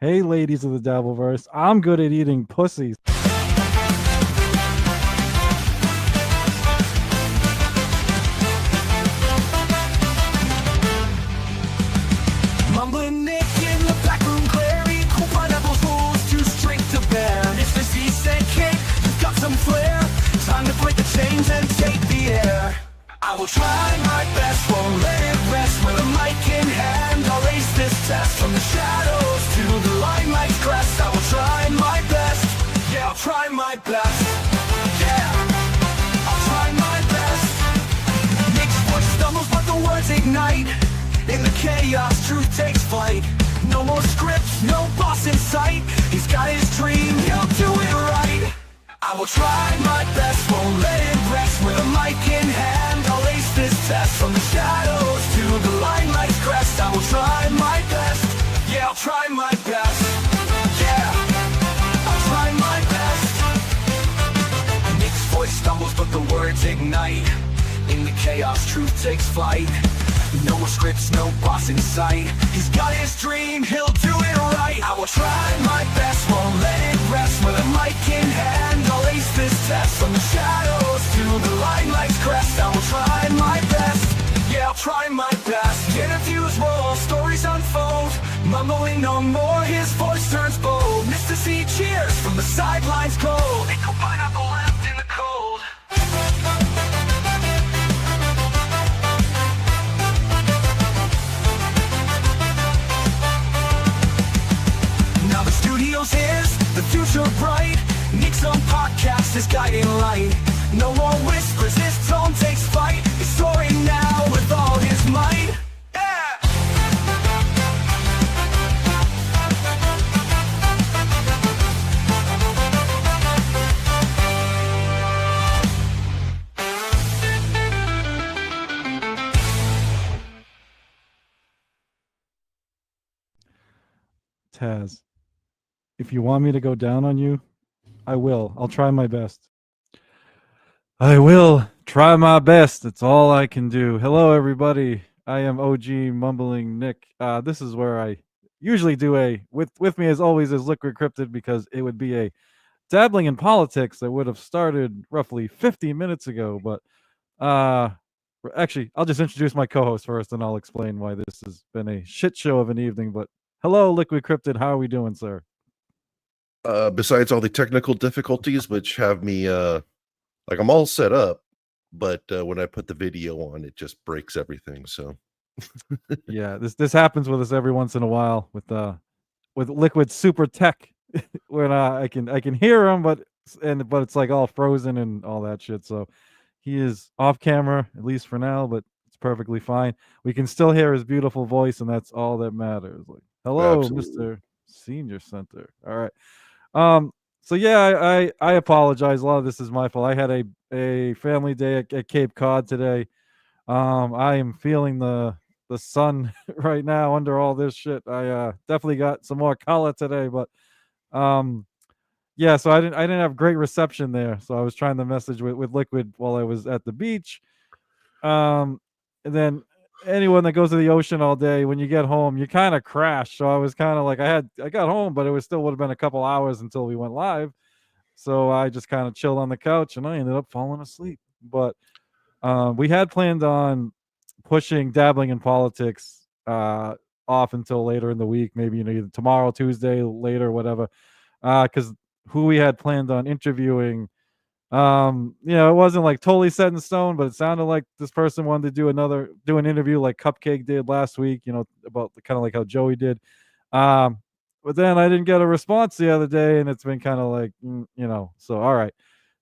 Hey, ladies of the Dabbleverse, I'm good at eating pussies. Mumbling Nick in the back room, Clary. Cool pineapples, rules too strict to bear. If this he said cake, you've got some flair. Time to break the chains and take the air. I will try my best, won't let it rest. With a mic in hand, I'll ace this test. From the shadows to the limelight's crest, I will try my best. Yeah, I'll try my best. Yeah, I'll try my best. Nick's voice stumbles, but the words ignite. In the chaos, truth takes flight. No more scripts, no boss in sight. He's got his dream, he'll do it right. I will try my best, won't let it rest. With a mic in hand, I'll ace this test. From the shadows to the limelight's crest, I will try my best. Yeah, I'll try my best. Yeah, I'll try my best. Nick's voice stumbles, but the words ignite. In the chaos, truth takes flight. No more scripts, no boss in sight. He's got his dream, he'll do it right. I will try my best, won't let it rest. With a mic in hand, I'll ace this test. From the shadows to the limelight's crest, I will try my best. Yeah, I'll try my best. Interviews roll, stories unfold. Mumbling no more, his voice turns bold. Mr. C cheers from the sidelines cold. Nickel pineapple left in the cold. Now the studio's his, the future bright. Nick's own podcast is guiding light. No more whispers, his tone takes flight. He's soaring now with all his might. Yeah! Taz, if you want me to go down on you, I will. I'll try my best. I will try my best. It's all I can do. Hello, everybody. I am OG Mumbling Nick. This is where I usually do a with me as always is Liquid Cryptid because it would be a dabbling in politics that would have started roughly 50 minutes ago. But actually, I'll just introduce my co-host first, and I'll explain why this has been a shit show of an evening. But hello, Liquid Cryptid. How are we doing, sir? Besides all the technical difficulties, which have me like I'm all set up, but when I put the video on, it just breaks everything. So Yeah, this happens with us every once in a while with Liquid super tech when I can hear him, but it's like all frozen and all that shit. So he is off camera at least for now, but it's perfectly fine. We can still hear his beautiful voice, and that's all that matters. Like, hello, absolutely. Mr. Senior Center. All right. So yeah, I apologize. A lot of this is my fault. I had a family day at Cape Cod today. I am feeling the sun right now under all this shit. I definitely got some more color today, but um yeah, so I didn't have great reception there. So I was trying to message with Liquid while I was at the beach. And then anyone that goes to the ocean all day, when you get home, you kind of crash. So I was kind of like I got home, but it was still would have been a couple hours until we went live. So I just kind of chilled on the couch and I ended up falling asleep. But we had planned on pushing dabbling in politics off until later in the week, maybe either tomorrow, Tuesday, later, whatever. Because who we had planned on interviewing, it wasn't like totally set in stone, but it sounded like this person wanted to do an interview like Cupcake did last week, about kind of like how Joey did. But then I didn't get a response the other day, and it's been kind of like, so all right.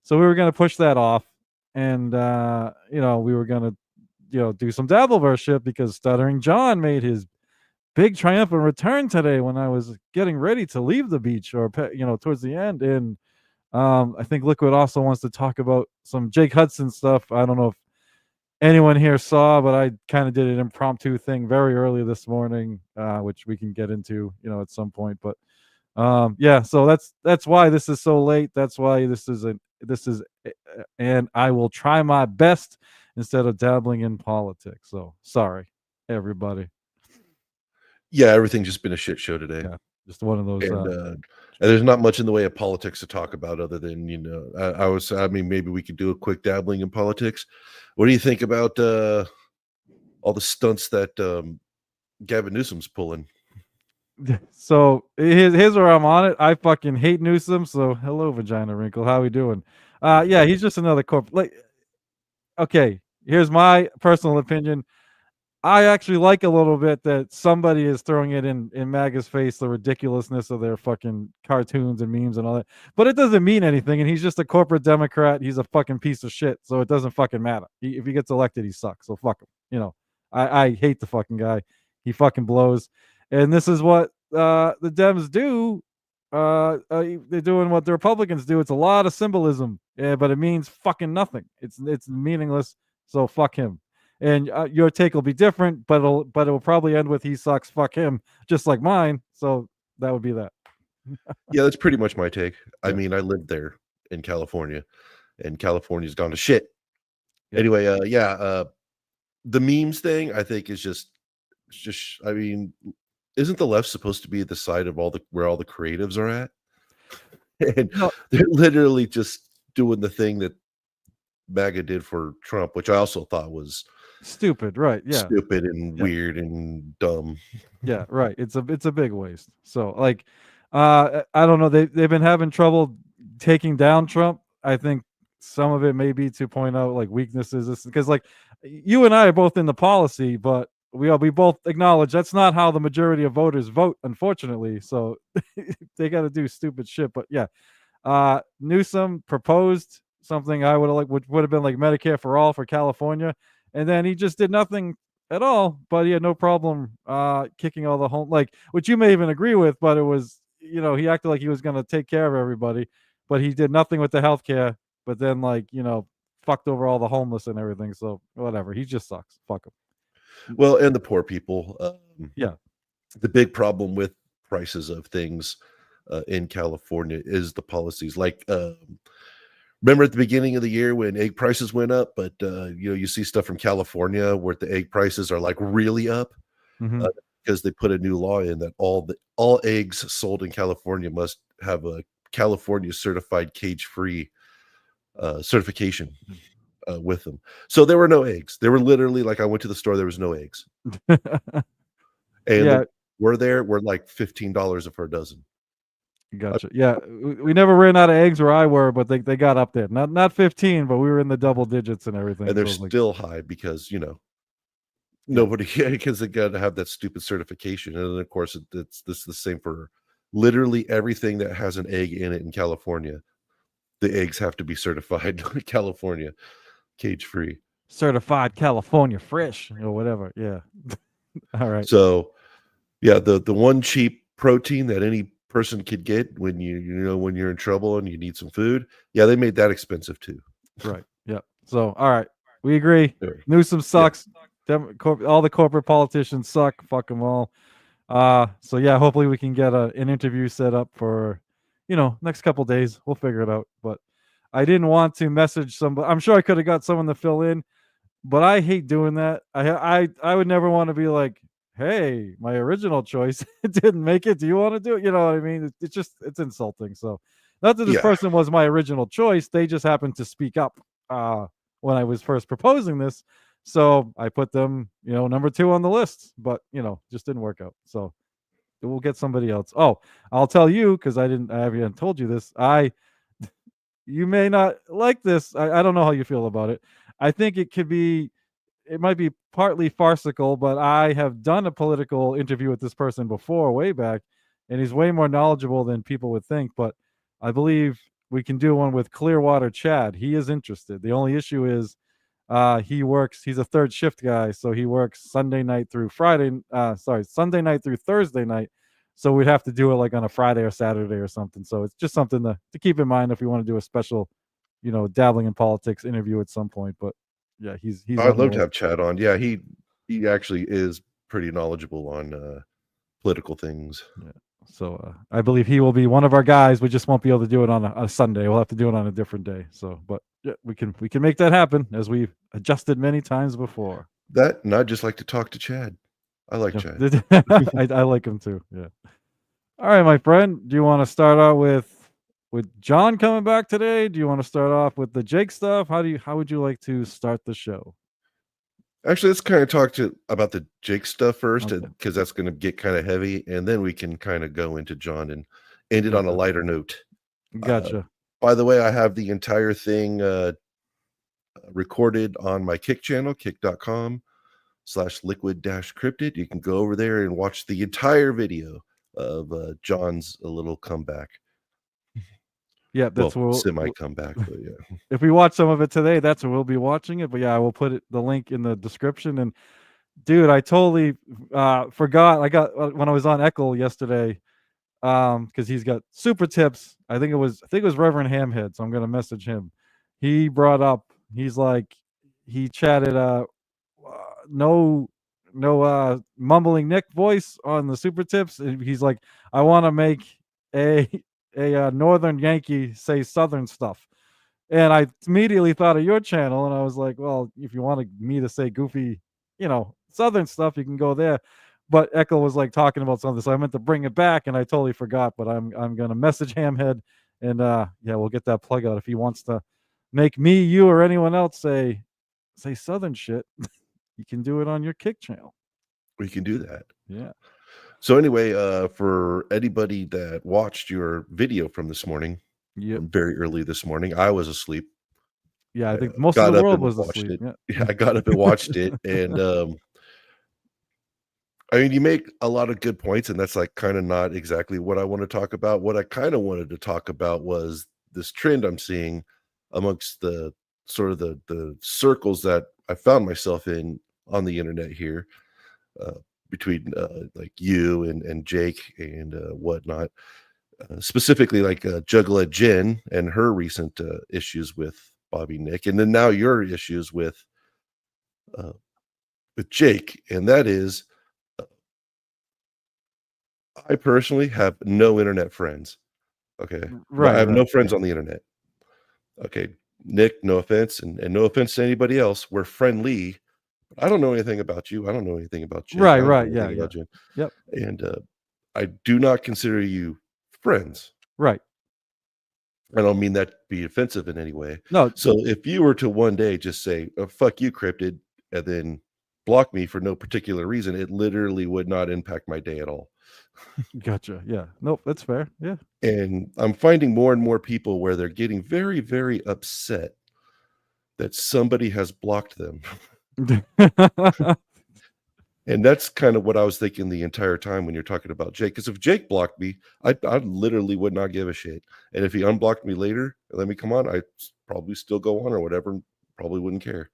So we were gonna push that off, and we were gonna do some Dabbleverse shit because Stuttering John made his big triumphant return today when I was getting ready to leave the beach, or towards the end. And I think Liquid also wants to talk about some Jake Hudson stuff. I don't know if anyone here saw, but I kind of did an impromptu thing very early this morning, which we can get into at some point. But yeah, so that's why this is so late. That's why this is and I will try my best instead of dabbling in politics. So sorry, everybody. yeah, everything's just been a shit show today. Just one of those. And there's not much in the way of politics to talk about other than, I mean, maybe we could do a quick dabbling in politics. What do you think about all the stunts that Gavin Newsom's pulling? So here's where I'm on it. I fucking hate Newsom. So hello, vagina wrinkle. How we doing? Yeah, he's just another corp. Like, okay, here's my personal opinion. I actually like a little bit that somebody is throwing it in MAGA's face, the ridiculousness of their fucking cartoons and memes and all that. But it doesn't mean anything, and he's just a corporate Democrat. He's a fucking piece of shit, so it doesn't fucking matter. If he gets elected, he sucks. So fuck him. I hate the fucking guy. He fucking blows. And this is what the Dems do. They're doing what the Republicans do. It's a lot of symbolism, but it means fucking nothing. It's meaningless. So fuck him. And your take will be different, but it'll probably end with he sucks, fuck him, just like mine. So that would be that. Yeah, that's pretty much my take. I Yeah. mean, I lived there in California, and California's gone to shit. Yeah. Anyway, the memes thing, I think, is just I mean, isn't the left supposed to be the side of where all the creatives are at? And No. they're literally just doing the thing that MAGA did for Trump, which I also thought was Stupid, right? Yeah. stupid and Yeah. weird and dumb. Yeah, right. It's a big waste. So like, I don't know. They've been having trouble taking down Trump. I think some of it may be to point out like weaknesses, because like you and I are both in the policy, but we both acknowledge that's not how the majority of voters vote, unfortunately. So they got to do stupid shit. But yeah, Newsom proposed something I would have like, which would have been like Medicare for all for California, and then he just did nothing at all. But he had no problem kicking all the home, like, which you may even agree with, but it was, he acted like he was going to take care of everybody, but he did nothing with the healthcare. But then, like, fucked over all the homeless and everything. So whatever, he just sucks. Fuck him. Well, and the poor people. Yeah. The big problem with prices of things in California is the policies. Like, remember at the beginning of the year when egg prices went up, but you see stuff from California where the egg prices are like really up because they put a new law in that all eggs sold in California must have a California certified cage-free certification with them. So there were no eggs. There were literally, like, I went to the store, there was no eggs. And Yeah. we're like $15 for a dozen. Gotcha. Yeah, we never ran out of eggs where I were, but they got up there. Not 15, but we were in the double digits and everything. And they're so still high because nobody, because they got to have that stupid certification. And then of course it's the same for literally everything that has an egg in it in California. The eggs have to be certified California cage free, certified California fresh or whatever. Yeah. All right. So yeah, the one cheap protein that any person could get when when you're in trouble and you need some food, yeah, they made that expensive too. Right. Yeah. So all right, we agree. Sure. Newsom sucks. All the corporate politicians suck. Fuck them all. So yeah, hopefully we can get an interview set up for next couple days. We'll figure it out. But I didn't want to message somebody. I'm sure I could have got someone to fill in, but I hate doing that. I would never want to be like, hey, my original choice didn't make it. Do you want to do it? You know what I mean? It's insulting. So not that this person was my original choice. They just happened to speak up when I was first proposing this. So I put them, number 2 on the list, but just didn't work out. So we'll get somebody else. Oh, I'll tell you, because I haven't told you this. You may not like this. I don't know how you feel about it. I think it might be partly farcical, but I have done a political interview with this person before, way back, and he's way more knowledgeable than people would think. But I believe we can do one with Clearwater Chad. He is interested. The only issue is he's a third shift guy, so he works Sunday night through Sunday night through Thursday night. So we'd have to do it like on a Friday or Saturday or something. So it's just something to keep in mind if we want to do a special, dabbling in politics interview at some point. But yeah, he's I'd love to have Chad on. Yeah, he actually is pretty knowledgeable on political things. Yeah. So I believe he will be one of our guys. We just won't be able to do it on a Sunday. We'll have to do it on a different day. So, but yeah, we can make that happen, as we've adjusted many times before. And I'd just like to talk to Chad. I like Chad. I like him too. Yeah. All right, my friend. Do you want to start out with John coming back today? Do you want to start off with the Jake stuff? How would you like to start the show? Actually, let's kind of talk about the Jake stuff first, Okay, because that's going to get kind of heavy, and then we can kind of go into John and end it on a okay, lighter note. Uh, gotcha. by the way, I have the entire thing recorded on my Kick channel, kick.com/liquid-cryptid. You can go over there and watch the entire video of John's little comeback. Yeah, Well, that's what semi comeback, but yeah. if we watch some of it today, that's when we'll be watching it. But yeah, I will put the link in the description. And dude, I totally forgot. I got when I was on Echo yesterday, because he's got super tips. I think it was Reverend Hamhead, so I'm gonna message him. He brought up, he's like, he chatted no mumbling Nick voice on the super tips. And he's like, I want to make a northern Yankee say southern stuff. And I immediately thought of your channel, and I was like, well, if you wanted me to say goofy, southern stuff, you can go there. But Echo was like talking about something, so I meant to bring it back, and I totally forgot. But I'm gonna message Hamhead, and yeah, we'll get that plug out if he wants to make me, you, or anyone else say southern shit. You can do it on your Kick channel. We can do that. Yeah. So anyway, for anybody that watched your video from this morning, Yep. from very early this morning, I was asleep. Yeah, I think most of Got the up world and was watched asleep. it. Yeah. Yeah, I got up and watched it, and I mean, you make a lot of good points, and that's like kind of not exactly what I want to talk about. What I kind of wanted to talk about was this trend I'm seeing amongst the sort of the circles that I found myself in on the internet here, uh, between like you and Jake and whatnot. Specifically, like Juggler Jen and her recent issues with Bobby Nick, and then now your issues uh, with Jake, and that is, I personally have no internet friends. Okay, no, I Right. have no Right. friends Yeah. on the internet. Okay, Nick, no offense, and no offense to anybody else. We're friendly. But I don't know anything about you. I don't know anything about Jake. Right. I don't know Right. Yeah. anything Yeah. about Jen, Yep. and I do not consider you friends. Right. I don't mean that to be offensive in any way. No. So if you were to one day just say, "Oh, fuck you, Cryptid," and then block me for no particular reason, it literally would not impact my day at all. Gotcha. Yeah. Nope. That's fair. Yeah. And I'm finding more and more people where they're getting very, very upset that somebody has blocked them. And that's kind of what I was thinking the entire time when you're talking about Jake. Because if Jake blocked me, I literally would not give a shit. And if he unblocked me later and let me come on, I'd probably still go on or whatever, and probably wouldn't care.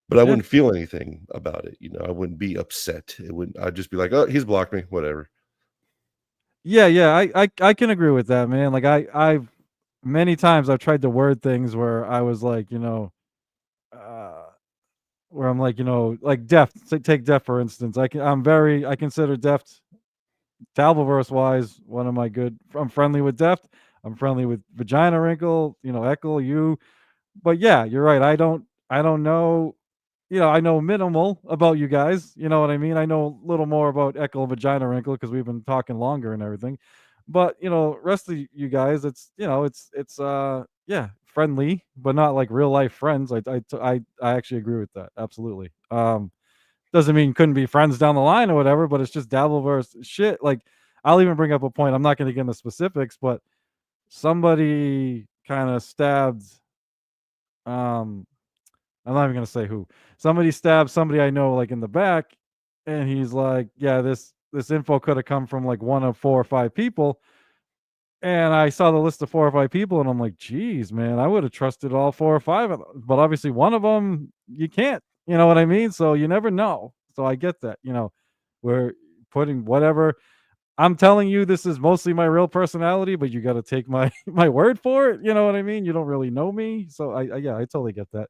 But I Yeah. wouldn't feel anything about it. I wouldn't be upset. It wouldn't. I'd just be like, oh, he's blocked me, whatever. Yeah. Yeah. I can agree with that, man. Like I've many times I've tried to word things where I was like, uh, where I'm like, like Deft. Take Deft for instance. I consider Deft Talbaverse wise one of my good. I'm friendly with Deft. I'm friendly with Vagina Wrinkle. Echo, you. But yeah, you're right. I don't know. I know minimal about you guys. You know what I mean? I know a little more about Echo and Vagina Wrinkle because we've been talking longer and everything. But rest of you guys, it's yeah, friendly, but not like real life friends. I actually agree with that. Absolutely. Doesn't mean couldn't be friends down the line or whatever, but it's just Dabbleverse shit. Like I'll even bring up a point. I'm not going to get into specifics, but somebody kind of stabbed. Um, I'm not even gonna say who. Somebody stabbed somebody I know like in the back, and he's like, "Yeah, this info could have come from like one of 4 or 5 people." And I saw the list of 4 or 5 people, and I'm like, "Geez, man, I would have trusted all 4 or 5 of them." But obviously, one of them you can't. You know what I mean? So you never know. So I get that. We're putting whatever. I'm telling you, this is mostly my real personality, but you got to take my my word for it. You know what I mean? You don't really know me, so yeah, I totally get that.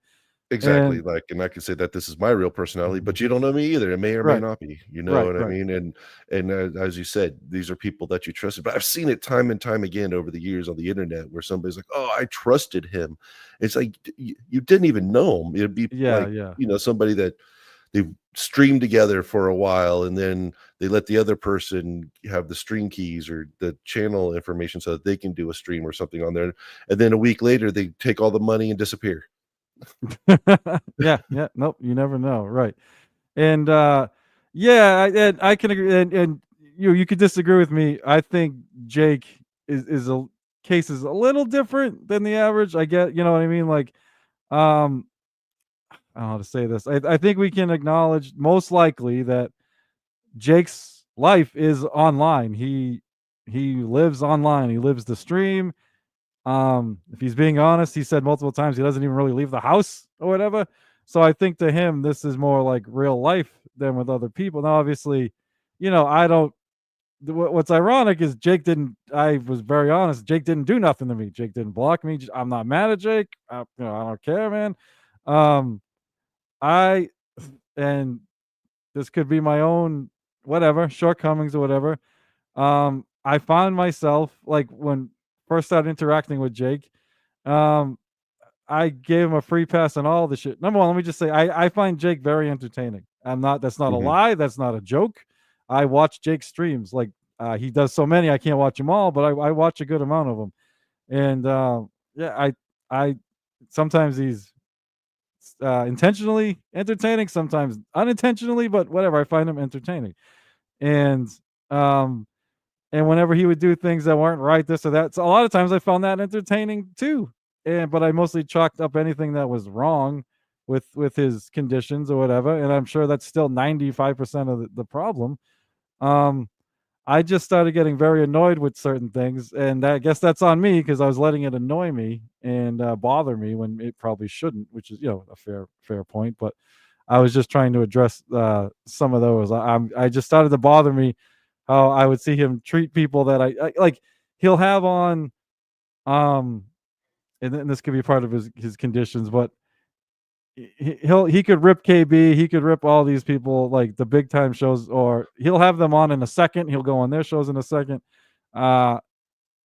Exactly. And Like, and I can say that this is my real personality, but you don't know me either. It may or may right, not be. You know right, what I right. mean? And as you said, these are people that you trusted. But I've seen it time and time again over the years on the internet where somebody's like, "Oh, I trusted him." It's like you didn't even know him. It'd be Yeah, like yeah. somebody that they've stream together for a while, and then they let the other person have the stream keys or the channel information so that they can do a stream or something on there. And then a week later, they take all the money and disappear. Yeah, yeah, nope, you never know, right? And and I can agree. And you could disagree with me. I think Jake is a case is a little different than the average. I get, you know what I mean? Like, um, I don't know how to say this. I think we can acknowledge most likely that Jake's life is online. He lives online. He lives the stream. If he's being honest, he said multiple times he doesn't even really leave the house or whatever. So I think to him, this is more like real life than with other people. Now, obviously, you know, I don't. What's ironic is Jake didn't. I was very honest. Jake didn't do nothing to me. Jake didn't block me. I'm not mad at Jake. You know, I don't care, man. Um, I and this could be my own whatever shortcomings or whatever. I found myself like when first started interacting with Jake. Um, I gave him a free pass on all the shit. Number one, let me just say I find Jake very entertaining. I'm not. That's not a Mhm. lie. That's not a joke. I watch Jake's streams. Like he does so many, I can't watch them all, but I watch a good amount of them. And yeah, I sometimes he's intentionally entertaining, sometimes unintentionally, but whatever. I find him entertaining. And um and whenever he would do things that weren't right, this or that, so a lot of times I found that entertaining too. And but I mostly chalked up anything that was wrong with his conditions or whatever, and I'm sure that's still 95% of the problem. Um, I just started getting very annoyed with certain things, and I guess that's on me because I was letting it annoy me and bother me when it probably shouldn't, which is, you know, a fair point. But I was just trying to address some of those. I just started to bother me how I would see him treat people that I like. He'll have on, um, and this could be part of his conditions, but he could rip KB, he could rip all these people like the big time shows, or he'll have them on in a second. He'll go on their shows in a second, uh,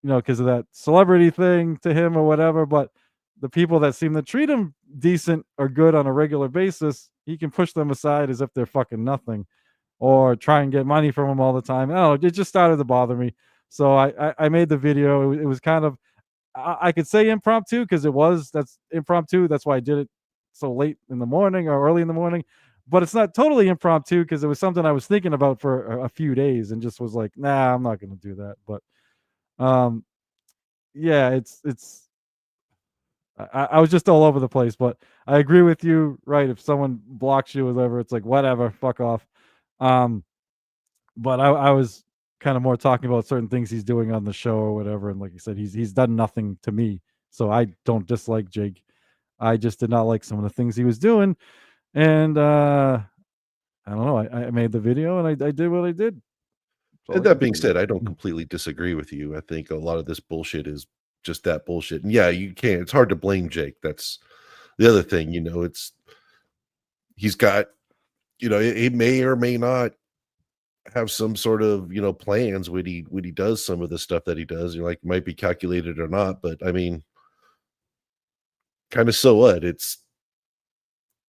you know, because of that celebrity thing to him or whatever. But the people that seem to treat him decent or good on a regular basis, he can push them aside as if they're fucking nothing, or try and get money from him all the time. I don't know, it just started to bother me. So I made the video. It was kind of I could say impromptu because that's impromptu. That's why I did it so late in the morning or early in the morning. But it's not totally impromptu because it was something I was thinking about for a few days and just was like, nah, I'm not gonna do that. But um, yeah, it's I was just all over the place. But I agree with you, right? If someone blocks you or whatever, it's like whatever, fuck off. Um, but I was kind of more talking about certain things he's doing on the show or whatever. And like you said, he's done nothing to me, so I don't dislike Jake. I just did not like some of the things he was doing, and I don't know. I made the video and I did what I did. That's all And I that can being say. said, I don't Mm. completely disagree with you. I think a lot of this bullshit is just that bullshit. And yeah, you can't. It's hard to blame Jake. That's the other thing. He's got. He may or may not have some sort of plans when he does some of the stuff that he does. Like might be calculated or not, but I mean, kind of so what? It's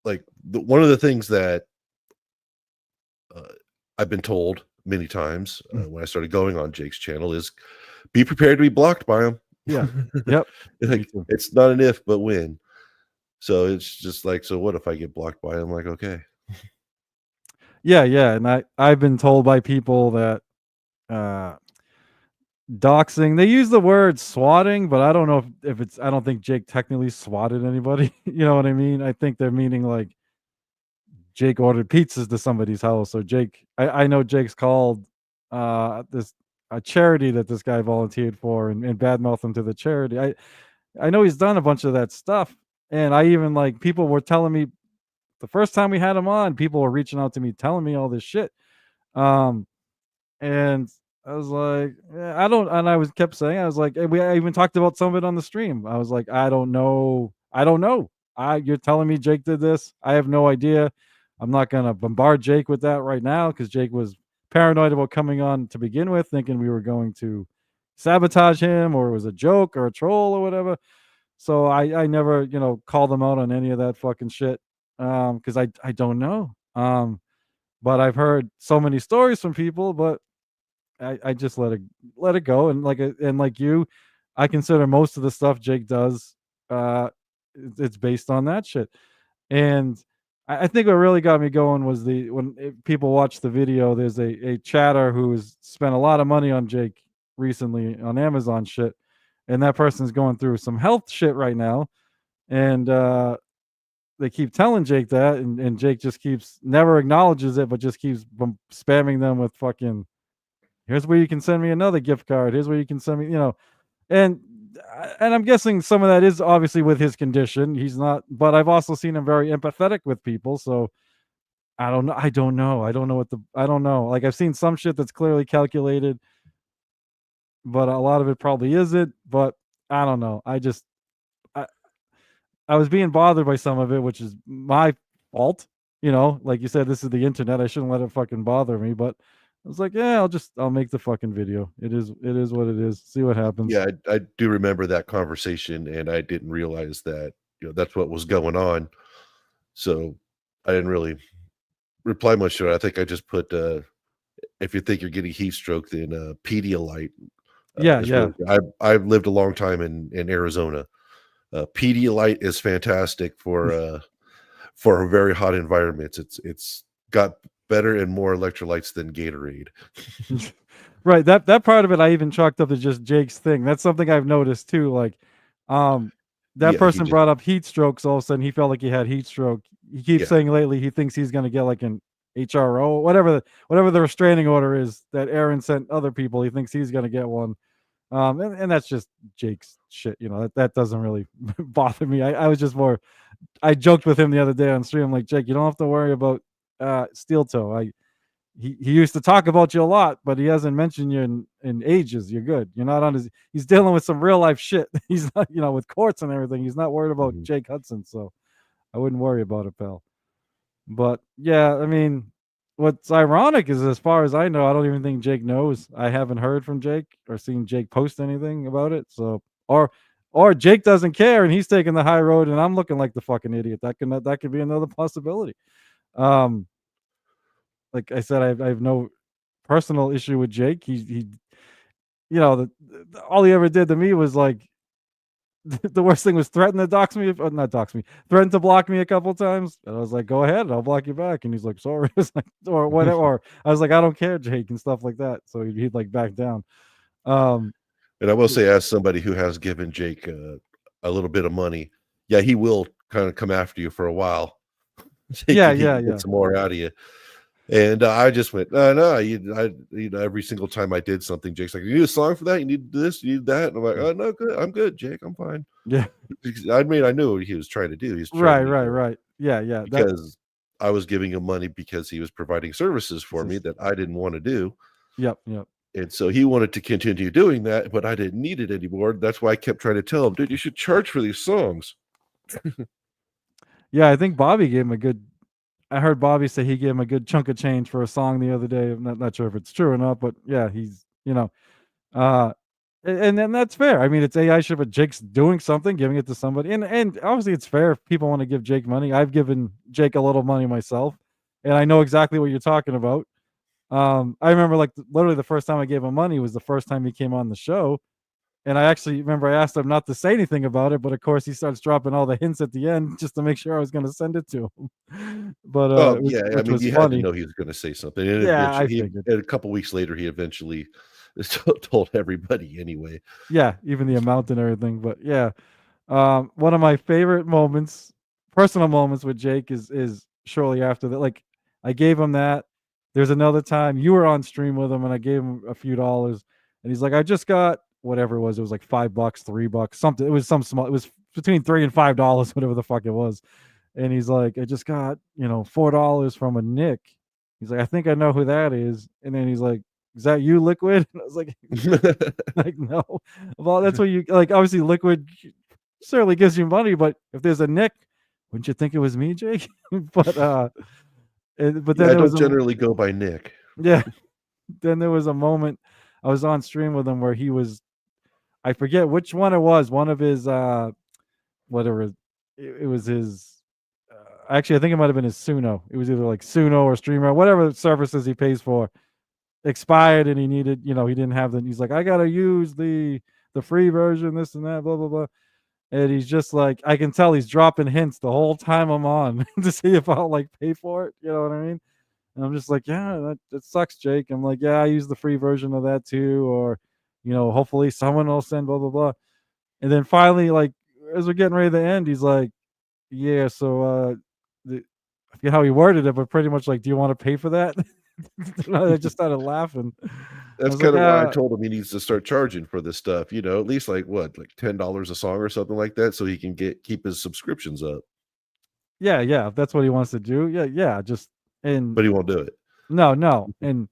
like one of the things that uh, I've been told many times Mm. when I started going on Jake's channel is be prepared to be blocked by him. Yeah. Yep. Me Like too. it's not an if, but when. So it's just like, so what if I get blocked by him? Like, okay. Yeah, yeah. And I've been told by people that uh doxing, they use the word swatting, but I don't know if it's I don't think Jake technically swatted anybody. You know what I mean? I think they're meaning like Jake ordered pizzas to somebody's house, or Jake. I know Jake's called this a charity that this guy volunteered for and badmouth him to the charity. I know he's done a bunch of that stuff, and I even like people were telling me the first time we had him on, people were reaching out to me telling me all this shit. Um, and I was like, I don't, and I was kept saying, I was like, I even talked about some of it on the stream. I was like, I don't know. You're telling me Jake did this. I have no idea. I'm not gonna bombard Jake with that right now because Jake was paranoid about coming on to begin with, thinking we were going to sabotage him or it was a joke or a troll or whatever. So I never called him out on any of that fucking shit because I don't know. but I've heard so many stories from people, but I just let it go. And like you, I consider most of the stuff Jake does, uh, it's based on that shit. And I think what really got me going was when people watch the video. There's a chatter who's spent a lot of money on Jake recently on Amazon shit, and that person's going through some health shit right now, and they keep telling Jake that, and Jake just keeps never acknowledges it, but just keeps spamming them with fucking, here's where you can send me another gift card. Here's where you can send me, and I'm guessing some of that is obviously with his condition. He's not, but I've also seen him very empathetic with people. So I don't know. I don't know. I don't know. Like I've seen some shit that's clearly calculated, but a lot of it probably isn't. But I don't know. I, I was being bothered by some of it, which is my fault. Like you said, this is the internet. I shouldn't let it fucking bother me. But I was like, yeah, I'll make the fucking video. It is what it is. See what happens. Yeah, I do remember that conversation, and I didn't realize that that's what was going on. So I didn't really reply much to it. I think I just put if you think you're getting heat stroke, then Pedialyte. Yeah, Is yeah. really, I've lived a long time in Arizona. Pedialyte is fantastic for very hot environments. It's got better and more electrolytes than Gatorade. Right. That part of it I even chalked up to just Jake's thing. That's something I've noticed too. Like, that Yeah, person brought up heat strokes. All of a sudden, he felt like he had heat stroke. He keeps Yeah. saying lately he thinks he's going to get like an HRO, whatever the restraining order is that Aaron sent other people. He thinks he's going to get one. And that's just Jake's shit. That doesn't really bother me. I was just more. I joked with him the other day on stream. I'm like, Jake, you don't have to worry about steel toe. He used to talk about you a lot, but he hasn't mentioned you in ages. You're good. You're not on his. He's dealing with some real life shit. He's not, with courts and everything. He's not worried about Mhm. Jake Hudson, so I wouldn't worry about it, pal. But yeah, I mean, what's ironic is, as far as I know, I don't even think Jake knows. I haven't heard from Jake or seen Jake post anything about it. So, or Jake doesn't care and he's taking the high road, and I'm looking like the fucking idiot. That could be another possibility. Um, like I said, I have no personal issue with Jake. He all he ever did to me was like the worst thing was threaten to dox me, not dox me, threaten to block me a couple times. And I was like, go ahead, I'll block you back. And he's like, sorry. It's like, or whatever. Or I was like, I don't care, Jake, and stuff like that. So he'd like back down. And I will say, as somebody who has given Jake a little bit of money, yeah, he will kind of come after you for a while. Yeah, He yeah, can yeah. get some more out of you. And I just went, no, every single time I did something, Jake's like, you need a song for that? You need this? You need that? And I'm like, oh, no, good. I'm good, Jake. I'm fine. Yeah. I mean, I knew what he was trying to do. He's trying Right. Yeah, yeah. because I was giving him money because he was providing services for me that I didn't want to do. Yep. And so he wanted to continue doing that, but I didn't need it anymore. That's why I kept trying to tell him, dude, you should charge for these songs. Yeah, I think Bobby gave him a good. I heard Bobby say he gave him a good chunk of change for a song the other day. I'm not sure if it's true or not, but yeah, he's uh and then that's fair. I mean, it's AI shit, but Jake's doing something, giving it to somebody, and obviously it's fair if people want to give Jake money. I've given Jake a little money myself, and I know exactly what you're talking about. I remember like literally the first time I gave him money was the first time he came on the show, and I actually remember I asked him not to say anything about it, but of course he starts dropping all the hints at the end just to make sure I was going to send it to him. But Oh, yeah. I which mean, was you had to funny. know he was going to say something. And Yeah, I eventually, figured. and a couple weeks later, he eventually told everybody anyway. Yeah, even the amount and everything. But yeah, one of my favorite moments, personal moments with Jake is shortly after that. Like I gave him that. There's another time you were on stream with him, and I gave him a few dollars, and he's like, I just got whatever it was. It was like $5, $3, something. It was some small. It was between $3 and $5, whatever the fuck it was. And he's like, I just got $4 from a Nick. He's like, I think I know who that is. And then he's like, is that you, Liquid? And I was like, like no. Well, that's what you like. Obviously, Liquid certainly gives you money, but if there's a Nick, wouldn't you think it was me, Jake? But but then Yeah, I there was don't generally go by Nick. yeah. Then there was a moment I was on stream with him where he was, I forget which one it was. One of his whatever it was his actually, I think it might have been his Suno. It was either like Suno or Streamer, whatever services he pays for, expired, and he needed, he didn't have the. He's like, I gotta use the free version, this and that, blah blah blah. And he's just like, I can tell he's dropping hints the whole time I'm on to see if I'll like pay for it. You know what I mean? And I'm just like, yeah, that sucks, Jake. I'm like, yeah, I use the free version of that too, or hopefully someone will send blah blah blah. And then finally, like as we're getting ready to end, he's like, yeah, so I forget how he worded it, but pretty much like, do you want to pay for that? I just started laughing. I That's was like, kind of why I told him he needs to start charging for this stuff, at least like what, like $10 a song or something like that, so he can keep his subscriptions up. yeah, if that's what he wants to do. Yeah, just and But he won't do it. no. And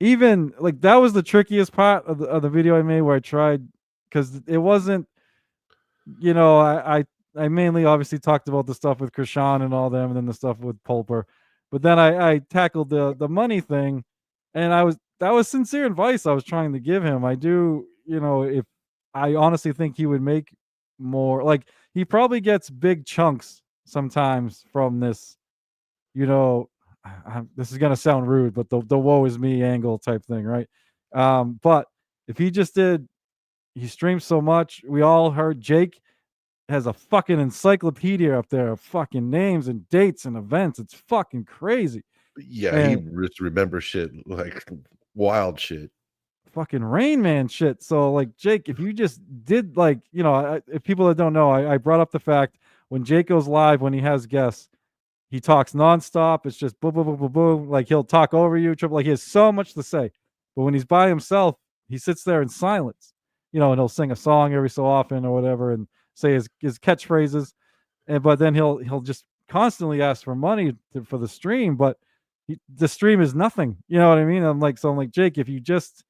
even like that was the trickiest part of the video I made where I tried, because it wasn't, I mainly obviously talked about the stuff with Krishan and all them, and then the stuff with Pulper, but then I tackled the money thing, and that was sincere advice I was trying to give him. I do, if I honestly think he would make more, like he probably gets big chunks sometimes from this, this is gonna sound rude, but the woe is me angle type thing, right? But if he just did, he streams so much. We all heard Jake has a fucking encyclopedia up there of fucking names and dates and events. It's fucking crazy. Yeah, he And just remembers shit like wild shit. fucking Rain Man shit. So like Jake, if you just did like, if people that don't know, I brought up the fact when Jake goes live, when he has guests, he talks nonstop. It's just boom, boom, boom, boom, boom. Like he'll talk over you, triple. Like he has so much to say. But when he's by himself, he sits there in silence, and he'll sing a song every so often or whatever, and say his catchphrases. And but then he'll just constantly ask for money for the stream. But the stream is nothing. You know what I mean? I'm like Jake, if you just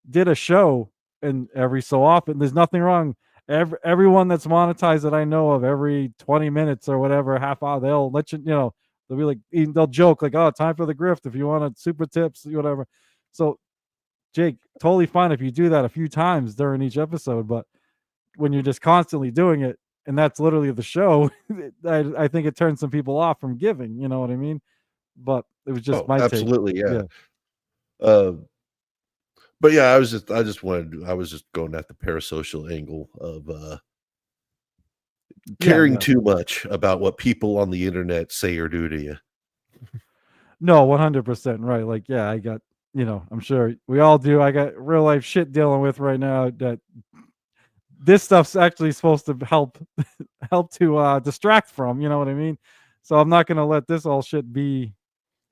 did a show and every so often, there's nothing wrong. Everyone that's monetized that I know of, every 20 minutes or whatever, half hour, they'll let they'll be like, they'll joke like, oh, time for the grift if you want to super tips, whatever. So Jake, totally fine if you do that a few times during each episode, but when you're just constantly doing it, and that's literally the show, I think it turns some people off from giving. You know what I mean? But it was just my absolutely, take. yeah. But yeah, I was just going at the parasocial angle of caring too much about what people on the internet say or do to you. No, 100% right. Like, yeah, I got, I'm sure we all do. I got real life shit dealing with right now that this stuff's actually supposed to help to distract from, you know what I mean? So I'm not gonna let this all shit be,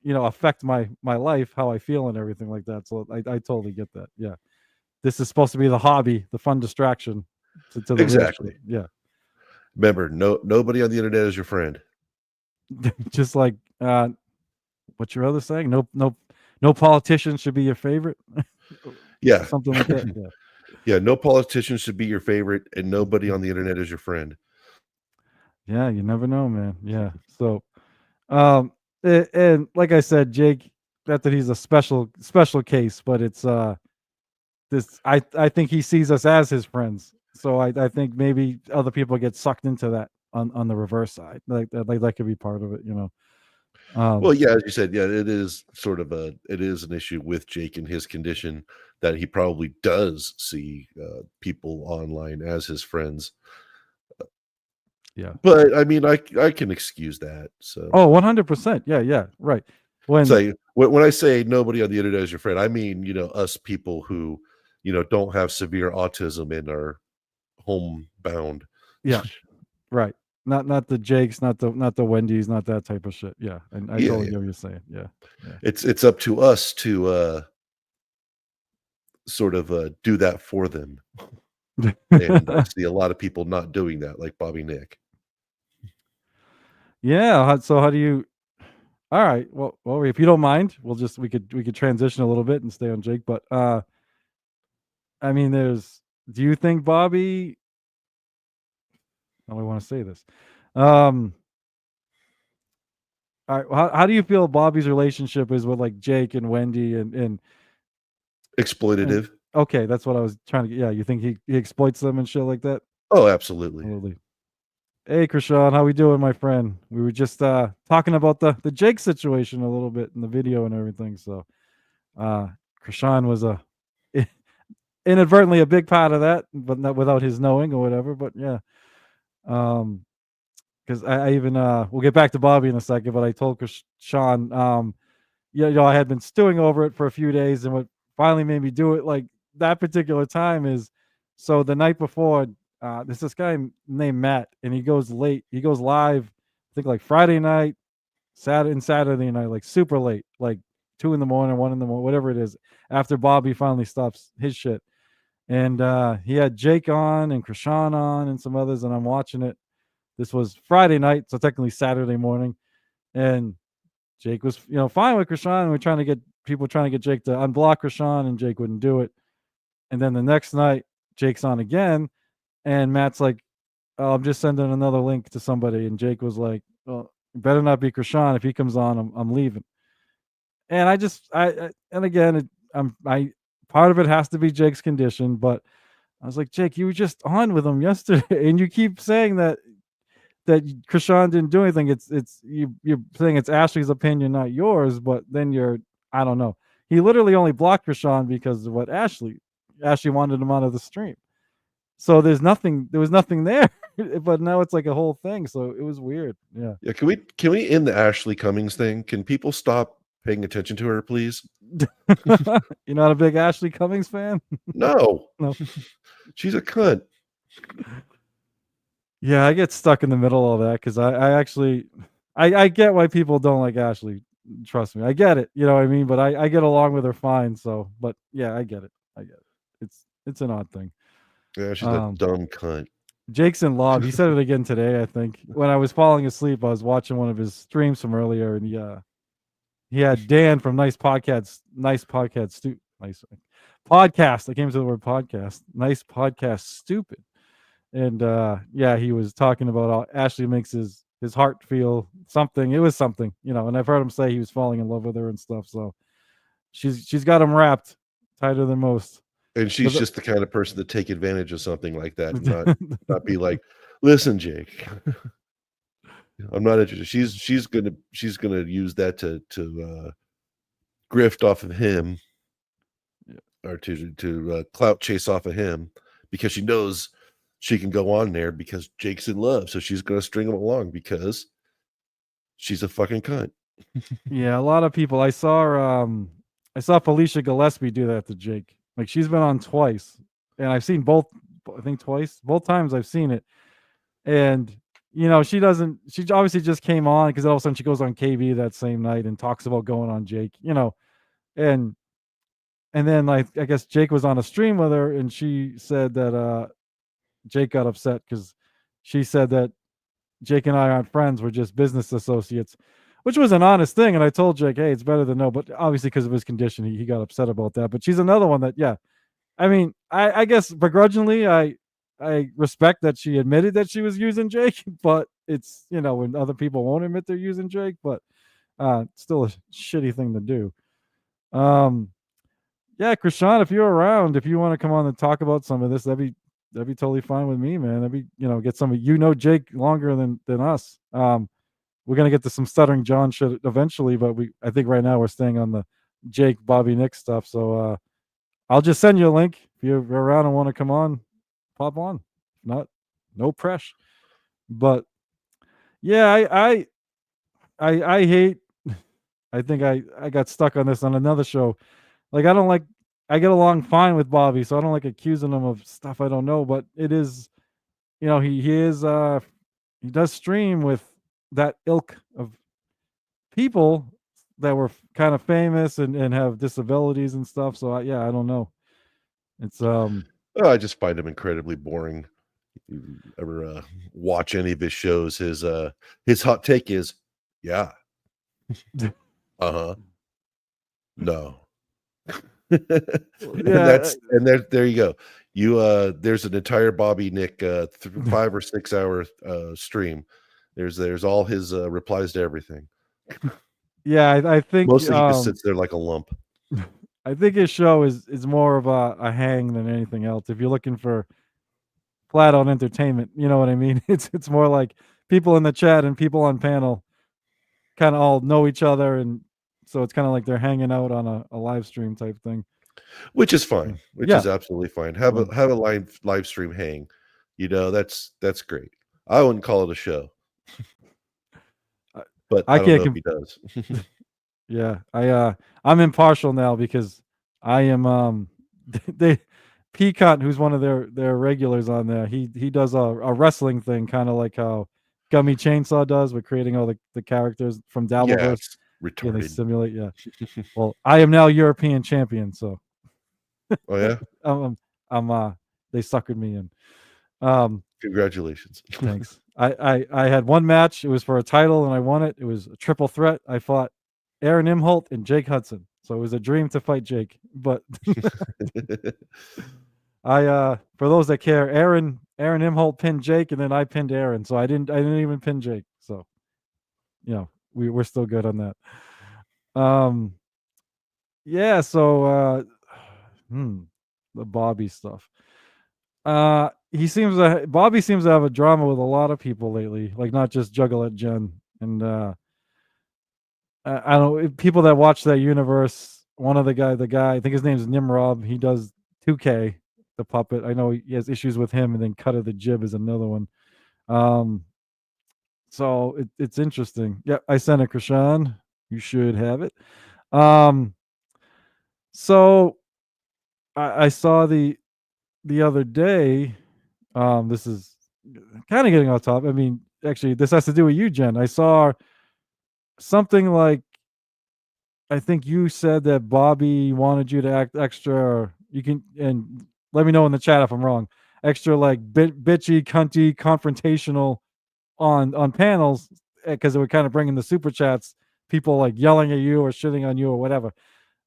affect my life, how I feel and everything like that. So I totally get that. Yeah. This is supposed to be the hobby, the fun distraction to the exactly. Yeah. Remember, nobody on the internet is your friend. Just like what's your other saying? No politician should be your favorite. Yeah. Something like that. Yeah. Yeah, no politician should be your favorite, and nobody on the internet is your friend. Yeah, you never know, man. Yeah. So and like I said, Jake, not that he's a special case, but it's this I think he sees us as his friends. So I think maybe other people get sucked into that on the reverse side. Like that could be part of it, Well, yeah, as you said, yeah, it is an issue with Jake and his condition that he probably does see people online as his friends. Yeah, but I mean, I can excuse that. So 100%. Yeah, right. When I say nobody on the internet is your friend, I mean us people who don't have severe autism and are homebound. Yeah, right. Not the Jakes, not the Wendy's, not that type of shit. Yeah, and I totally get what you're saying. Yeah. It's up to us to sort of do that for them. And I see a lot of people not doing that, like Bobby Nick. Yeah. So how do you? All right. Well, if you don't mind, we could transition a little bit and stay on Jake. But I mean, do you think Bobby? How do I want to say this? All right. How do you feel Bobby's relationship is with like Jake and Wendy and exploitative? Okay, that's what I was trying to get. Yeah, you think he exploits them and shit like that? Oh, absolutely. Hey, Krishan, how we doing, my friend? We were just talking about the Jake situation a little bit in the video and everything. So, uh, Krishan was inadvertently a big part of that, but not without his knowing or whatever. But yeah, um, because I even we'll get back to Bobby in a second, but I told Krishan, yeah, I had been stewing over it for a few days, and what finally made me do it like that particular time is, so the night before, there's this guy named Matt, and he goes late. He goes live, I think like Friday night, Saturday night, like super late, like 2 in the morning, 1 in the morning, whatever it is, after Bobby finally stops his shit. And he had Jake on and Krishan on and some others, and I'm watching it. This was Friday night, so technically Saturday morning, and Jake was, fine with Krishan. We're trying to get people trying to get Jake to unblock Krishan, and Jake wouldn't do it. And then the next night, Jake's on again, and Matt's like, "Oh, I'm just sending another link to somebody," and Jake was like, "Well, it better not be Krishan. If he comes on, I'm leaving." And and again, I part of it has to be Jake's condition, but I was like, Jake, you were just on with him yesterday, and you keep saying that Krishan didn't do anything. You're saying it's Ashley's opinion, not yours. But then I don't know. He literally only blocked Krishan because of what Ashley wanted him out of the stream. So there was nothing there. But now it's like a whole thing. So it was weird. Yeah. Yeah, can we end the Ashley Cummings thing? Can people stop paying attention to her, please? You're not a big Ashley Cummings fan? No. No. She's a cunt. Yeah, I get stuck in the middle of that because I actually I get why people don't like Ashley. Trust me, I get it. You know what I mean? But I get along with her fine. So, but yeah, I get it. I get it. It's an odd thing. Yeah, she's a dumb cunt. Jake's in love. He said it again today. I think when I was falling asleep, I was watching one of his streams from earlier, and he had Dan from nice podcast. I came to the word podcast. Nice podcast. Stupid. And yeah, he was talking about how Ashley makes his heart feel something. It was something, and I've heard him say he was falling in love with her and stuff. So she's got him wrapped tighter than most. And she's just the kind of person to take advantage of something like that and not be like, listen, Jake, I'm not interested. She's gonna use that to grift off of him, or to clout chase off of him, because she knows she can go on there because Jake's in love. So she's gonna string him along because she's a fucking cunt. Yeah, a lot of people. I saw Felicia Gillespie do that to Jake. Like, she's been on twice, and I've seen both. I think twice. Both times I've seen it, and she obviously just came on because all of a sudden she goes on KB that same night and talks about going on Jake. And then, like, I guess Jake was on a stream with her, and she said that Jake got upset because she said that Jake and I aren't friends. We're just business associates, which was an honest thing. And I told Jake, hey, it's better than no. But obviously, because of his condition, he got upset about that. But she's another one that, yeah. I mean, I guess begrudgingly, I respect that she admitted that she was using Jake, but it's, when other people won't admit they're using Jake, but still a shitty thing to do. Yeah, Krishan, if you're around, if you want to come on and talk about some of this, that'd be totally fine with me, man. That'd be, get some of Jake longer than us. We're gonna get to some Stuttering John shit eventually, but I think right now we're staying on the Jake Bobby Nick stuff. So I'll just send you a link if you're around and want to come on, pop on. If not, no press. But yeah, I hate. I think I got stuck on this on another show. Like, I get along fine with Bobby, so I don't like accusing him of stuff I don't know. But it is, he does stream with that ilk of people that were kind of famous and have disabilities and stuff. So I don't know. It's I just find him incredibly boring. You ever watch any of his shows? His hot take is, yeah, no. Yeah, there you go. There's an entire Bobby Nick 5 or 6 hour stream. There's all his replies to everything. Yeah, I think mostly he just sits there like a lump. I think his show is more of a hang than anything else. If you're looking for flat out entertainment. You know what I mean? It's more like people in the chat and people on panel kind of all know each other, and so it's kind of like they're hanging out on a live stream type thing. Which is fine. Which Yeah. is absolutely fine. Have a live stream hang. You know, that's great. I wouldn't call it a show. But I don't know if he does. Yeah, I'm impartial now because I am they Peacock, who's one of their regulars on there, he does a wrestling thing, kind of like how Gummy Chainsaw does with creating all the characters from Yeah, Dabbleverse. it's Yeah, they retarded. simulate. Yeah. Well, I am now European champion, so Oh yeah? I'm they suckered me in. Congratulations. Thanks. I had one match. It was for a title, and I won it. It was a triple threat. I fought Aaron Imholt and Jake Hudson. So it was a dream to fight Jake. But for those that care, Aaron Imholt pinned Jake, and then I pinned Aaron. So I didn't even pin Jake. So you know, we're still good on that. Yeah. So the Bobby stuff. Bobby seems to have a drama with a lot of people lately, like not just Juggalette Jen. And I don't know, people that watch that universe. One of the guy, I think his name's Nimrod. He does 2K, the puppet. I know he has issues with him, and then Cutter the Jib is another one. So it's interesting. Yeah, I sent it, Krishan. You should have it. So I saw the other day. This is kind of getting off top. I mean, actually, this has to do with you, Jen. I saw something like, I think you said that Bobby wanted you to act extra. You can, and let me know in the chat if I'm wrong. Extra like bitchy, cunty, confrontational on panels, because it would kind of bring in the super chats, people like yelling at you or shitting on you or whatever.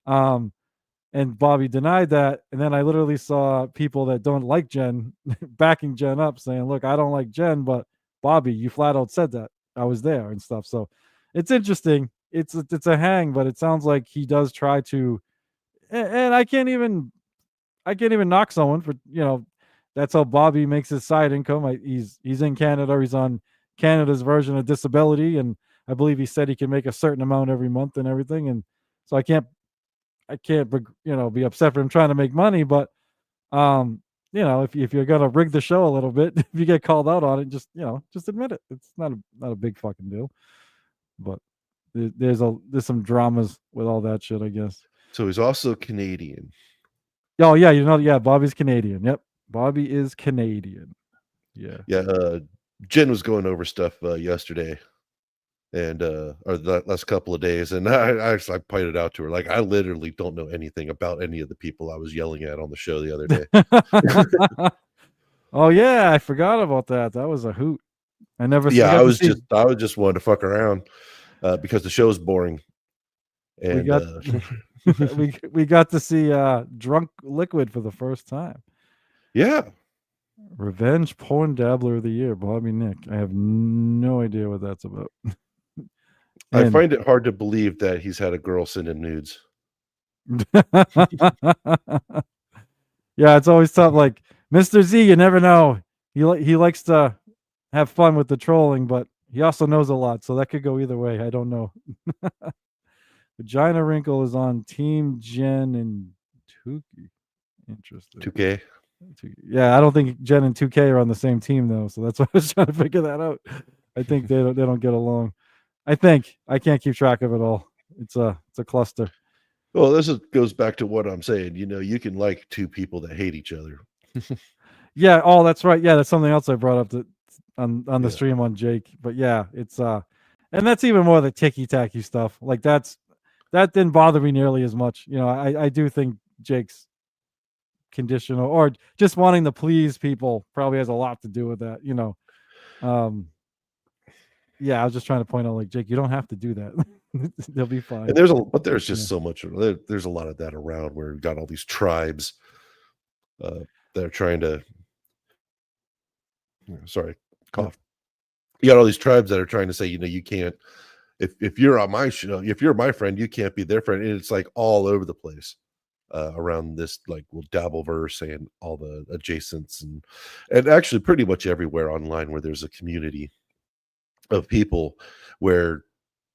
And Bobby denied that. And then I literally saw people that don't like Jen backing Jen up, saying, look, I don't like Jen, but Bobby, you flat out said that. I was there and stuff. So it's interesting. It's a hang, but it sounds like he does try to, and I can't even knock someone for, that's how Bobby makes his side income. He's in Canada. He's on Canada's version of disability, and I believe he said he can make a certain amount every month and everything. And so I can't be upset for him trying to make money, but if you're gonna rig the show a little bit, if you get called out on it, just admit it. It's not a big fucking deal. But there's some dramas with all that shit, I guess. So he's also Canadian. Oh yeah, Bobby's Canadian. Yep, Bobby is Canadian. Yeah. Yeah. Jen was going over stuff yesterday, and or the last couple of days, and I pointed out to her, like, I literally don't know anything about any of the people I was yelling at on the show the other day. Oh yeah, I forgot about that. That was a hoot. I never. Yeah, I was just wanting to fuck around because the show's boring. And we got to see Drunk Liquid for the first time. Yeah. Revenge Porn Dabbler of the Year, Bobby Nick. I have no idea what that's about. I find it hard to believe that he's had a girl send in nudes. Yeah, it's always tough. Like Mr. Z, you never know. He likes to have fun with the trolling, but he also knows a lot, so that could go either way. I don't know. Vagina Wrinkle is on Team Jen and Tukey. Interesting. 2K. Yeah, I don't think Jen and 2K are on the same team though, so that's why I was trying to figure that out. I think they don't get along. I think I can't keep track of it all. It's a cluster. Well, this goes back to what I'm saying. You can like two people that hate each other. Yeah. Oh, that's right. Yeah, that's something else I brought up on the stream on Jake. But yeah, it's and that's even more the ticky tacky stuff. Like that didn't bother me nearly as much. I do think Jake's conditional or just wanting to please people probably has a lot to do with that. Yeah, I was just trying to point out, like, Jake, you don't have to do that. They'll be fine. And there's just so much. There's a lot of that around where we've got all these tribes that are trying to. Sorry, cough. You got all these tribes that are trying to say, you can't. If you're on my show, if you're my friend, you can't be their friend. And it's like all over the place. around this, like, well, Dabbleverse and all the adjacents, and actually pretty much everywhere online where there's a community of people where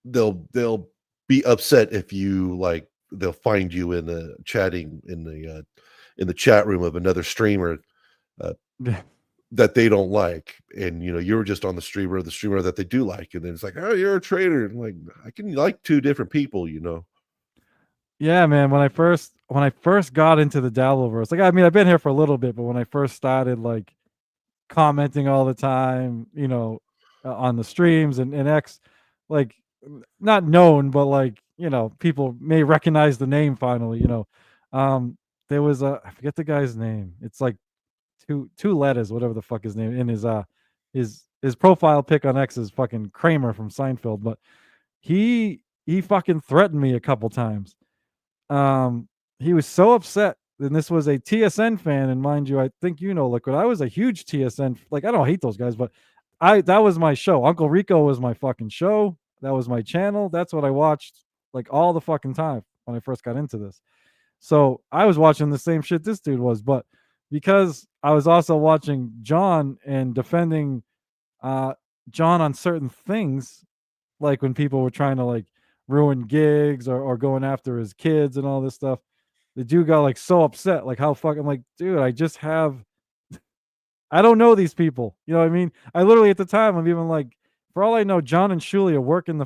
they'll be upset if you, like, they'll find you in the chatting in the chat room of another streamer uh, that they don't like, and you're just on the streamer that they do like, and then it's like, oh, you're a traitor. And like, I can like two different people. Yeah, man. When I first got into the Dabbleverse, like, I mean, I've been here for a little bit, but when I first started, like, commenting all the time, on the streams and X, like, not known, but, like, people may recognize the name finally. There was I forget the guy's name. It's like two letters, whatever the fuck his name, in his profile pic on X is fucking Kramer from Seinfeld, but he fucking threatened me a couple times. He was so upset, and this was a TSN fan, and mind you, I think Liquid. I was a huge TSN. Like, I don't hate those guys, but that was my show. Uncle Rico was my fucking show. That was my channel. That's what I watched, like, all the fucking time when I first got into this. So I was watching the same shit this dude was, but because I was also watching John and defending John on certain things, like when people were trying to, like, ruin gigs or going after his kids and all this stuff, the dude got, like, so upset, like, how fucking, like, dude, I don't know these people. You know what I mean? I literally, at the time, I'm even like, for all I know, John and Shuli are working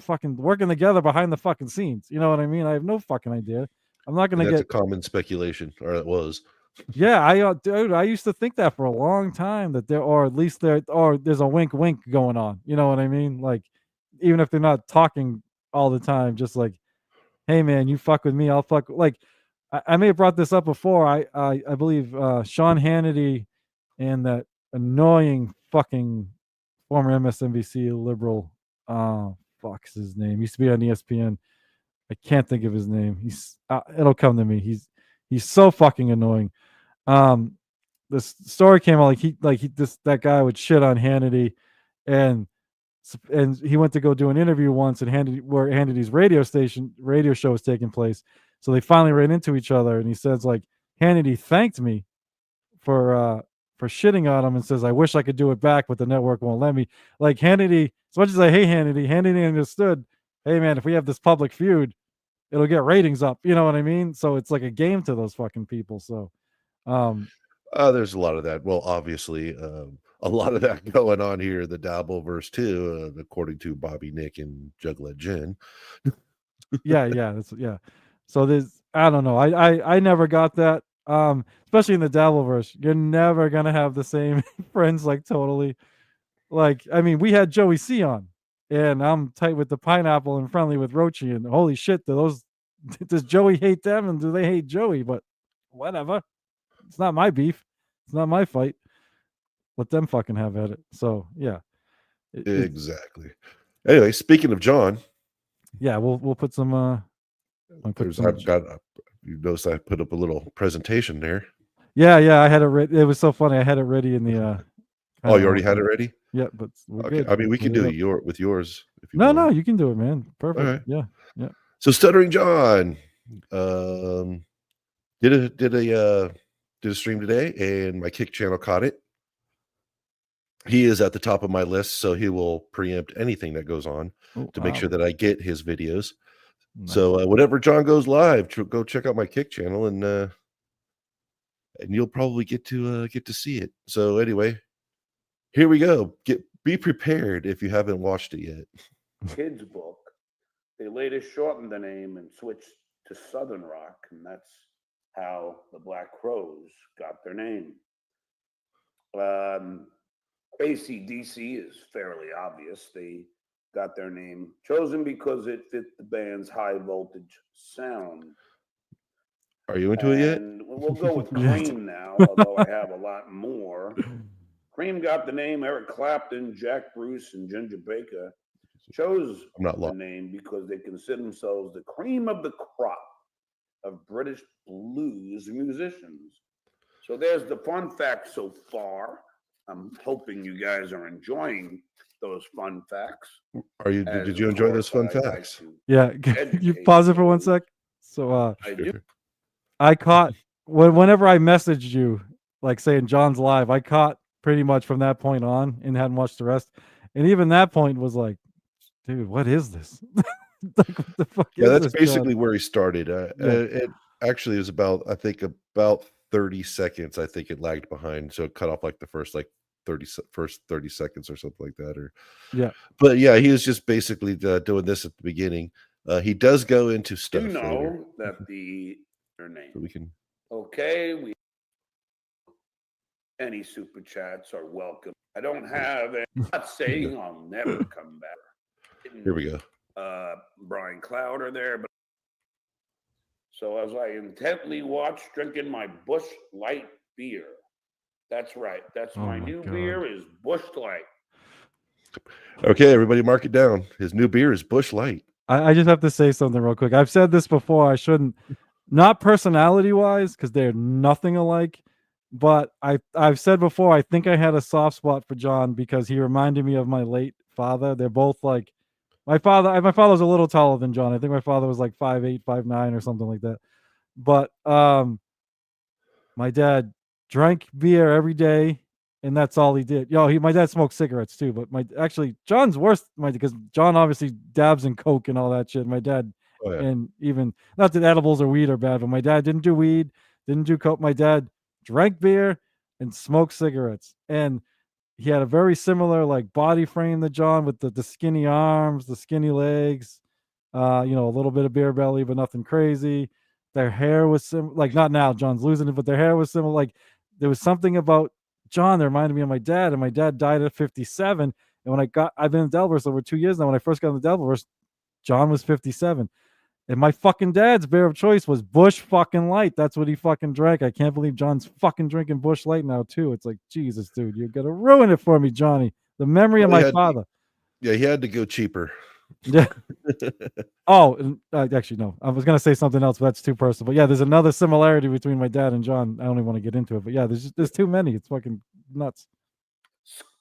together behind the fucking scenes. You know what I mean? I have no fucking idea. I'm not gonna That's get a common speculation, or it was. Yeah, dude, I used to think that for a long time, that there's a wink wink going on. You know what I mean? Like, even if they're not talking all the time, just like, hey man, you fuck with me, I'll fuck. Like, I may have brought this up before. I believe Sean Hannity and that annoying fucking former MSNBC liberal, fuck's his name, used to be on ESPN. I can't think of his name. It'll come to me. He's so fucking annoying. This story came out, that guy would shit on Hannity, and he went to go do an interview once, and where Hannity's radio show was taking place. So they finally ran into each other, and he says, like, Hannity thanked me for shitting on him, and says, I wish I could do it back, but the network won't let me. Like, Hannity, as much as I hate Hannity understood, hey man, if we have this public feud, it'll get ratings up. You know what I mean? So it's like a game to those fucking people. So There's a lot of that. Well, obviously, a lot of that going on here, the Dabbleverse too, according to Bobby Nick and Juglet Jen. yeah. So I don't know. I never got that. Especially in the Dabbleverse, you're never gonna have the same friends, like, totally. Like, I mean, we had Joey C on, and I'm tight with the Pineapple and friendly with Rochi, and holy shit, does Joey hate them, and do they hate Joey? But whatever. It's not my beef. It's not my fight. Let them fucking have at it. So yeah. Exactly. Anyway, speaking of John, yeah, we'll put some you notice I put up a little presentation there. Yeah, I had it ready. It was so funny. I had it ready in the oh, you already had it ready? Yeah, but we're okay. Good. I mean, we can do it with yours if you No, want. no, you can do it, man. Perfect. Right. Yeah. So Stuttering John did a stream today, and my Kick channel caught it. He is at the top of my list, so he will preempt anything that goes on to make sure that I get his videos. Nice. So whenever John goes live, go check out my Kick channel, and you'll probably get to see it. So anyway, here we go. Be prepared if you haven't watched it yet. Kids book. They later shortened the name and switched to Southern Rock, and that's how the Black Crows got their name. AC/DC is fairly obvious. They got their name chosen because it fit the band's high voltage sound. Are you into it yet? We'll go with Cream now, although I have a lot more. Cream got the name. Eric Clapton, Jack Bruce, and Ginger Baker chose the name because they consider themselves the cream of the crop of British blues musicians. So there's the fun facts so far. I'm hoping you guys are enjoying those fun facts. Did you enjoy those fun facts? Yeah. You pause it for 1 sec. So I do. I caught whenever I messaged you, like saying John's live, I caught pretty much from that point on and hadn't watched the rest. And even that point was like, dude, what is this? Like, what the fuck Yeah, is that's this, basically John? where he started. Yeah. It actually was about, I think, about 30 seconds. I think it lagged behind, so it cut off like the first like 30 seconds or something like that. Or Yeah. but yeah, he was just basically doing this at the beginning. He does go into stuff You later. know that their So name. we can. Okay, any super chats are welcome. I don't have any. I'm not saying I'll never come back. Here we go. Brian Cloud are there, but so as I intently watch drinking my Bush Light beer. That's right. That's my new beer is Bush Light. Okay, everybody, mark it down. His new beer is Bush Light. I just have to say something real quick. I've said this before. I shouldn't, not personality wise, because they're nothing alike. But I've said before, I think I had a soft spot for John because he reminded me of my late father. They're both like my father. My father was a little taller than John. I think my father was like 5'8", 5'9", or something like that. But my dad drank beer every day, and that's all he did. My dad smoked cigarettes too, but John's worse. Because John obviously dabs in coke and all that shit. My dad, and even not that edibles or weed are bad, but my dad didn't do weed, didn't do coke. My dad drank beer and smoked cigarettes, and he had a very similar like body frame to John with the skinny arms, the skinny legs, a little bit of beer belly, but nothing crazy. Their hair was like not now. John's losing it, but their hair was similar. Like there was something about John that reminded me of my dad, and my dad died at 57. And when I've been in Delverse over 2 years now. When I first got in the Delverse, John was 57. And my fucking dad's beer of choice was Bush fucking Light. That's what he fucking drank. I can't believe John's fucking drinking Bush Light now too. It's like, Jesus, dude, you're gonna ruin it for me, Johnny. The memory of my father. Yeah, he had to go cheaper. Yeah. Oh, actually, no. I was gonna say something else, but that's too personal. But yeah, there's another similarity between my dad and John. I don't even want to get into it, but yeah, there's too many. It's fucking nuts.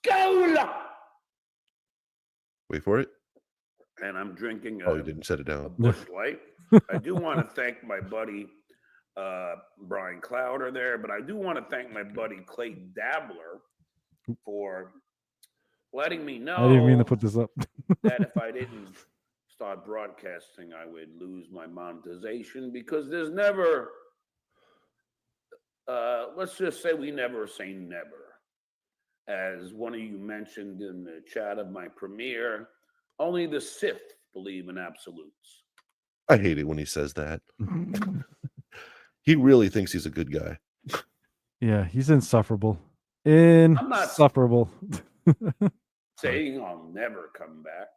Scola! Wait for it. And I'm drinking you didn't set it down. a Bush Light. I do want to thank my buddy Brian Cloud are there, but I do want to thank my buddy Clay Dabbler for letting me know. I didn't mean to put this up. that if I didn't start broadcasting, I would lose my monetization because there's never, let's just say we never say never. As one of you mentioned in the chat of my premiere, only the Sith believe in absolutes. I hate it when he says that. He really thinks he's a good guy. Yeah, he's insufferable. Insufferable. Saying I'll never come back.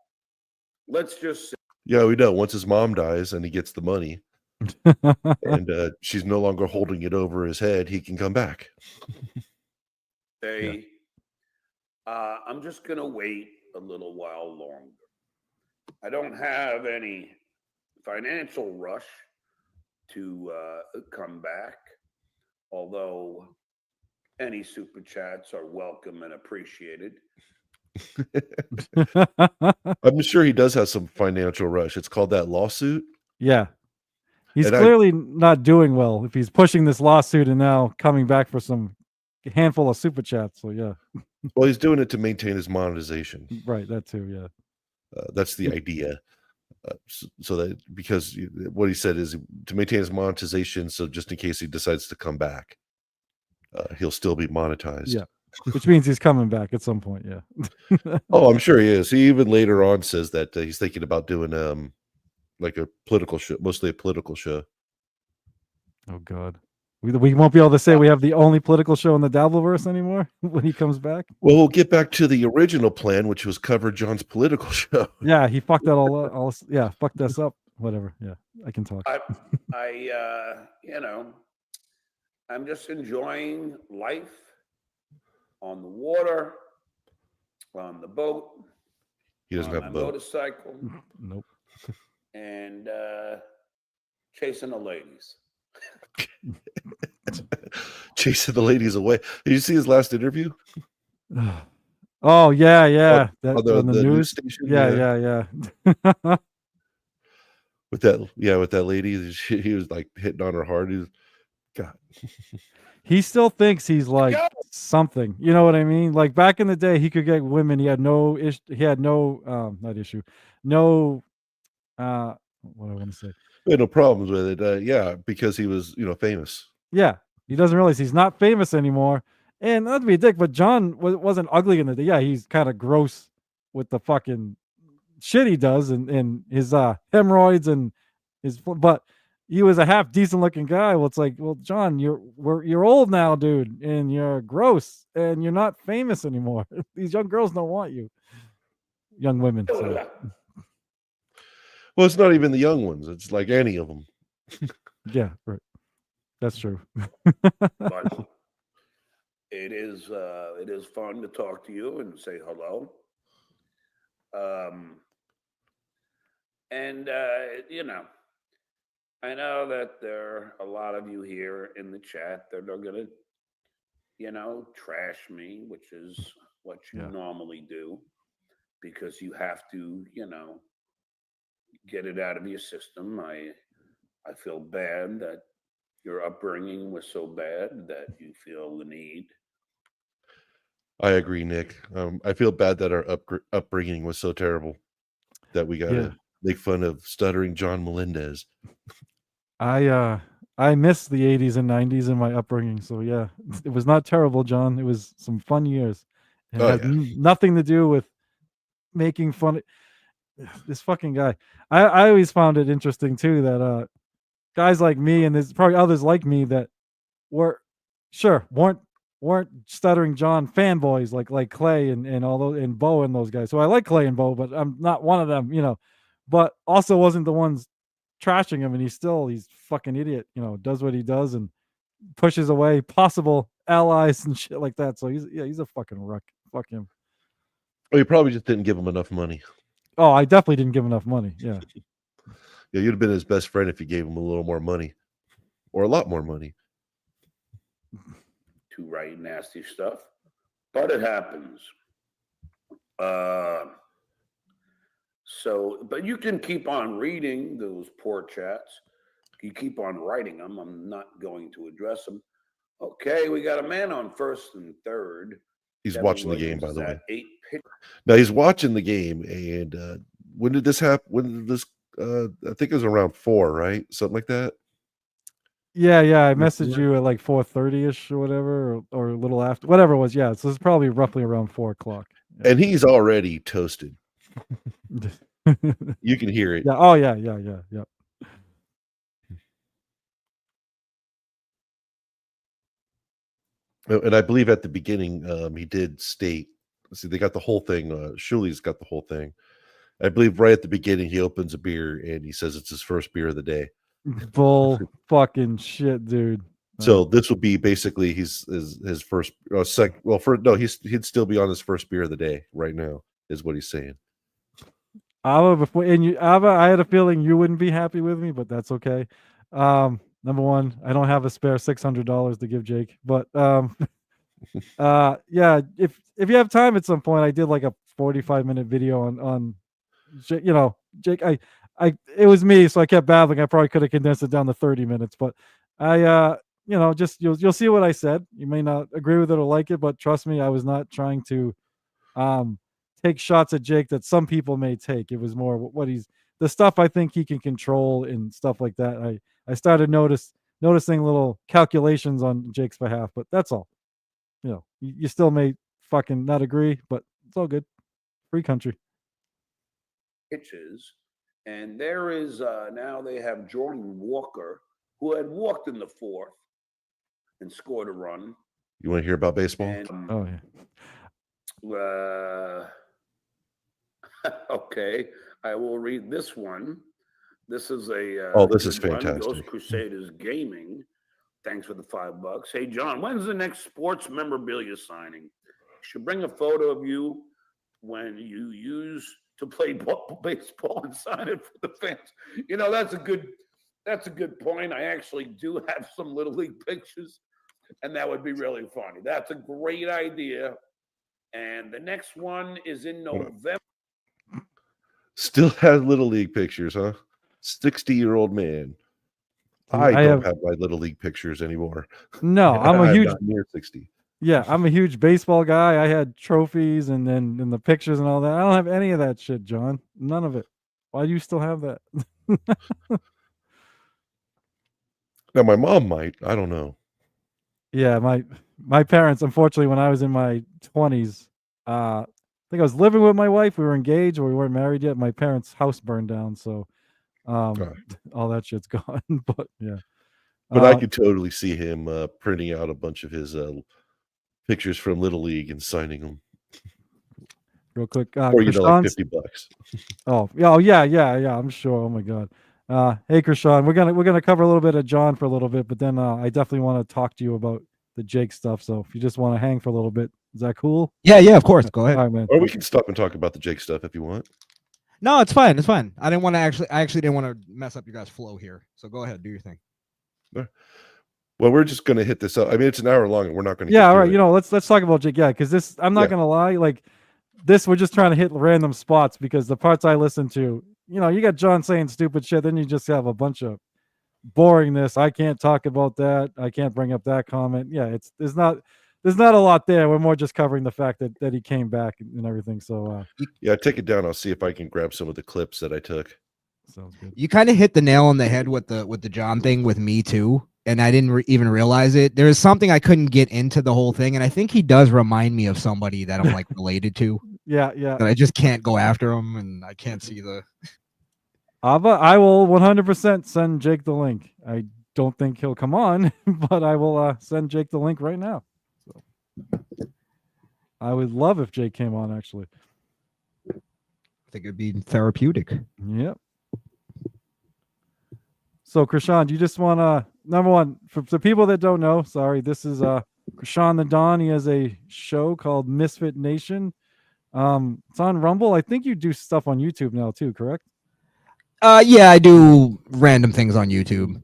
Let's just say. Yeah, we know. Once his mom dies and he gets the money and she's no longer holding it over his head, he can come back. I'm just going to wait a little while longer. I don't have any financial rush to come back, although any super chats are welcome and appreciated. I'm sure he does have some financial rush. It's called that lawsuit. Yeah. He's clearly not doing well if he's pushing this lawsuit and now coming back for some handful of super chats. So, yeah. Well, he's doing it to maintain his monetization. Right. That too. Yeah. That's the idea. So that because what he said is to maintain his monetization. So just in case he decides to come back, he'll still be monetized. Yeah. Which means he's coming back at some point. Yeah. Oh, I'm sure he is. He even later on says that he's thinking about doing like a political show, mostly a political show. Oh God. We won't be able to say we have the only political show in the Dabbleverse anymore when he comes back. Well, we'll get back to the original plan, which was cover John's political show. Yeah, he fucked that all up. Yeah, fucked us up. Whatever. Yeah, I can talk. I'm just enjoying life on the water, on the boat. He doesn't have a boat. Motorcycle. Nope. And chasing the ladies. Chasing the ladies away. Did you see his last interview? Oh yeah. On the news station. Yeah. with that lady, he was like hitting on her hard. God. He still thinks he's like something. You know what I mean? Like back in the day, he could get women. He had no issue. He had no not issue, no what I want to say. We had no problems with it. Yeah, because he was, famous. Yeah, he doesn't realize he's not famous anymore. And not to be a dick, but John wasn't ugly in the day. Yeah, he's kind of gross with the fucking shit he does and his hemorrhoids and but he was a half decent looking guy. Well, it's like, well, John, you're old now, dude, and you're gross and you're not famous anymore. These young girls don't want you. Young women. Sorry. Well, it's not even the young ones. It's like any of them. Yeah, right. That's true. But it is fun to talk to you and say hello. And I know that there are a lot of you here in the chat that are gonna, trash me, which is what you normally do, because you have to, get it out of your system. I feel bad that your upbringing was so bad that you feel the need. I agree, Nick. I feel bad that our upbringing was so terrible that we got to make fun of stuttering John Melendez. I miss the 80s and 90s in my upbringing. So yeah, it was not terrible, John. It was some fun years. It has nothing to do with making fun of this fucking guy. I always found it interesting too that guys like me, and there's probably others like me that weren't stuttering John fanboys like Clay and all those and Bo and those guys. So I like Clay and Bo, but I'm not one of them, but also wasn't the ones trashing him, and he's fucking idiot, does what he does and pushes away possible allies and shit like that. So he's a fucking wreck. Fuck him. Well, you probably just didn't give him enough money. Oh, I definitely didn't give him enough money. Yeah. Yeah, you'd have been his best friend if you gave him a little more money or a lot more money. To write nasty stuff, but it happens. But you can keep on reading those poor chats. You keep on writing them. I'm not going to address them. Okay, we got a man on first and third. He's watching the game, by the way. Now he's watching the game, and when did this happen? When did this? I think it was around 4, right? Something like that. Yeah. I messaged you at like 4:30ish or whatever, or a little after, whatever it was. Yeah, so it's probably roughly around 4 o'clock. Yeah. And he's already toasted. You can hear it. Yeah. Oh yeah. And I believe at the beginning, he did state. See, they got the whole thing. Shuli's got the whole thing. I believe right at the beginning, he opens a beer and he says it's his first beer of the day. Bull fucking shit, dude. So this would be basically his first second. Well, he'd still be on his first beer of the day right now, is what he's saying. Ava, I had a feeling you wouldn't be happy with me, but that's okay. Number one, I don't have a spare $600 to give Jake, but yeah, if you have time at some point, I did like a 45-minute video on Jake. It was me, so I kept babbling. I probably could have condensed it down to 30 minutes, but I just you'll see what I said. You may not agree with it or like it, but trust me, I was not trying to take shots at Jake that some people may take. It was more what the stuff I think he can control and stuff like that. I started noticing little calculations on Jake's behalf, but that's all. You still may fucking not agree, but it's all good. Free country. Pitches, and there is now they have Jordan Walker, who had walked in the 4th and scored a run. You want to hear about baseball? And, oh yeah. Okay, I will read this one. This is a this is fantastic. Ghost Crusaders Gaming. Thanks for the $5. Hey John, when's the next sports memorabilia signing? You should bring a photo of you when you use to play baseball and sign it for the fans. That's a good point. I actually do have some Little League pictures, and that would be really funny. That's a great idea. And the next one is in November. Still has Little League pictures, huh? 60-year-old man. I don't have my little league pictures anymore. No, I'm a huge not near 60. Yeah, I'm a huge baseball guy. I had trophies and the pictures and all that. I don't have any of that shit, John. None of it. Why do you still have that? Now my mom might. I don't know. Yeah, my parents, unfortunately, when I was in my 20s, I think I was living with my wife. We were engaged, but we weren't married yet. My parents' house burned down, so all that shit's gone. But yeah. But I could totally see him printing out a bunch of his pictures from Little League and signing them. Real quick, or like $50. Oh yeah. I'm sure. Oh my god. Hey Krishan, we're gonna cover a little bit of John for a little bit, but then I definitely want to talk to you about the Jake stuff. So if you just want to hang for a little bit, is that cool? Yeah, of course. Go ahead. All right, man. Or we can stop and talk about the Jake stuff if you want. No, it's fine. It's fine. I actually didn't want to mess up your guys' flow here. So go ahead, do your thing. Well, we're just going to hit this up. I mean, it's an hour long, and we're not going to. Yeah, all right. You know, let's talk about Jake. Yeah, because this, I'm not gonna lie, like this, we're just trying to hit random spots because the parts I listen to, you know, you got John saying stupid shit, then you just have a bunch of boringness. I can't talk about that. I can't bring up that comment. Yeah, there's not a lot there. We're more just covering the fact that he came back and everything. So yeah, take it down. I'll see if I can grab some of the clips that I took. Sounds good. You kind of hit the nail on the head with the John thing with me too, and I didn't even realize it. There is something I couldn't get into the whole thing, and I think he does remind me of somebody that I'm like related to. Yeah. That I just can't go after him, and I can't see the. Ava, I will 100% send Jake the link. I don't think he'll come on, but I will send Jake the link right now. So I would love if Jake came on, actually. I think it'd be therapeutic. Yep. So, Krishan, do you just want to, number one, for the people that don't know, sorry, this is Krishan the Don. He has a show called Misfit Nation. It's on Rumble. I think you do stuff on YouTube now too, correct? Yeah, I do random things on YouTube.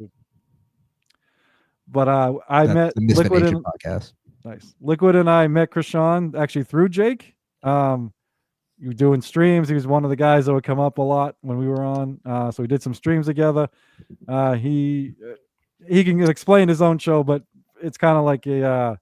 But I met the Misfit Liquid Nation podcast. Nice. Liquid and I met Krishan actually through Jake. You were doing streams. He was one of the guys that would come up a lot when we were on. So we did some streams together. He can explain his own show, but it's kind of like a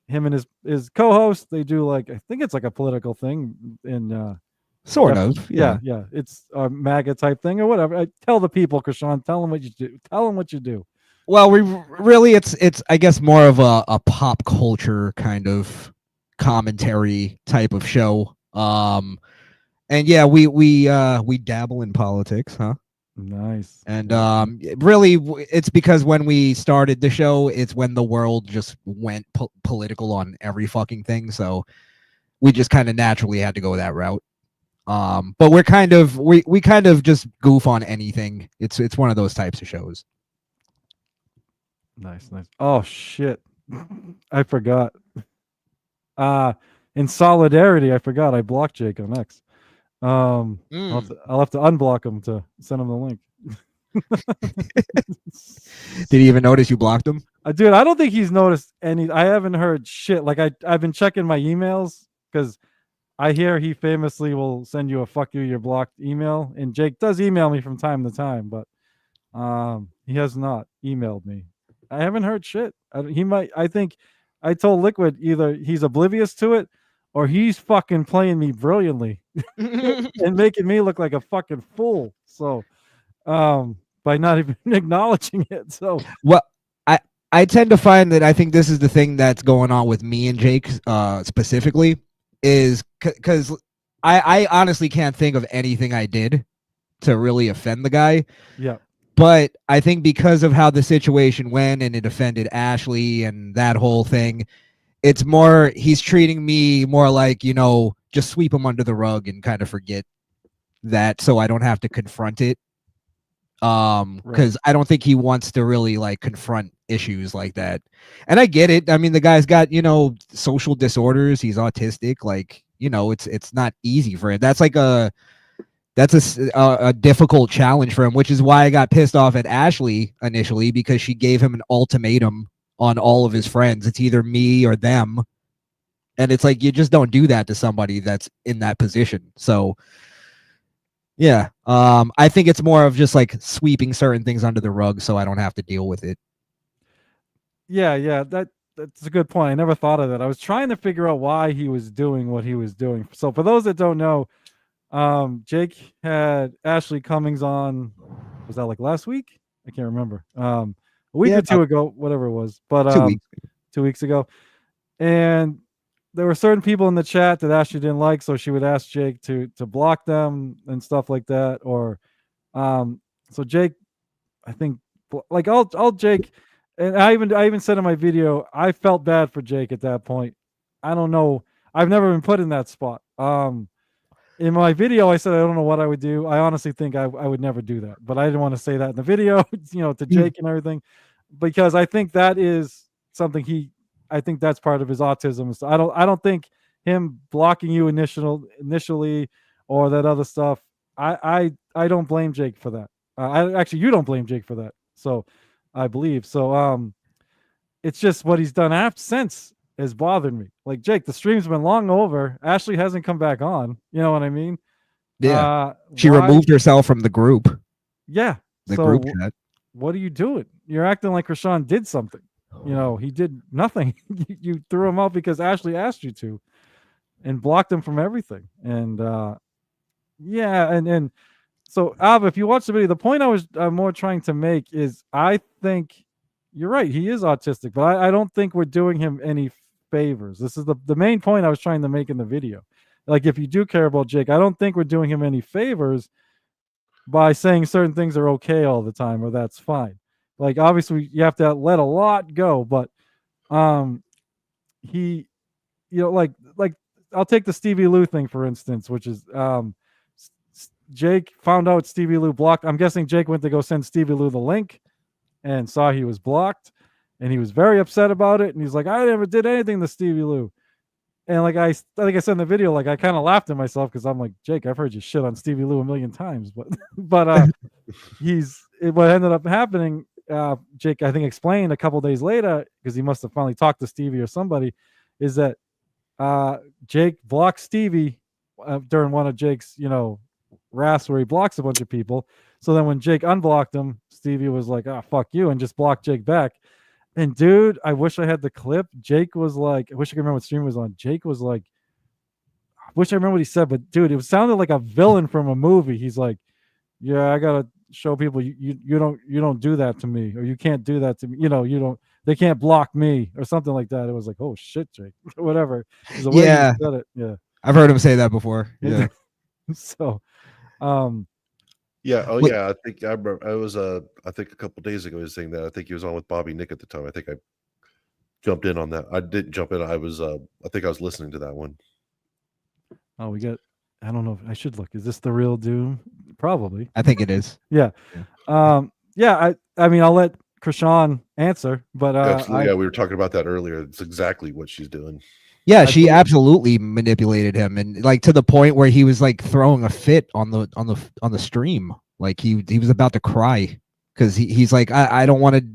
him and his co-host. They do like, I think it's like a political thing in sort of. Yeah. It's a MAGA type thing or whatever. I tell the people, Krishan, tell them what you do. Tell them what you do. Well, we really it's I guess more of a pop culture kind of commentary type of show. And yeah, we dabble in politics, huh? Nice. And really, it's because when we started the show, it's when the world just went political on every fucking thing. So we just kind of naturally had to go that route. But we're kind of we kind of just goof on anything. It's one of those types of shows. Nice. Oh shit, I forgot. In solidarity, I forgot I blocked Jake on X. I'll have to unblock him to send him the link. Did he even notice you blocked him? Dude, I don't think he's noticed any. I haven't heard shit. Like I've been checking my emails because I hear he famously will send you a "fuck you, you're blocked" email, and Jake does email me from time to time, but he has not emailed me. I haven't heard shit. He might. I think I told Liquid either he's oblivious to it or he's fucking playing me brilliantly and making me look like a fucking fool. So, by not even acknowledging it. So, well, I tend to find that I think this is the thing that's going on with me and Jake specifically is because I honestly can't think of anything I did to really offend the guy. Yeah. But I think because of how the situation went and it offended Ashley and that whole thing, it's more he's treating me more like, you know, just sweep him under the rug and kind of forget that so I don't have to confront it. Because I don't think he wants to really like confront issues like that. And I get it. I mean, the guy's got, you know, social disorders. He's autistic. Like, you know, it's not easy for him. That's like a difficult challenge for him, which is why I got pissed off at Ashley initially, because she gave him an ultimatum on all of his friends. It's either me or them. And it's like, you just don't do that to somebody that's in that position. So Yeah. I think it's more of just like sweeping certain things under the rug so I don't have to deal with it. Yeah, that's a good point. I never thought of that. I was trying to figure out why he was doing what he was doing. So for those that don't know, Jake had Ashley Cummings on. Was that like last week? I can't remember. A week Yeah, or two ago, whatever it was. But 2 weeks. 2 weeks ago, and there were certain people in the chat that Ashley didn't like, so she would ask Jake to block them and stuff like that. Or so Jake, I think, like all Jake, and I even said in my video, I felt bad for Jake at that point. I don't know. I've never been put in that spot. In my video, I said I don't know what I would do. I honestly think I would never do that, but I didn't want to say that in the video, to Jake and everything, because I think that is something I think that's part of his autism. So I don't think him blocking you initially or that other stuff. I don't blame Jake for that. You don't blame Jake for that. So I believe so. It's just what he's done after since has bothered me. Like, Jake, the stream's been long over. Ashley hasn't come back on. You know what I mean? Yeah. She removed herself from the group. Yeah. The group chat. What are you doing? You're acting like Rashawn did something. He did nothing. You threw him out because Ashley asked you to and blocked him from everything. And and so Ava, if you watch the video, the point I was more trying to make is I think you're right. He is autistic, but I don't think we're doing him any favors. This is the main point I was trying to make in the video. Like, if you do care about Jake, I don't think we're doing him any favors by saying certain things are okay all the time or that's fine. Like, obviously you have to let a lot go, but he, like I'll take the Stevie Lou thing for instance, which is Jake found out Stevie Lou blocked. I'm guessing Jake went to go send Stevie Lou the link and saw he was blocked, and he was very upset about it. And he's like, I never did anything to Stevie Lou. And like I think I said in the video, like I kind of laughed at myself because I'm like, Jake, I've heard you shit on Stevie Lou a million times, but what ended up happening. Jake, I think, explained a couple days later because he must have finally talked to Stevie or somebody, is that Jake blocked Stevie during one of Jake's wraths where he blocks a bunch of people. So then when Jake unblocked him, Stevie was like, "Ah, fuck you," and just blocked Jake back. And dude, I wish I had the clip. Jake was like, I wish I could remember what stream was on. Jake was like, I wish I remember what he said, but dude, it sounded like a villain from a movie. He's like, yeah, I gotta show people you don't do that to me, or you can't do that to me. You don't. They can't block me, or something like that. It was like, oh shit, Jake, whatever. The way he said it, yeah. I've heard him say that before. Yeah. So, yeah. Oh, yeah. I think I remember. I think a couple days ago he was saying that. I think he was on with Bobby Nick at the time. I think I jumped in on that. I didn't jump in. I think I was listening to that one. Oh, I don't know if I should look. Is this the real Doom? Probably. I think it is. Yeah. I mean, I'll let Krishan answer, but we were talking about that earlier. It's exactly what she's doing. Yeah, she absolutely manipulated him, and like to the point where he was like throwing a fit on the stream. Like he was about to cry because he's like, I don't want to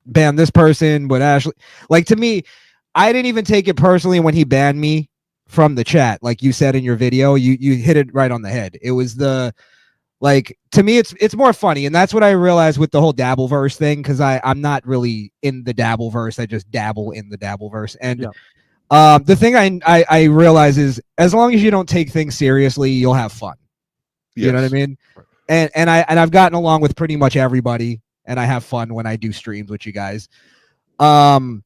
ban this person, but Ashley, like, to me, I didn't even take it personally when he banned me from the chat. Like you said in your video, you hit it right on the head. It was to me, it's more funny, and that's what I realized with the whole Dabbleverse thing, because I'm not really in the Dabbleverse. I just dabble in the Dabbleverse, and yeah. The thing I realize is as long as you don't take things seriously, you'll have fun. Yes. You know what I mean? And I've gotten along with pretty much everybody, and I have fun when I do streams with you guys. Point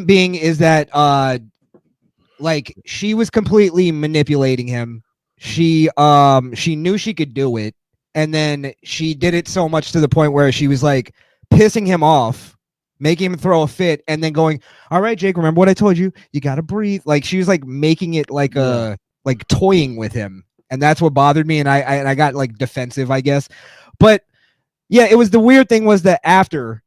being is that like she was completely manipulating him. She knew she could do it, and then she did it so much to the point where she was like pissing him off, making him throw a fit, and then going, all right, Jake, remember what I told you? You got to breathe. Like she was like making it like like toying with him. And that's what bothered me. And I got like defensive, I guess. But yeah, it was the weird thing was that after,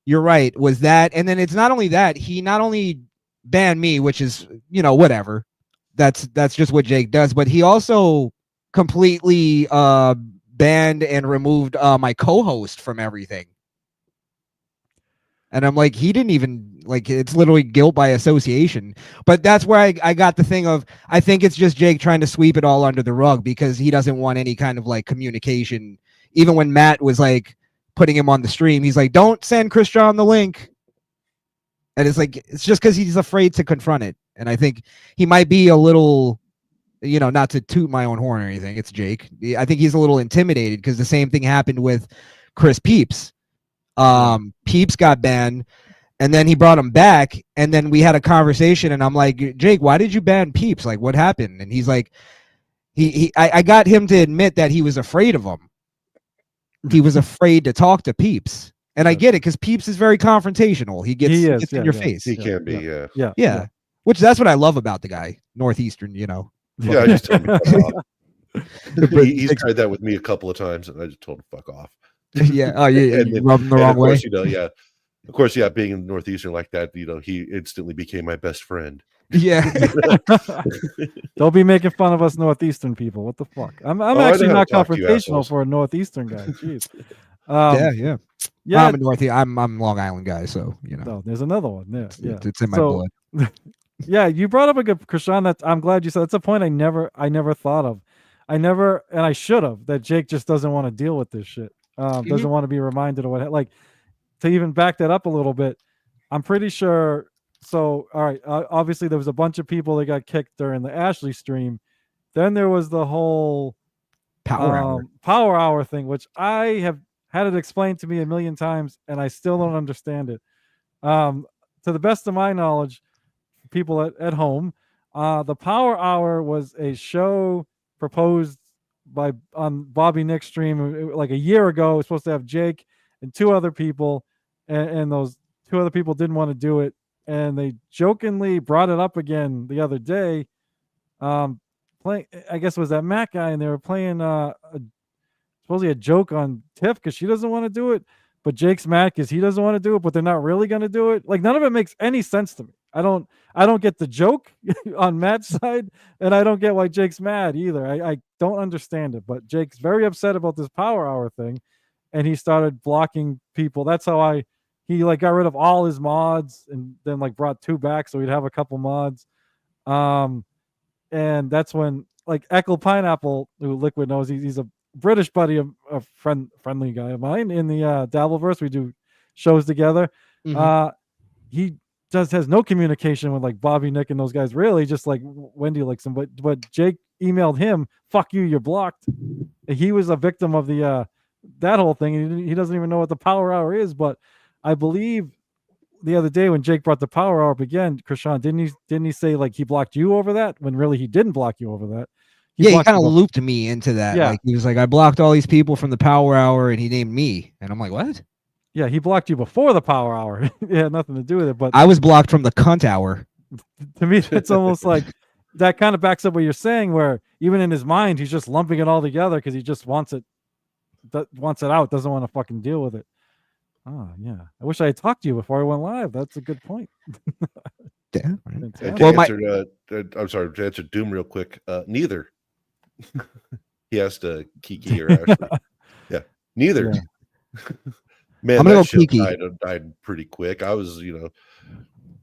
you're right, was that. And then it's not only that, he not only banned me, which is, whatever. That's just what Jake does. But he also completely banned and removed my co-host from everything. And I'm like, he didn't even like, it's literally guilt by association. But that's where I got the thing of, I think it's just Jake trying to sweep it all under the rug because he doesn't want any kind of like communication. Even when Matt was like putting him on the stream, he's like, don't send Christian the link. And it's like, it's just because he's afraid to confront it. And I think he might be a little, you know, not to toot my own horn or anything, it's Jake. I think he's a little intimidated because the same thing happened with Chris Peeps. Peeps got banned and then he brought him back and then we had a conversation and I'm like, Jake, why did you ban Peeps? Like, what happened? And he's like, I got him to admit that he was afraid of him. He was afraid to talk to Peeps. And I get it because Peeps is very confrontational. He gets in your face. He can be, yeah. Which that's what I love about the guy, Northeastern, you know. Yeah, I just told him to fuck off. He's tried that with me a couple of times, and I just told him to fuck off. Yeah. Oh, yeah. And you rub him the wrong way. You know, yeah. Of course, yeah. Being in Northeastern like that, you know, he instantly became my best friend. Yeah. Don't be making fun of us Northeastern people. What the fuck? I'm actually not confrontational for a Northeastern guy. Jeez. Yeah. I'm a Northeast. I'm Long Island guy, so you know. No, there's another one. Yeah. It's in my blood. Yeah, you brought up a good Krishan. That I'm glad you said. That's a point I never thought of. And I should have. That Jake just doesn't want to deal with this shit. Doesn't want to be reminded of what. Like, to even back that up a little bit, I'm pretty sure. So, all right. Obviously, there was a bunch of people that got kicked during the Ashley stream. Then there was the whole power hour thing, which I have had it explained to me a million times, and I still don't understand it. To the best of my knowledge, people at home, the Power Hour was a show proposed on Bobby Nick's stream like a year ago. It was supposed to have Jake and two other people, and those two other people didn't want to do it, and they jokingly brought it up again the other day. Playing, I guess it was that Matt guy, and they were playing supposedly a joke on Tiff because she doesn't want to do it, but Jake's mad because he doesn't want to do it, but they're not really going to do it. Like, none of it makes any sense to me. I don't get the joke on Matt's side, and I don't get why Jake's mad either. I don't understand it, but Jake's very upset about this Power Hour thing, and he started blocking people. That's how he like got rid of all his mods and then like brought two back so he'd have a couple mods. And that's when like Eckle Pineapple, who Liquid knows, he's a British buddy, a friendly guy of mine in the Dabbleverse. We do shows together. Mm-hmm. He just has no communication with like Bobby, Nick, and those guys. Really, just like Wendy likes him. But Jake emailed him, "Fuck you, you're blocked." He was a victim of the that whole thing. He doesn't even know what the Power Hour is. But I believe the other day when Jake brought the Power Hour up again, Krishan, didn't he say like he blocked you over that when really he didn't block you over that? He kind of looped me into that. Yeah. Like he was like, I blocked all these people from the Power Hour, and he named me, and I'm like, what? Yeah, he blocked you before the Power Hour. It had nothing to do with it. But I was blocked from the Cunt Hour. To me, it's almost like that kind of backs up what you're saying, where even in his mind, he's just lumping it all together because he just wants it out, doesn't want to fucking deal with it. Oh, yeah. I wish I had talked to you before I went live. That's a good point. Yeah. I'm sorry, to answer Doom real quick. Neither. He asked Kiki or Ashley. Yeah, neither. Yeah. Man, I'm that shit died pretty quick. I was,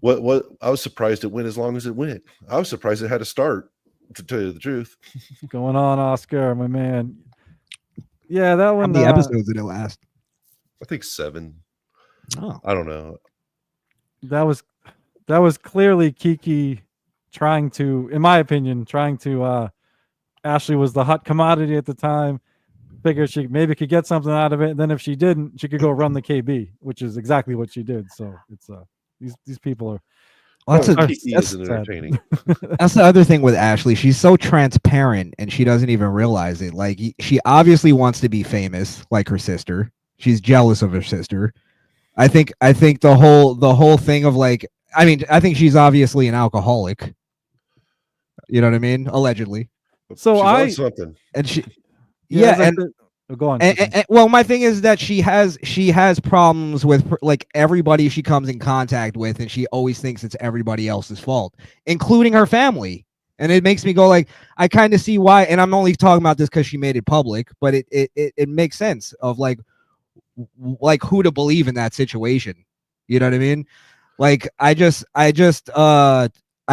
what I was surprised it went as long as it went. I was surprised it had to start, to tell you the truth. Going on, Oscar, my man. Yeah, that one. How many episodes did it last? I think 7. Oh, I don't know. That was clearly Kiki trying to, in my opinion, Ashley was the hot commodity at the time. Figured she maybe could get something out of it, and then if she didn't, she could go run the KB, which is exactly what she did. So it's these people are. Well, that's entertaining. That's the other thing with Ashley. She's so transparent, and she doesn't even realize it. Like she obviously wants to be famous, like her sister. She's jealous of her sister. I think the whole thing of like, I think she's obviously an alcoholic. You know what I mean? Allegedly. So she's on something, and she. Yeah, and go on. And, well, my thing is that she has problems with like everybody she comes in contact with, and she always thinks it's everybody else's fault, including her family. And it makes me go like, I kind of see why. And I'm only talking about this because she made it public, but it makes sense of like who to believe in that situation. You know what I mean? Like I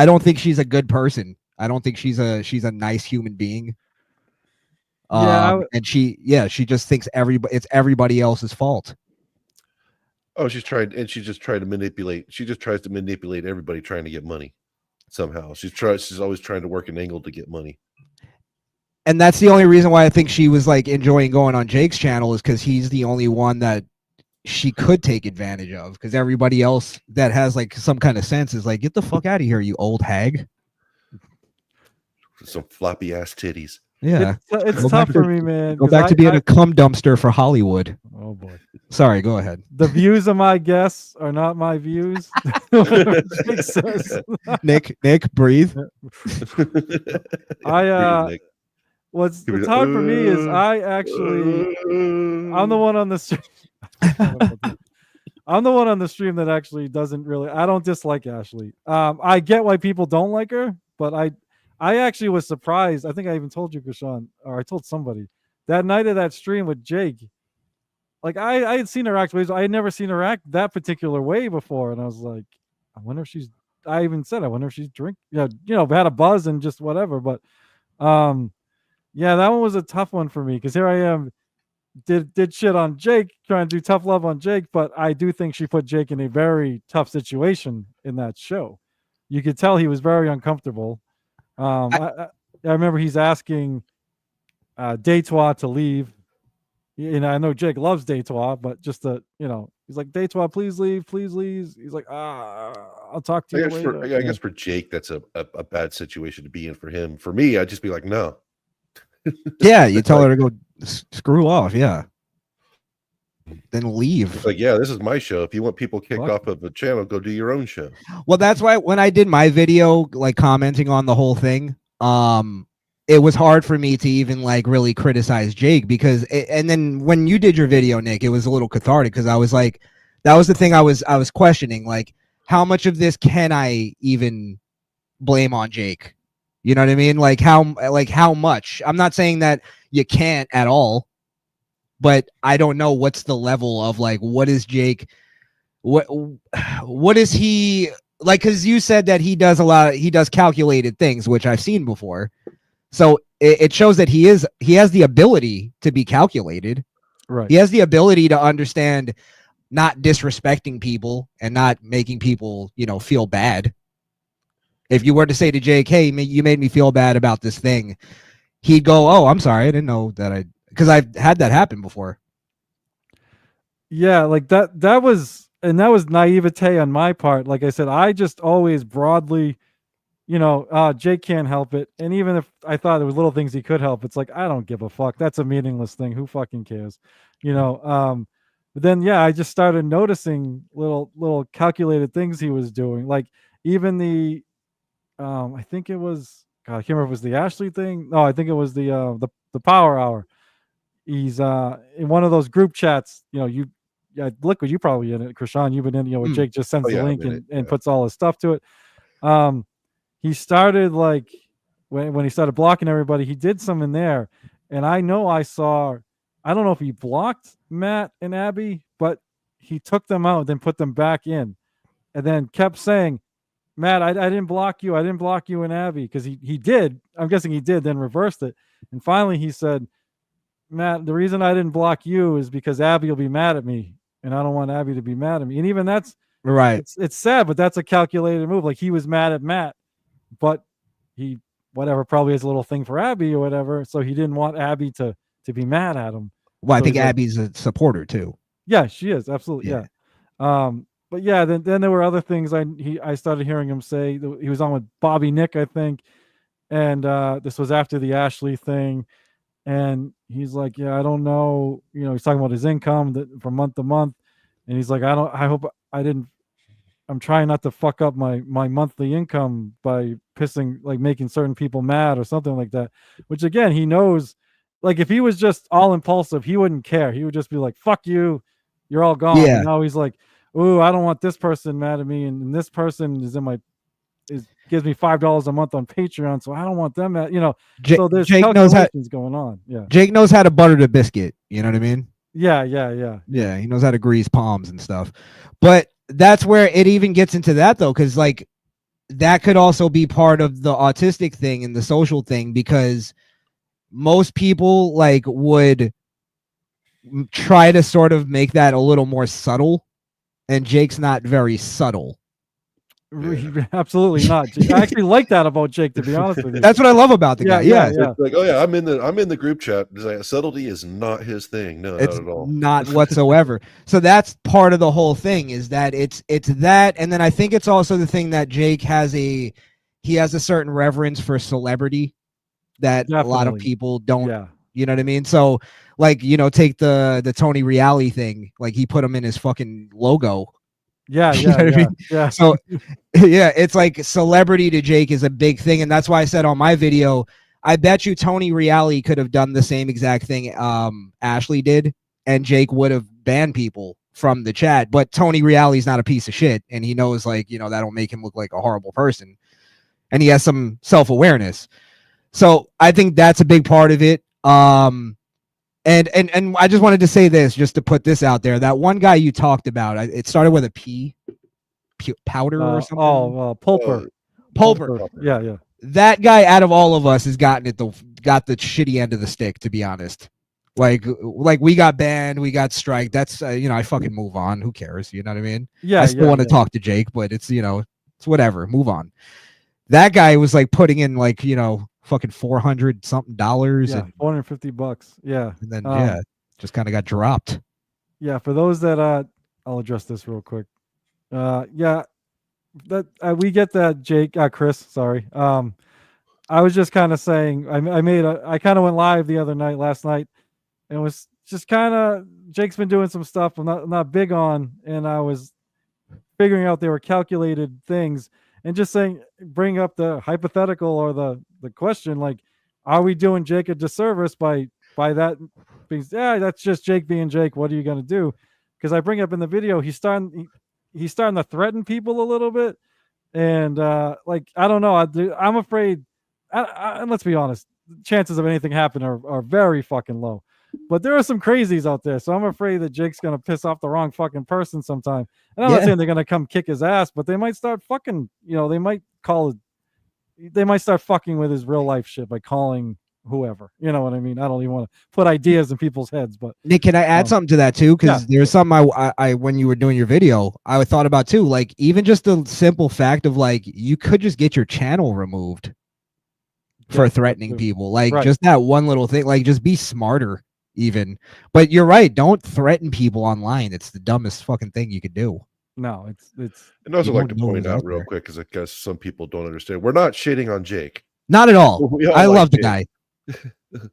don't think she's a good person. I don't think she's a nice human being. And she just thinks it's everybody else's fault. Oh, she's just trying to manipulate. She just tries to manipulate everybody trying to get money somehow. She's always trying to work an angle to get money. And that's the only reason why I think she was like enjoying going on Jake's channel, is because he's the only one that she could take advantage of, because everybody else that has like some kind of sense is like, get the fuck out of here, you old hag. Some floppy ass titties. Yeah, it's tough for me, man. Go back to being a cum dumpster for Hollywood. Oh boy. Sorry, go ahead. The views of my guests are not my views. Nick, breathe. What's hard for me is I'm the one on the stream. I'm the one on the stream that actually doesn't really. I don't dislike Ashley. I get why people don't like her, but I actually was surprised. I think I even told you, Krishan, or I told somebody that night of that stream with Jake. Like I had seen her act ways. I had never seen her act that particular way before, and I was like, I wonder if she's. I even said, I wonder if she's had a buzz and just whatever. But, yeah, that one was a tough one for me, because here I am, did shit on Jake, trying to do tough love on Jake, but I do think she put Jake in a very tough situation in that show. You could tell he was very uncomfortable. I remember he's asking Deitois to leave. I know Jake loves Deitois, but just he's like, Deitois, please leave, please leave. He's like, I'll talk to you later. I guess for Jake, that's a bad situation to be in. For him, for me, I'd just be like, no. Yeah, you tell her to go screw off. Yeah, then leave. It's like, yeah, this is my show. If you want people kicked off of the channel, go do your own show. Well, that's why when I did my video, like commenting on the whole thing, it was hard for me to even like really criticize Jake, because and then when you did your video, Nick, it was a little cathartic, because I was like, that was the thing I was questioning, like, how much of this can I even blame on Jake? You know what I mean? Like how much? I'm not saying that you can't at all, but I don't know what's the level of like, what is Jake? What is he like? Because you said that he does calculated things, which I've seen before. So it shows that he has the ability to be calculated. Right. He has the ability to understand not disrespecting people and not making people, feel bad. If you were to say to Jake, hey, you made me feel bad about this thing, he'd go, oh, I'm sorry. I didn't know that because I've had that happen before. Yeah, like that was naivete on my part. Like I said, I just always broadly, Jake can't help it. And even if I thought there was little things he could help, it's like, I don't give a fuck. That's a meaningless thing. Who fucking cares? But then, yeah, I just started noticing little calculated things he was doing. Like even the, I think it was, God, I can't remember if it was the Ashley thing. No, I think it was the Power Hour. He's in one of those group chats, Liquid, you probably in it, Krishan, you've been in, where Jake just sends the link and puts all his stuff to it. He started like when he started blocking everybody, he did some in there, and I know I don't know if he blocked Matt and Abby, but he took them out, then put them back in, and then kept saying, Matt, I didn't block you. I didn't block you and Abby, because he did. I'm guessing he did, then reversed it. And finally he said, Matt, the reason I didn't block you is because Abby will be mad at me, and I don't want Abby to be mad at me. And even that's right. It's sad, but that's a calculated move. Like he was mad at Matt, but he probably has a little thing for Abby or whatever. So he didn't want Abby to be mad at him. Well, so I think Abby's a supporter too. Yeah, she is. Absolutely. Yeah. But yeah, then there were other things I started hearing him say. He was on with Bobby Nick, I think, and this was after the Ashley thing, and he's like, yeah, I don't know, he's talking about his income from month to month, and he's like, I'm trying not to fuck up my monthly income by making certain people mad or something like that, which again, he knows, like if he was just all impulsive, he wouldn't care. He would just be like, fuck you, you're all gone. Yeah. And now he's like, ooh, I don't want this person mad at me, and this person gives me $5 a month on Patreon, so I don't want them mad. So there's Jake calculations going on. Yeah, Jake knows how to butter the biscuit. You know what I mean? Yeah. Yeah, he knows how to grease palms and stuff. But that's where it even gets into that though, because like that could also be part of the autistic thing and the social thing, because most people like would try to sort of make that a little more subtle, and Jake's not very subtle. Absolutely not. I actually like that about Jake, to be honest with you. That's what I love about the guy. Yeah. It's like, oh yeah, I'm in the group chat. It's like, subtlety is not his thing. No, It's not at all. not whatsoever. So that's part of the whole thing, is that it's that, and then I think it's also the thing that Jake has a certain reverence for celebrity that a lot of people don't. Yeah. You know what I mean? So like, you know, take the Tony Reale thing. Like he put him in his fucking logo. Yeah, You know what I mean? yeah. So yeah, it's like celebrity to Jake is a big thing, and that's why I said on my video, I bet you Tony Reale could have done the same exact thing Ashley did, and Jake would have banned people from the chat. But Tony Reale's not a piece of shit, and he knows, like, you know, that'll make him look like a horrible person, and he has some self-awareness. So I think that's a big part of it. And I just wanted to say this, just to put this out there. That one guy you talked about, it started with a P, Powder or something. Pulper. Pulper. Yeah. That guy, out of all of us, has got the shitty end of the stick, to be honest. Like we got banned, we got striked. That's you know, I fucking move on. Who cares? You know what I mean? Yeah. I still want to talk to Jake, but it's, you know, it's whatever. Move on. That guy was like putting in, like, you know, fucking $400 something, yeah, and $450. Yeah. And then just kind of got dropped. Yeah, for those that I'll address this real quick. Yeah, that we get that, Jake, Chris, sorry. I was just kind of saying, I kind of went live the other night, last night, and was just kind of, Jake's been doing some stuff I'm not big on, and I was figuring out they were calculated things, and just saying, bring up the hypothetical or the question, like, are we doing Jake a disservice by that being, that's just Jake being Jake, what are you going to do? Because I bring up in the video, he's starting to threaten people a little bit, and like, I don't know, I'm afraid, and let's be honest, chances of anything happening are very fucking low, but there are some crazies out there, so I'm afraid that Jake's going to piss off the wrong fucking person sometime. And I'm not saying they're going to come kick his ass, but they might start fucking, you know, they might start fucking with his real life shit by calling whoever. You know what I mean? I don't even want to put ideas in people's heads, but Nick, can I add something to that too? Because there's something I when you were doing your video, I thought about too. Like, even just the simple fact of, like, you could just get your channel removed for threatening people. Like, just that one little thing. Like, just be smarter. Even, but you're right, don't threaten people online. It's the dumbest fucking thing you could do. No, it's and also like to point out real quick, because I guess some people don't understand, we're not shitting on Jake, not at all. I love the guy.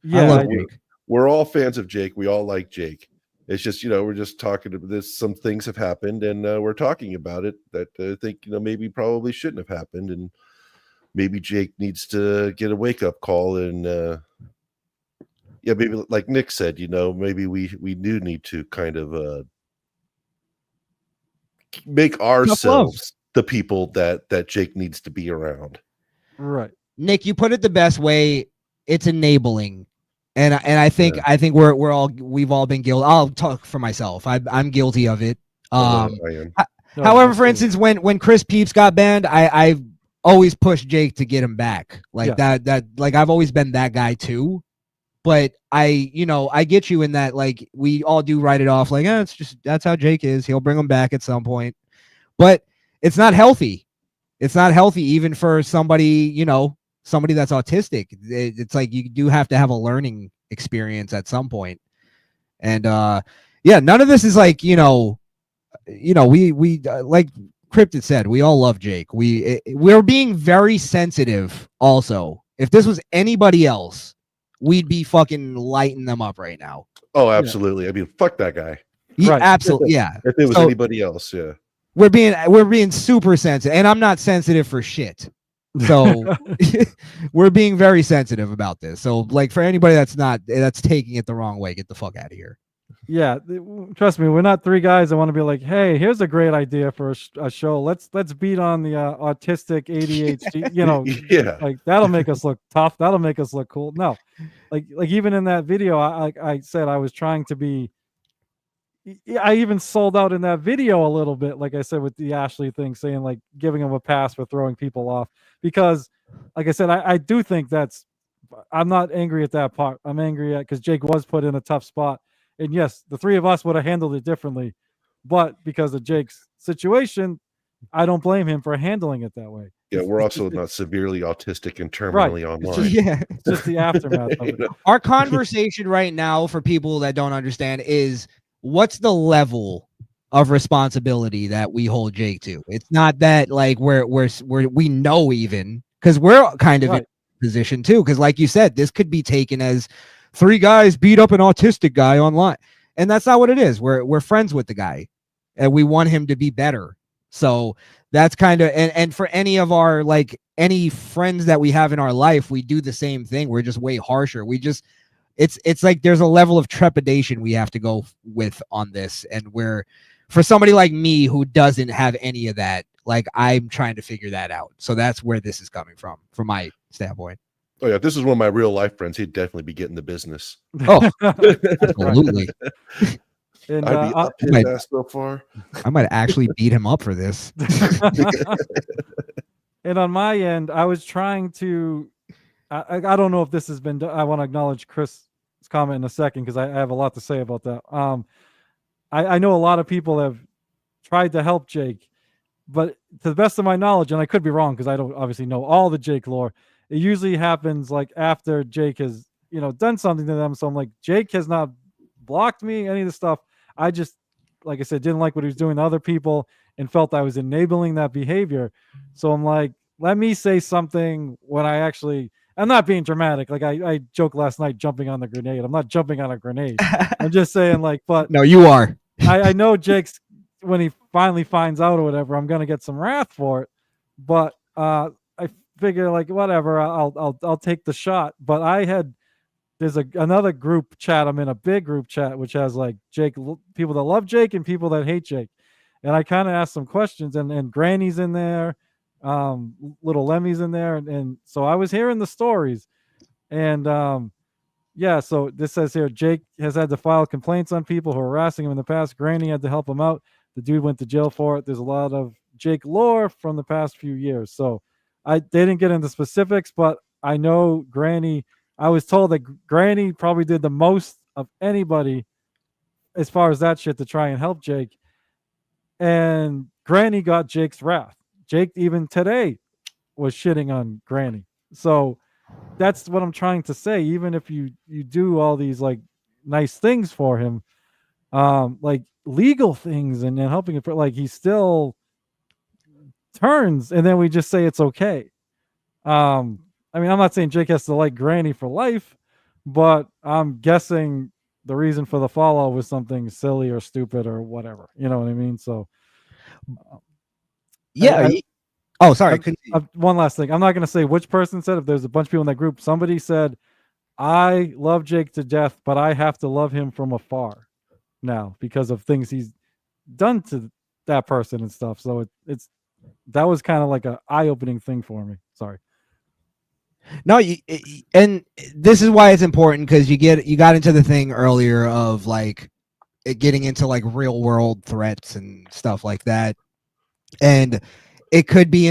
Yeah, I love Jake. We're all fans of Jake, we all like Jake. It's just, you know, we're just talking about this, some things have happened, and we're talking about it that I think, you know, maybe probably shouldn't have happened, and maybe Jake needs to get a wake-up call, and yeah, maybe like Nick said, you know, maybe we do need to kind of make ourselves the people that Jake needs to be around. Right. Nick, you put it the best way. It's enabling. And I think we've all been guilty. I'll talk for myself. I'm guilty of it. I am. However, for instance, when Chris Peeps got banned, I've always pushed Jake to get him back. Like that like, I've always been that guy too. But I get you in that, like, we all do write it off, like, it's just, that's how Jake is. He'll bring him back at some point. But it's not healthy. It's not healthy even for somebody, you know, somebody that's autistic. It's like, you do have to have a learning experience at some point. And none of this is like, we like Cryptid said, we all love Jake. We're being very sensitive also. If this was anybody else, we'd be fucking lighting them up right now. Oh, absolutely. I mean, fuck that guy. Right. Absolutely. Yeah. If it was anybody else, yeah. We're being super sensitive, and I'm not sensitive for shit. So we're being very sensitive about this. So, like, for anybody that's taking it the wrong way, get the fuck out of here. Yeah, trust me, we're not three guys that want to be like, hey, here's a great idea for a show. Let's beat on the autistic ADHD. You know, like, that'll make us look tough. That'll make us look cool. No, like even in that video, I said I was trying to be I even sold out in that video a little bit, like I said, with the Ashley thing, saying like giving him a pass for throwing people off. Because, like I said, I do think I'm not angry at that part. I'm angry at because Jake was put in a tough spot. And yes, the three of us would have handled it differently. But because of Jake's situation, I don't blame him for handling it that way. Yeah, we're also not severely autistic and Right. terminally It's online. Yeah. It's just the aftermath of it. Our conversation right now, for people that don't understand, is what's the level of responsibility that we hold Jake to? It's not that like we know, even because we're kind of in a position too. Because like you said, this could be taken as 3 guys beat up an autistic guy online, and that's not what it is. We're friends with the guy, and we want him to be better. So that's kind of, and for any of our, like, any friends that we have in our life, we do the same thing. We're just way harsher. It's like there's a level of trepidation we have to go with on this. And for somebody like me who doesn't have any of that, like, I'm trying to figure that out. So that's where this is coming from my standpoint. Oh yeah, this is one of my real life friends. He'd definitely be getting the business. Oh, absolutely. And I'd be up his ass so far. I might actually beat him up for this. And on my end, I was trying to. I don't know if this has been done. I want to acknowledge Chris' comment in a second because I have a lot to say about that. I know a lot of people have tried to help Jake, but to the best of my knowledge, and I could be wrong because I don't obviously know all the Jake lore, it usually happens like after Jake has, done something to them. So I'm like, Jake has not blocked me, any of this stuff. I just, like I said, didn't like what he was doing to other people and felt I was enabling that behavior. So I'm like, let me say something when I'm not being dramatic. Like I joked last night jumping on the grenade. I'm not jumping on a grenade. I'm just saying, like, but no, you are. I know Jake's, when he finally finds out or whatever, I'm gonna get some wrath for it. But I figure, like, whatever, I'll take the shot. But there's another group chat. I'm in a big group chat which has like people that love Jake and people that hate Jake. And I kind of asked some questions, and Granny's in there, little Lemmy's in there, and so I was hearing the stories. And yeah, so this says here, Jake has had to file complaints on people who are harassing him in the past. Granny had to help him out. The dude went to jail for it. There's a lot of Jake lore from the past few years. So they didn't get into specifics, but I know Granny. I was told that Granny probably did the most of anybody as far as that shit to try and help Jake. And Granny got Jake's wrath. Jake even today was shitting on Granny. So that's what I'm trying to say. Even if you do all these like nice things for him, like legal things and helping him, like, he still turns, and then we just say it's okay. I mean, I'm not saying Jake has to like Granny for life, but I'm guessing the reason for the follow was something silly or stupid or whatever. You know what I mean? So, yeah. Sorry. One last thing. I'm not going to say which person said. If there's a bunch of people in that group, somebody said, I love Jake to death, but I have to love him from afar now because of things he's done to that person and stuff. So that was kind of like an eye-opening thing for me. Sorry. No, and this is why it's important, because you got into the thing earlier of like getting into like real world threats and stuff like that, and it could be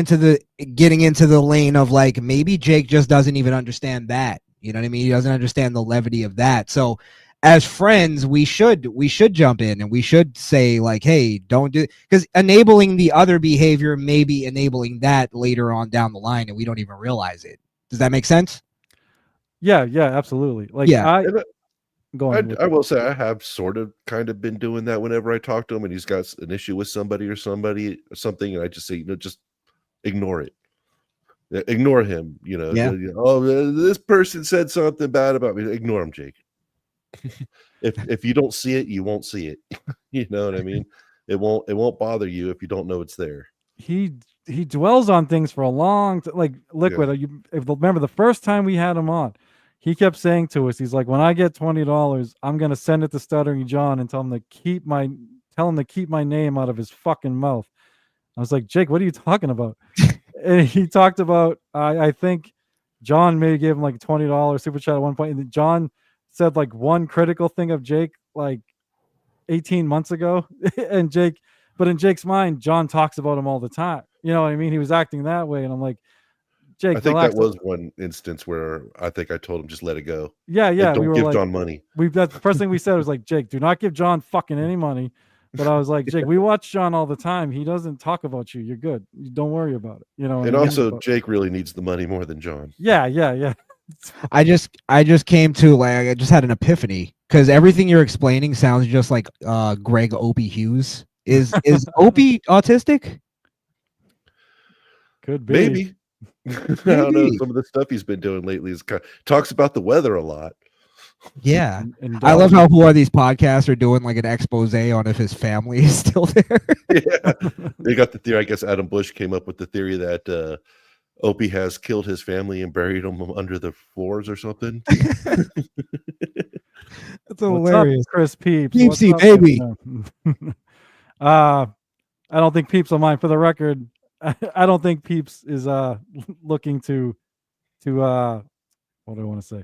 getting into the lane of like maybe Jake just doesn't even understand that. You know what I mean? He doesn't understand the levity of that. So as friends, we should jump in and we should say like, hey, don't do, because enabling the other behavior may be enabling that later on down the line and we don't even realize it. Does that make sense? Yeah, absolutely. Like, yeah. I will say I have sort of kind of been doing that whenever I talk to him and he's got an issue with somebody or something, and I just say, just ignore it. Ignore him, Yeah. Oh, this person said something bad about me. Ignore him, Jake. if you don't see it, you won't see it. You know what I mean? It won't bother you if you don't know it's there. He dwells on things for a long time. Like Liquid, yeah. Remember the first time we had him on, he kept saying to us, he's like, when I get $20, I'm gonna send it to Stuttering John and tell him to keep my name out of his fucking mouth. I was like, Jake, what are you talking about? And he talked about, I think John maybe gave him like $20 super chat at one point, and John said like one critical thing of Jake, like 18 months ago, and Jake. But in Jake's mind, John talks about him all the time. You know what I mean? He was acting that way, and I'm like, Jake, I think relax. that was one instance where I think I told him just let it go. Yeah, Like, yeah. We don't were give like, John money. that's the first thing we said was like, Jake, do not give John fucking any money. But I was like, Jake, we watch John all the time. He doesn't talk about you. You're good. You don't worry about it. You know. What And I mean? also, But, Jake really needs the money more than John. yeah, yeah, yeah. I just came to like I just had an epiphany because everything you're explaining sounds just like Greg Opie Hughes. Is Opie autistic? Could be. Maybe. I don't know. Some of the stuff he's been doing lately is talks about the weather a lot. Yeah. And I love how more of these podcasts are doing like an expose on if his family is still there. Yeah. They got the theory. I guess Adam Bush came up with the theory that Opie has killed his family and buried them under the floors or something. That's hilarious. What's up, Chris Peeps? Peepsy, What's up, baby. I don't think Peeps will mind. For the record, I don't think Peeps is looking to what do I want to say?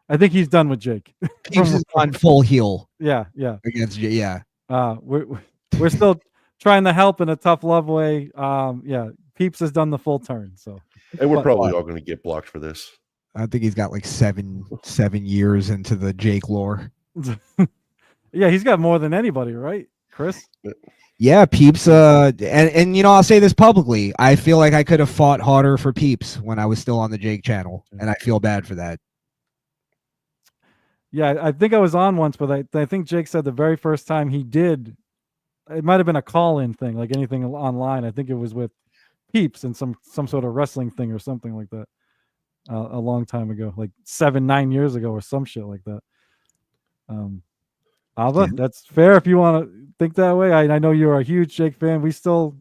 I think he's done with Jake. Peeps is on full heel. Yeah, yeah. Against yeah. We're still trying to help in a tough love way. Yeah, Peeps has done the full turn. So, and we're probably all going to get blocked for this. I think he's got like seven years into the Jake lore. Yeah, he's got more than anybody, right, Chris? Yeah, Peeps. And you know, I'll say this publicly. I feel like I could have fought harder for Peeps when I was still on the Jake channel, and I feel bad for that. Yeah, I think I was on once, but I think Jake said the very first time he did, it might have been a call-in thing, like anything online. I think it was with Peeps and some sort of wrestling thing or something like that. A long time ago, like 7-9 years ago or some shit like that. Ava, that's fair if you want to think that way. I know you're a huge Jake fan. We still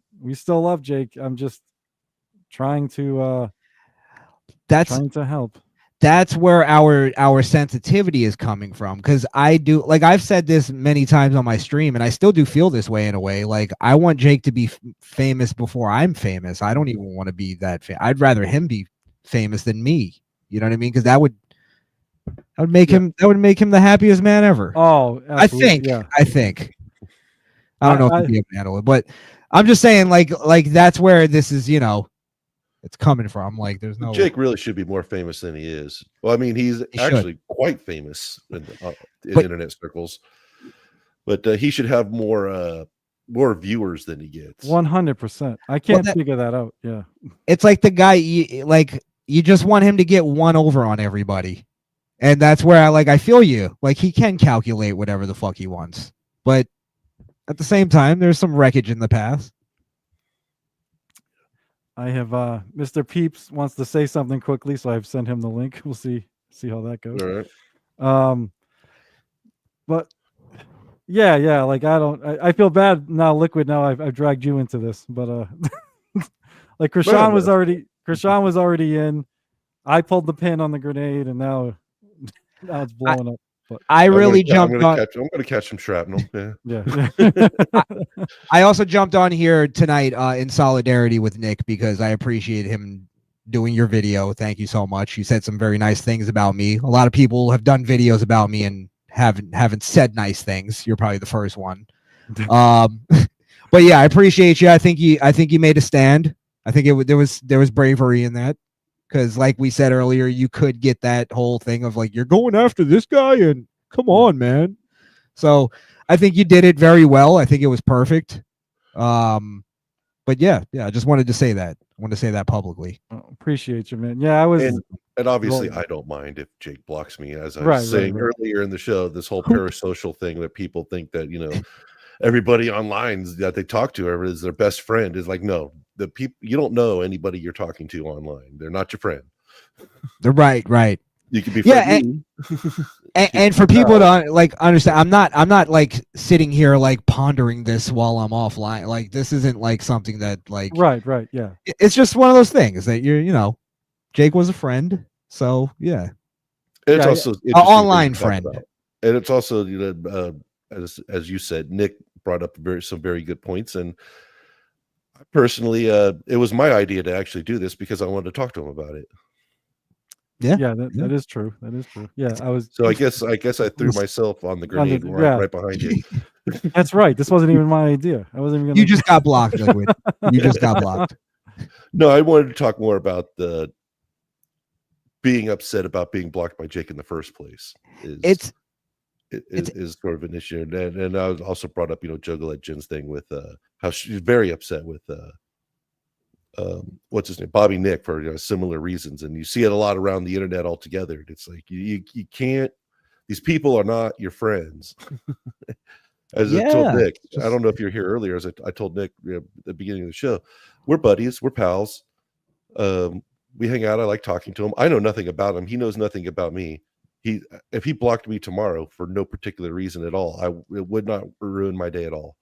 love Jake. I'm just trying to help. That's where our sensitivity is coming from, because I do, like I've said this many times on my stream, and I still do feel this way in a way. Like I want Jake to be famous before I'm famous. I don't even want to be that I'd rather him be famous than me. You know what I mean? Because that would make him the happiest man ever. Oh, absolutely. I think. I don't know if he'd be able to handle it, but I'm just saying, like that's where this is, you know, it's coming from. Like, there's no. Jake really should be more famous than he is. Well, I mean, he actually quite famous in internet circles, but he should have more viewers than he gets. 100%. I can't figure that out. Yeah, it's like the guy, you just want him to get one over on everybody, and that's where I feel you. Like, he can calculate whatever the fuck he wants, but at the same time, there's some wreckage in the past. I have Mr. Peeps wants to say something quickly, so I've sent him the link. We'll see how that goes. All right. But yeah, like I feel bad now, Liquid. Now I've dragged you into this, but like Krishan was already in. I pulled the pin on the grenade, and now it's blowing up. But I really jumped on. I'm going to catch some shrapnel. Yeah. I also jumped on here tonight in solidarity with Nick, because I appreciate him doing your video. Thank you so much. You said some very nice things about me. A lot of people have done videos about me and haven't said nice things. You're probably the first one. But yeah, I appreciate you. I think you made a stand. I think there was bravery in that. Because like we said earlier, you could get that whole thing of like, you're going after this guy and come on, man. So I think you did it very well. I think it was perfect. But yeah, I just wanted to say that. I want to say that publicly. Appreciate you, man. Yeah, I was. And obviously, I don't mind if Jake blocks me. As I was saying earlier in the show, this whole parasocial thing that people think that, you know, everybody online that they talk to is their best friend is like, no. The people, you don't know anybody you're talking to online. They're not your friend. They're right. You could be friendly. And for people to like understand, I'm not like sitting here like pondering this while I'm offline. Like, this isn't like something that like right, yeah. It's just one of those things that you know, Jake was a friend, so yeah. It's also an online friend, and it's also, you know, as you said, Nick brought up some very good points. And personally, it was my idea to actually do this because I wanted to talk to him about it. Yeah, that is true. That is true. Yeah, I was. So I guess I threw myself on the grenade right behind you. That's right. This wasn't even my idea. I wasn't even gonna You just got blocked, Liquid. You just got blocked. No, I wanted to talk more about the being upset about being blocked by Jake in the first place. Is sort of an issue, and I was also brought up, Juggle at Jen's thing with how she's very upset with what's his name, Bobby Nick, for similar reasons, and you see it a lot around the internet altogether. It's like you can't. These people are not your friends. As I told Nick, I don't know if you're here earlier. As I told Nick at the beginning of the show, we're buddies, we're pals. We hang out. I like talking to him. I know nothing about him. He knows nothing about me. If he blocked me tomorrow for no particular reason at all, it would not ruin my day at all.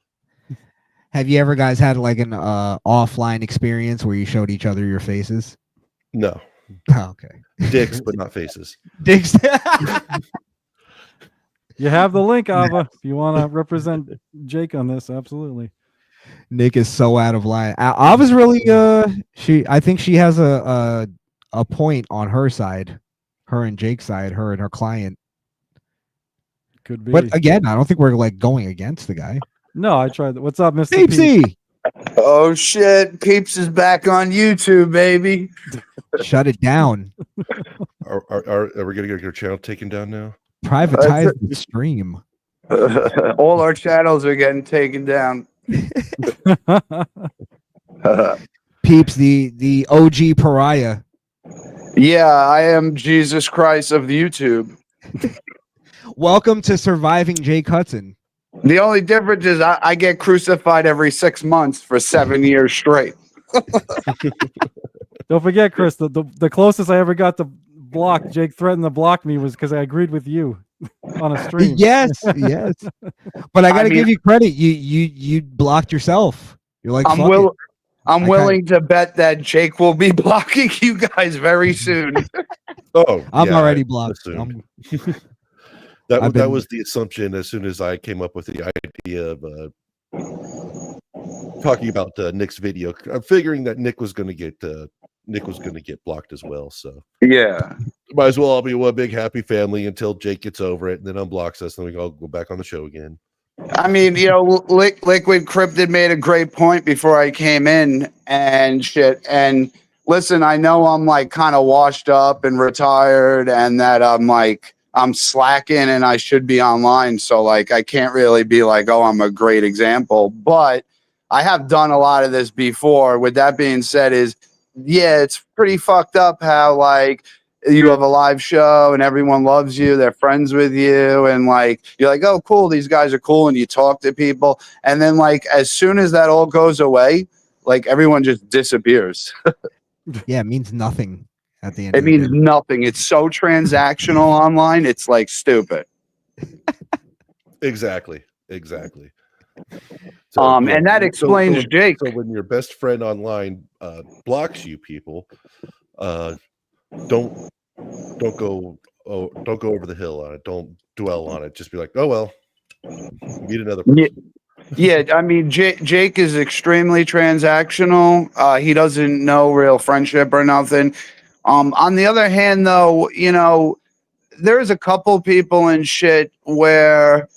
Have you ever guys had like an offline experience where you showed each other your faces? No. Oh, okay. Dicks, but not faces. Dicks. You have the link, Ava. If you want to represent Jake on this, absolutely. Nick is so out of line. Ava's really I think she has a point on her side, her and Jake's side, her and her client. Could be. But again, I don't think we're like going against the guy. No, I tried. What's up, Mr. Peepsy? Oh shit, Peeps is back on YouTube, baby. Shut it down. Are we gonna get your channel taken down now? Privatize the stream. All our channels are getting taken down. Peeps, the OG pariah. Yeah, I am Jesus Christ of YouTube. Welcome to Surviving Jake Hudson. The only difference is I get crucified every 6 months for 7 years straight. Don't forget, Chris, the closest I ever got to block, Jake threatened to block me, was because I agreed with you on a stream. Yes. But I gotta give you credit. You blocked yourself. You're like, I'm willing to bet that Jake will be blocking you guys very soon. I'm already blocked. That was the assumption as soon as I came up with the idea of talking about Nick's video. I'm figuring that Nick was going to get blocked as well. So yeah, might as well all be one big happy family until Jake gets over it and then unblocks us, and we all go back on the show again. I mean, Liquid Cryptid made a great point before I came in and shit. And listen, I know I'm like kind of washed up and retired, and that I'm slacking and I should be online. So like, I can't really be like, oh, I'm a great example, but I have done a lot of this before. With that being said, it's pretty fucked up how like you have a live show and everyone loves you, they're friends with you, and like you're like, oh cool, these guys are cool, and you talk to people, and then like as soon as that all goes away, like everyone just disappears. Yeah, it means nothing at the end. It means nothing. It's so transactional online, it's like stupid. Exactly. And that explains Jake. So when your best friend online blocks you, people, don't go over the hill on it. Don't dwell on it. Just be like, oh well, meet another person. Yeah, I mean, Jake is extremely transactional. He doesn't know real friendship or nothing. On the other hand, though, there's a couple people and shit where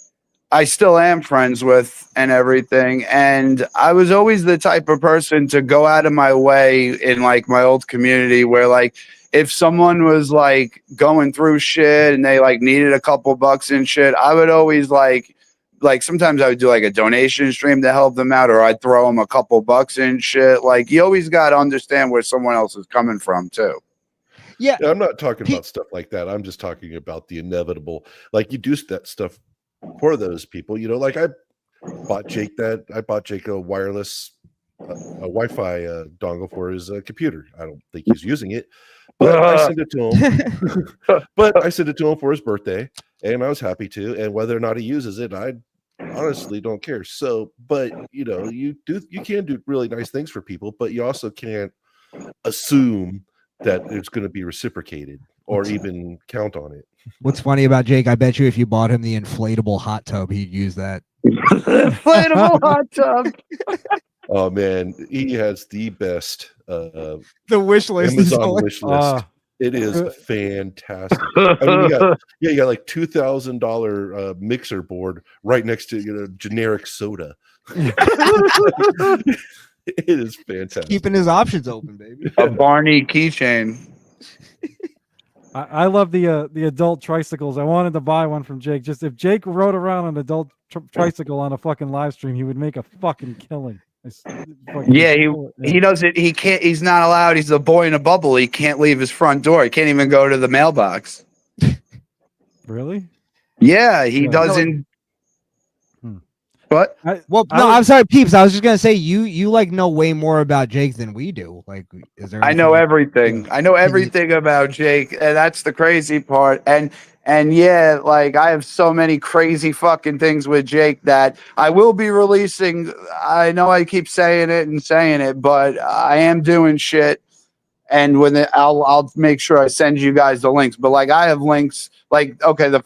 I still am friends with and everything. And I was always the type of person to go out of my way in like my old community where like if someone was like going through shit and they like needed a couple bucks and shit, I would always like sometimes I would do like a donation stream to help them out, or I'd throw them a couple bucks and shit. Like you always got to understand where someone else is coming from too. Yeah, I'm not talking about stuff like that. I'm just talking about the inevitable. Like you do that stuff for those people, like I bought Jake a wireless Wi-Fi dongle for his computer. I don't think he's using it, but I sent it to him. But I sent it to him for his birthday, and I was happy to. And whether or not he uses it, I honestly don't care. So, but you can do really nice things for people, but you also can't assume that it's going to be reciprocated or even count on it. What's funny about Jake, I bet you if you bought him the inflatable hot tub, he'd use that. Inflatable hot tub. Oh man, he has the best the wish list. Amazon wish list. It is fantastic. I mean, you got like $2,000 mixer board right next to generic soda. It is fantastic. Keeping his options open, baby. A Barney keychain. I love the adult tricycles. I wanted to buy one from Jake. Just if Jake rode around an adult tricycle on a fucking live stream, he would make a fucking killing. Yeah, he doesn't. He can't. He's not allowed. He's a boy in a bubble. He can't leave his front door. He can't even go to the mailbox. Really? Yeah, he doesn't. But I'm sorry, peeps. I was just gonna say you like know way more about Jake than we do. Like, is there? I know everything. I know everything about Jake, and that's the crazy part. And yeah, like I have so many crazy fucking things with Jake that I will be releasing. I know I keep saying it, but I am doing shit. And I'll make sure I send you guys the links. But like I have links. Like, okay, the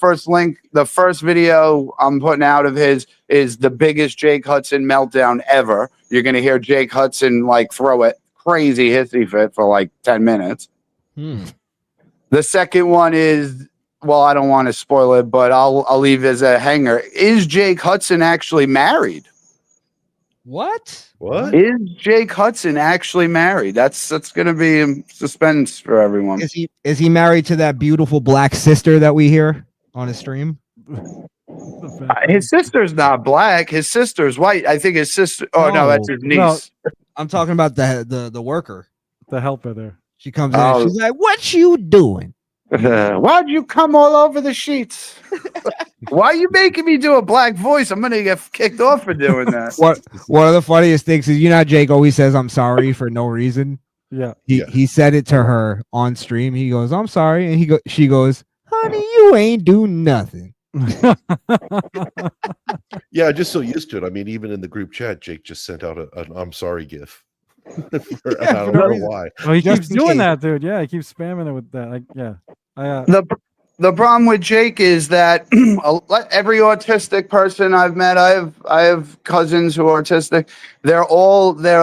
first video I'm putting out of his is the biggest Jake Hudson meltdown ever. You're gonna hear Jake Hudson like throw a crazy hissy fit for like 10 minutes. The second one is, well, I don't want to spoil it, but I'll leave as a hanger. Is Jake Hudson actually married? What? Is Jake Hudson actually married? That's gonna be in suspense for everyone. Is he married to that beautiful black sister that we hear on his stream? His sister's not black. His sister's white. I think his sister. Oh no, that's his niece. No, I'm talking about the worker, the helper there. She comes in. She's like, "What you doing? Why'd you come all over the sheets? Why are you making me do a black voice? I'm gonna get kicked off for doing that." One of the funniest things is, Jake always says I'm sorry for no reason. Yeah. He said it to her on stream. He goes, "I'm sorry," and she goes, "Honey, you ain't do nothing." Yeah, just so used to it. I mean, even in the group chat, Jake just sent out an "I'm sorry" gif. I don't know why. Oh, he keeps doing that, dude. Yeah, he keeps spamming it with that. Like, yeah. The problem with Jake is that every autistic person I've met, I have cousins who are autistic. They're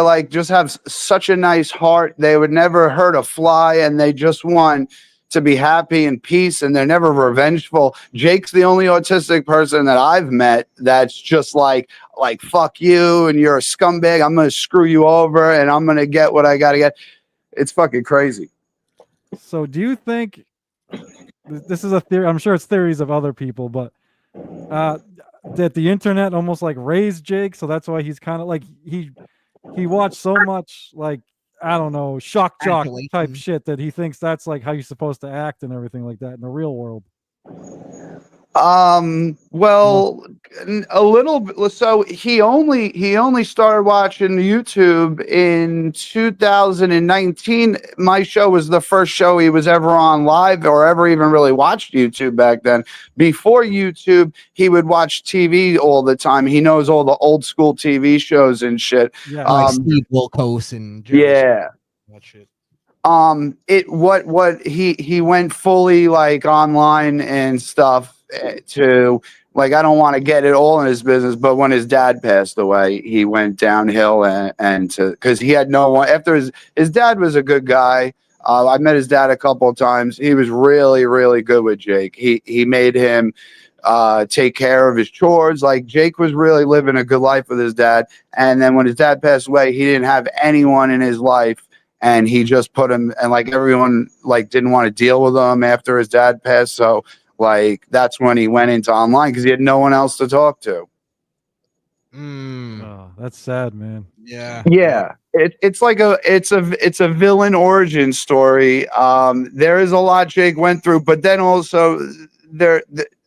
like just have such a nice heart. They would never hurt a fly, and they just want to be happy and peace, and they're never revengeful. Jake's the only autistic person that I've met that's just like fuck you, and you're a scumbag. I'm gonna screw you over, and I'm gonna get what I gotta get. It's fucking crazy. So, do you think? This is a theory. I'm sure it's theories of other people, but that the internet almost like raised Jake, so that's why he's kind of like he watched so much like, I don't know, shock jock type shit that he thinks that's like how you're supposed to act and everything like that in the real world. Well, a little bit. So he only started watching YouTube in 2019. My show was the first show he was ever on live or ever even really watched YouTube back then. Before YouTube, he would watch TV all the time. He knows all the old school TV shows and shit. Yeah, like Steve Wilkos and yeah. That shit. He went fully like online and stuff to like, I don't want to get it all in his business, but when his dad passed away, he went downhill and because he had no one after his dad was a good guy. I met his dad a couple of times. He was really, really good with Jake. He made him take care of his chores. Like Jake was really living a good life with his dad. And then when his dad passed away, he didn't have anyone in his life. And he just put him, and like everyone like didn't want to deal with him after his dad passed. So like that's when he went into online because he had no one else to talk to. Oh, that's sad, man. Yeah. It's like it's a villain origin story. There is a lot Jake went through, but then also there's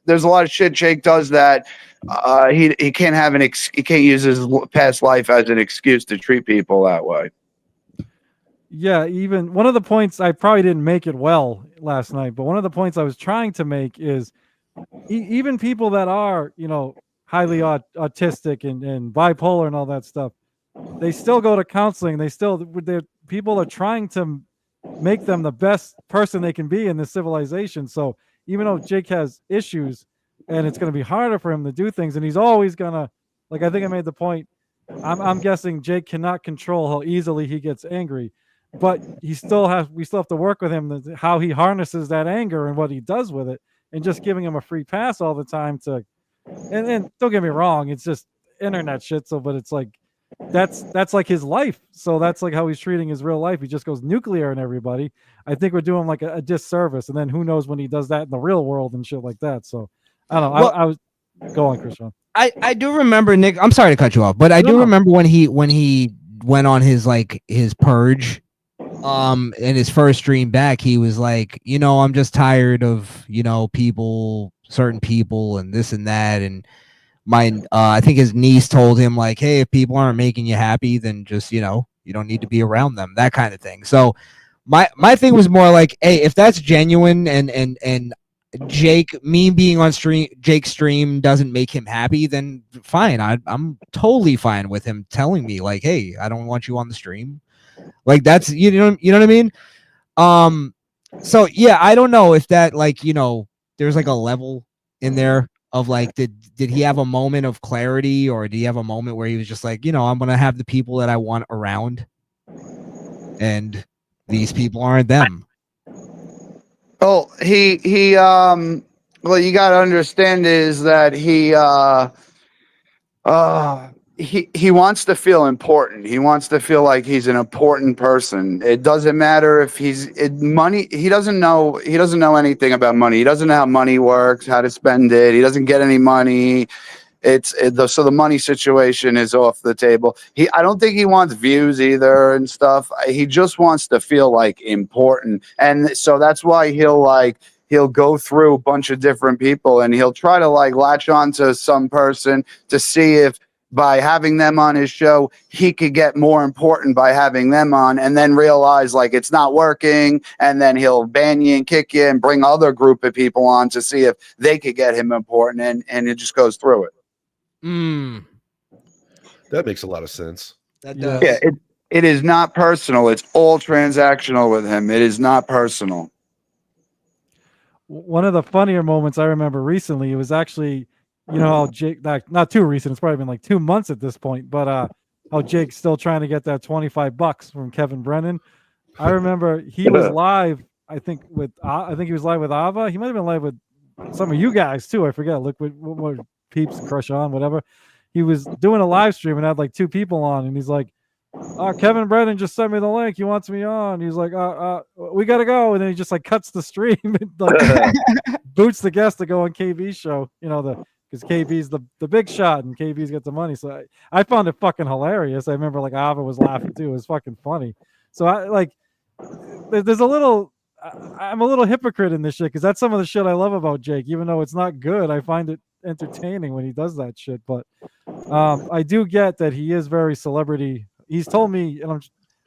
a lot of shit Jake does that he can't have he can't use his past life as an excuse to treat people that way. Yeah, even one of the points, I probably didn't make it well last night, but one of the points I was trying to make is even people that are, highly autistic and bipolar and all that stuff, they still go to counseling. People are trying to make them the best person they can be in this civilization. So even though Jake has issues and it's going to be harder for him to do things, and he's always going to, like, I think I made the point, I'm guessing Jake cannot control how easily he gets angry. but we still have to work with him how he harnesses that anger and what he does with it, and just giving him a free pass all the time to. And don't get me wrong, it's just internet shit. So, but it's like that's like his life. So that's like how he's treating his real life. He just goes nuclear on everybody. I think we're doing like a disservice. And then who knows when he does that in the real world and shit like that. So I don't know. Well, I was going, Christian. I do remember, Nick. I'm sorry to cut you off, but I do remember when he went on his his purge. In his first stream back, he was like, I'm just tired of certain people and this and that, and I think his niece told him like, hey, if people aren't making you happy, then just you don't need to be around them, that kind of thing. So my thing was more like, hey, if that's genuine and me being on Jake's stream doesn't make him happy, then fine. I'm totally fine with him telling me like, hey, I don't want you on the stream. Like that's you know what I mean? So yeah, I don't know if that there's like a level in there of like did he have a moment of clarity, or did he have a moment where he was just like, I'm gonna have the people that I want around, and these people aren't them. Well, what you got to understand is that he wants to feel important. He wants to feel like he's an important person. It doesn't matter if money. He doesn't know anything about money. He doesn't know how money works, how to spend it. He doesn't get any money. So the money situation is off the table. I don't think he wants views either and stuff. He just wants to feel like important, and so that's why he'll go through a bunch of different people, and he'll try to latch on to some person to see if by having them on his show he could get more important by having them on, and then realize it's not working, and then he'll ban you and kick you and bring other group of people on to see if they could get him important, and it just goes through it. That makes a lot of sense. That does. Yeah, it is not personal. It's all transactional with him. It is not personal. One of the funnier moments I remember recently, it was actually, how Jake, not too recent, it's probably been like 2 months at this point, but how Jake's still trying to get that $25 from Kevin Brennan. I remember he was live, I think he was live with Ava. He might have been live with some of you guys too. I forget. Look what Peeps, Crush On, whatever. He was doing a live stream and had like 2 people on, and he's like, Kevin Brennan just sent me the link. He wants me on. He's like, we gotta go, and then he just cuts the stream and boots the guest to go on KB's show. Because KB's the big shot, and KB's got the money. So I found it fucking hilarious. I remember Ava was laughing too. It was fucking funny. So there's a little. I'm a little hypocrite in this shit because that's some of the shit I love about Jake. Even though it's not good, I find it entertaining when he does that shit. But I do get that he is very celebrity. He's told me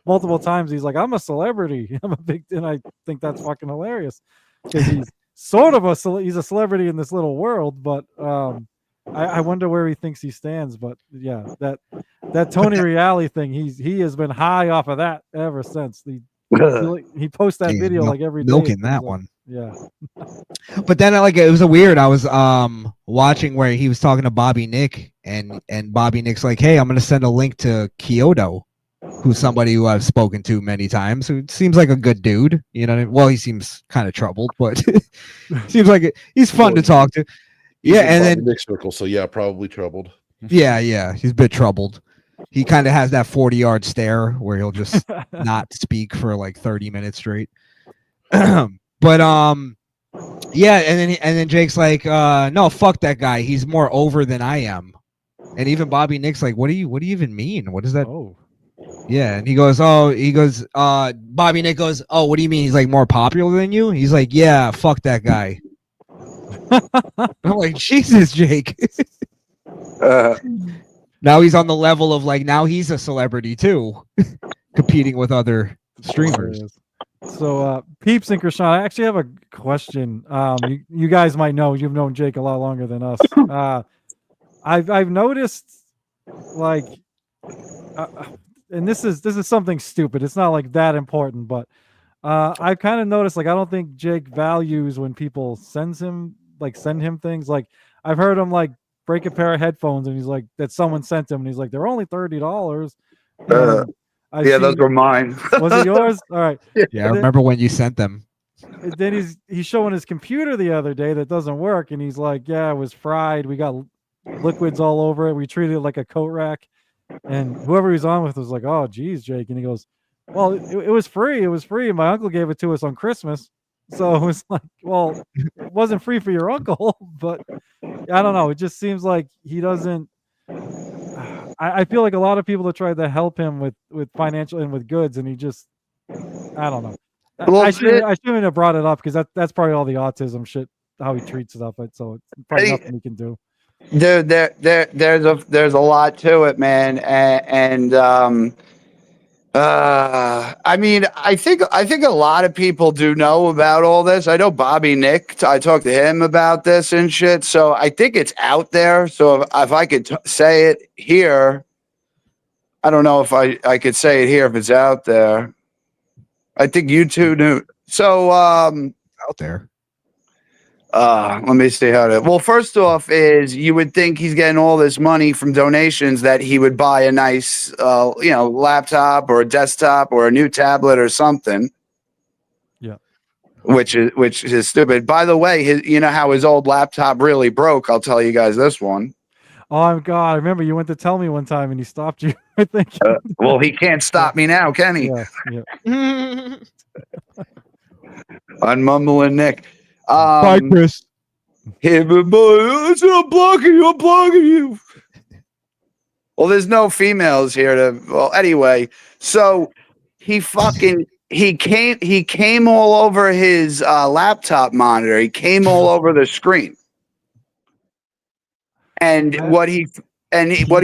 multiple times, he's like, I'm a celebrity. I'm a big, and I think that's fucking hilarious because he's sort of he's a celebrity in this little world. But I wonder where he thinks he stands. But yeah, that Tony Reale thing, he has been high off of that ever since. He posts that video every day. Milking that one. Yeah. But then it was a weird. I was watching where he was talking to Bobby Nick, and Bobby Nick's like, hey, I'm gonna send a link to Kyoto, who's somebody who I've spoken to many times, who seems like a good dude. You know what I mean? Well, he seems kind of troubled, but seems like he's fun to talk to. Yeah, and then Nick circle, so yeah, probably troubled. Yeah, he's a bit troubled. He kind of has that 40-yard stare where he'll just not speak for 30 minutes straight. But yeah, and then Jake's like, no, fuck that guy. He's more over than I am. And even Bobby Nick's like, what do you even mean? What is that? Oh. Yeah, and Bobby Nick goes, oh, what do you mean? He's more popular than you? He's like, yeah, fuck that guy. I'm like, Jesus, Jake. Now he's on the level of now he's a celebrity too, competing with other streamers. So Peeps and Krishan, I actually have a question. You guys might know, you've known Jake a lot longer than us. I've noticed and this is something stupid. It's not that important, but I've kind of noticed I don't think Jake values when people send him things. I've heard him break a pair of headphones, and he's like, that someone sent him, and he's like, they're only $30. Yeah, those were mine. Was it yours? All right. Yeah, I remember when you sent them. And then he's showing his computer the other day that doesn't work, and he's like, "Yeah, it was fried. We got liquids all over it. We treated it like a coat rack." And whoever he was on with was like, "Oh, geez, Jake." And he goes, "Well, it was free. It was free. My uncle gave it to us on Christmas." So it was like, well, it wasn't free for your uncle, but I don't know. It just seems like he doesn't. I feel like a lot of people have tried to help him with financial and with goods, and he just, I don't know. Well, I shouldn't have brought it up because that's probably all the autism shit, how he treats stuff. So it's probably nothing he can do. There's a lot to it, man, and I mean, I think a lot of people do know about all this. I know Bobby Nick. I talked to him about this and shit. So I think it's out there. So if I could say it here, I don't know if I could say it here if it's out there. I think you two knew. So Out there. let me see how to. Well, first off, is you would think he's getting all this money from donations that he would buy a nice, laptop or a desktop or a new tablet or something. Yeah, which is stupid. By the way, you know how his old laptop really broke. I'll tell you guys this one. Oh God! I remember you went to tell me one time and he stopped you. I think. Well, he can't stop me now, can he? Yeah. On Mumbling Nick. Bye, Chris. Hey, boy, I'm blocking you. Well, there's no females here to. Well, anyway, so he came all over his laptop monitor. He came all over the screen, and what he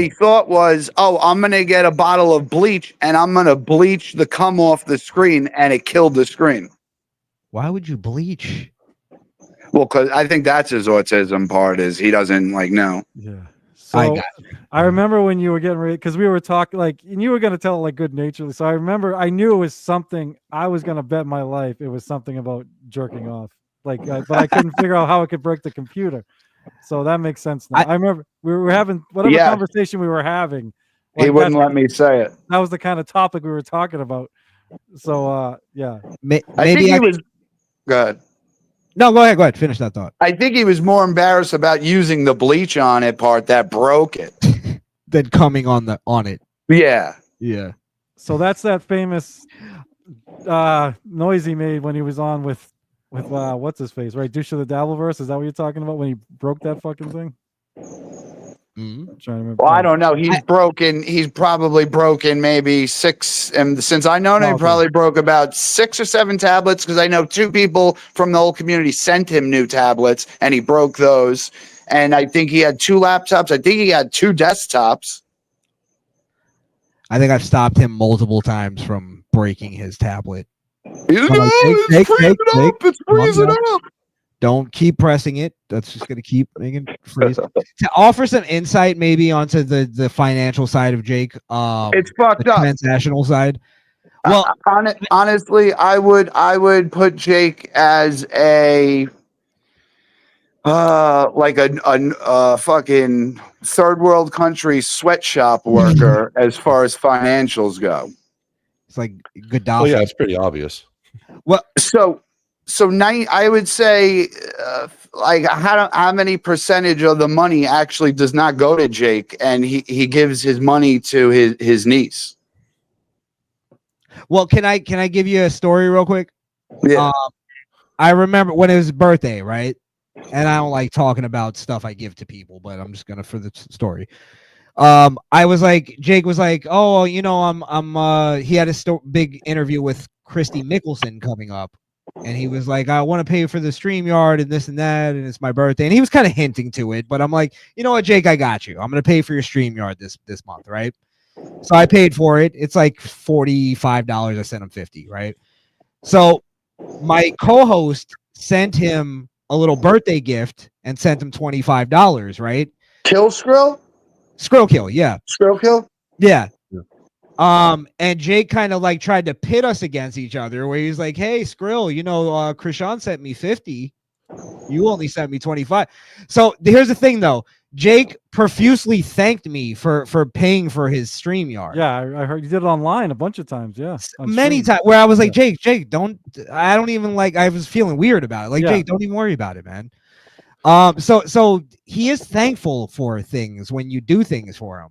thought was, oh, I'm gonna get a bottle of bleach and I'm gonna bleach the cum off the screen, and it killed the screen. Why would you bleach? Well, because I think that's his autism part, is he doesn't know. Yeah. So I remember when you were getting ready, because we were talking and you were going to tell it like good naturedly. So I remember I knew it was something. I was going to bet my life it was something about jerking off. But I couldn't figure out how it could break the computer. So that makes sense now. I remember we were having whatever conversation we were having. He wouldn't let me say it. That was the kind of topic we were talking about. So yeah. I think he was good. No, go ahead. Finish that thought. I think he was more embarrassed about using the bleach on it part that broke it than coming on it. Yeah. Yeah. So that's that famous noise he made when he was on with what's his face, right? Douche of the Dabbleverse. Is that what you're talking about when he broke that fucking thing? Mm-hmm. I'm trying to remember. Well, I don't know. He's probably broken maybe 6. And since I know him, he probably broke about 6 or 7 tablets, because I know 2 people from the whole community sent him new tablets and he broke those. And I think he had 2 laptops. I think he had 2 desktops. I think I've stopped him multiple times from breaking his tablet. It's freezing up. Don't keep pressing it. That's just going to keep making it freeze. To offer some insight maybe onto the financial side of Jake. It's fucked up. Transnational side. Well, honestly, I would put Jake as a a fucking third world country sweatshop worker as far as financials go. It's like Gaddafi. Oh yeah, it's pretty obvious. Well, I would say how many percentage of the money actually does not go to Jake, and he gives his money to his niece. Well, can I give you a story real quick? Yeah. I remember when it was his birthday, right? And I don't like talking about stuff I give to people, but I'm just gonna for the story. I was like, Jake was like, oh, he had a big interview with Christy Mickelson coming up, and he was like, I want to pay for the StreamYard and this and that, and it's my birthday, and he was kind of hinting to it, but I'm like, you know what, Jake, I got you. I'm gonna pay for your StreamYard this month, right? So I paid for it. It's like $45. I sent him 50, right? So my co-host sent him a little birthday gift and sent him $25, right? Kill Skrill? Skrill Kill, yeah. Skrill Kill? Yeah. And Jake kind of like tried to pit us against each other, where he's like, hey, Skrill, Krishan sent me 50. You only sent me 25. So here's the thing, though. Jake profusely thanked me for paying for his StreamYard. Yeah, I heard you did it online a bunch of times. Yeah, on Many stream. times where I was like, Jake, I don't even like. I was feeling weird about it. Like, Yeah. Jake, don't even worry about it, man. So he is thankful for things when you do things for him.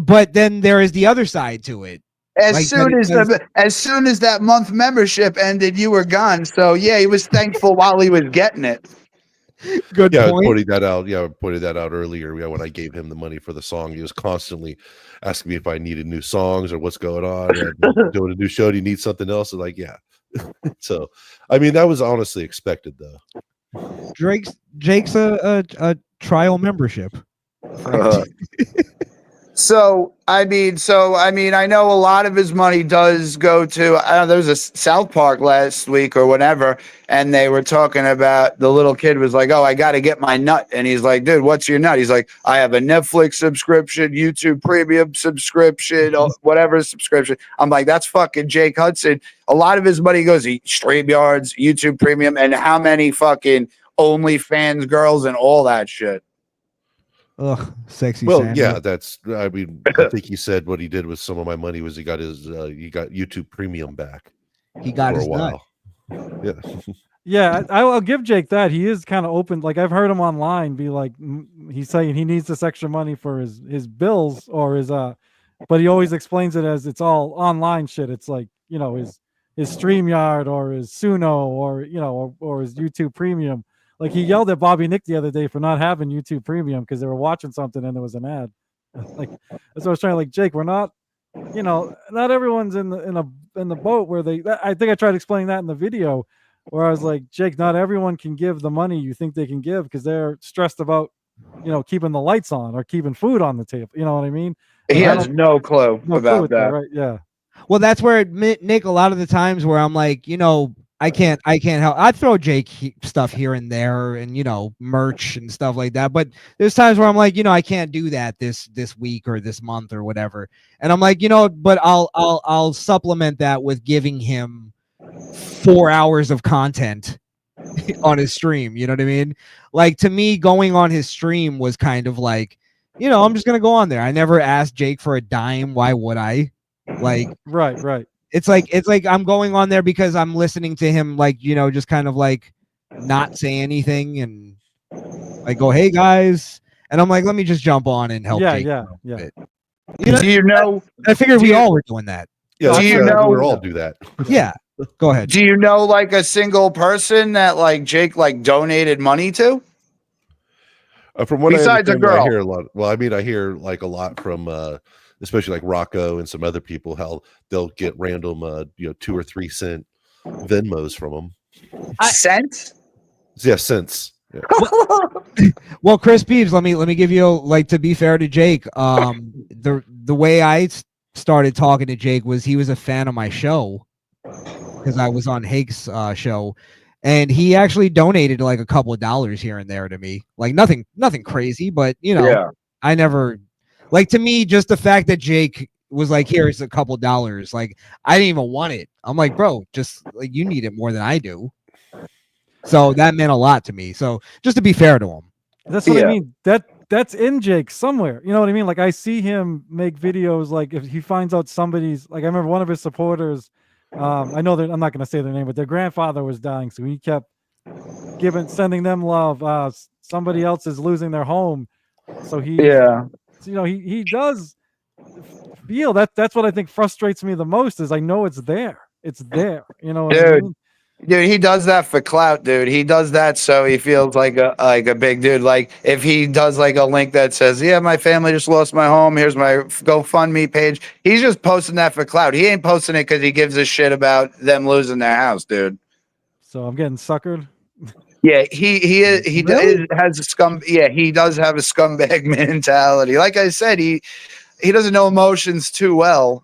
But then there is the other side to it. As Like, soon as that month membership ended, you were gone. So yeah, he was thankful while he was getting it. Good Yeah, I was point. pointing that out. Yeah, I pointed that out earlier. Yeah, when I gave him the money for the song, he was constantly asking me if I needed new songs or what's going on. Doing a new show. Do you need something else? And like, yeah. So, I mean, that was honestly expected, though. Jake's a trial membership. So I mean, I know a lot of his money does go to. I don't know, there was a South Park last week or whatever, and they were talking about the little kid was like, "Oh, I got to get my nut," and he's like, "Dude, what's your nut?" He's like, "I have a Netflix subscription, YouTube Premium subscription, whatever subscription." I'm like, "That's fucking Jake Hudson." A lot of his money goes to StreamYards, YouTube Premium, and how many fucking OnlyFans girls and all that shit. Ugh, sexy. Well, Sandra. yeah, that's. I mean, I think he said what he did with some of my money was he got YouTube Premium back. He got for his a nut. while. Yeah. Yeah, I'll give Jake that. He is kind of open. Like I've heard him online be like, he's saying he needs this extra money for his bills or his but he always explains it as it's all online shit. It's like, you know, his StreamYard or his Suno or, you know, or his YouTube Premium. Like he yelled at Bobby Nick the other day for not having YouTube Premium because they were watching something and there was an ad. Like that's what I was trying to like, Jake, we're not, you know, not everyone's in the boat where I think I tried explaining that in the video where I was like, Jake, not everyone can give the money you think they can give because they're stressed about, you know, keeping the lights on or keeping food on the table. You know what I mean? He has no clue about that. Right? Yeah. Well, that's where Nick. A lot of the times where I'm like, you know, I can't help. I throw Jake stuff here and there, and you know, merch and stuff like that. But there's times where I'm like, you know, I can't do that this week or this month or whatever. And I'm like, you know, but I'll supplement that with giving him 4 hours of content on his stream. You know what I mean? Like to me, going on his stream was kind of like, you know, I'm just gonna go on there. I never asked Jake for a dime. Why would I? Like, right. It's like I'm going on there because I'm listening to him, like, you know, just kind of like not say anything and like go, hey guys, and I'm like, let me just jump on and help. Jake Yeah. You know, Do you know? I figured we all were doing that. Yeah, Do you know? we all do that. Yeah, go ahead. Do you know like a single person that like Jake like donated money to? From what Besides I a understand, girl. I hear a lot. Well, I mean, I hear like a lot from, especially like Rocco and some other people, how they'll get random, 2 or 3 cent Venmos from them. Cents? Yeah, cents. Yeah. Well, Chris Peeves, let me give you like, to be fair to Jake, the way I started talking to Jake was he was a fan of my show because I was on Hake's show. And he actually donated like a couple of dollars here and there to me. Like nothing crazy, but you know, Yeah. I never like, to me, just the fact that Jake was like, here's a couple of dollars. Like I didn't even want it. I'm like, bro, just like you need it more than I do. So that meant a lot to me. So just to be fair to him. That's what I mean. That's in Jake somewhere. You know what I mean? Like I see him make videos. Like if he finds out somebody's, like I remember one of his supporters. I know that I'm not going to say their name, but their grandfather was dying, so he kept sending them love. Somebody else is losing their home, so he, you know, he does feel that. That's what I think frustrates me the most is I know it's there. It's there. You know what I mean? Dude, he does that for clout, dude. He does that so he feels like a big dude. Like if he does like a link that says, "Yeah, my family just lost my home. Here's my GoFundMe page." He's just posting that for clout. He ain't posting it because he gives a shit about them losing their house, dude. So I'm getting suckered. Yeah, he has a scum. Yeah, he does have a scumbag mentality. Like I said, he doesn't know emotions too well.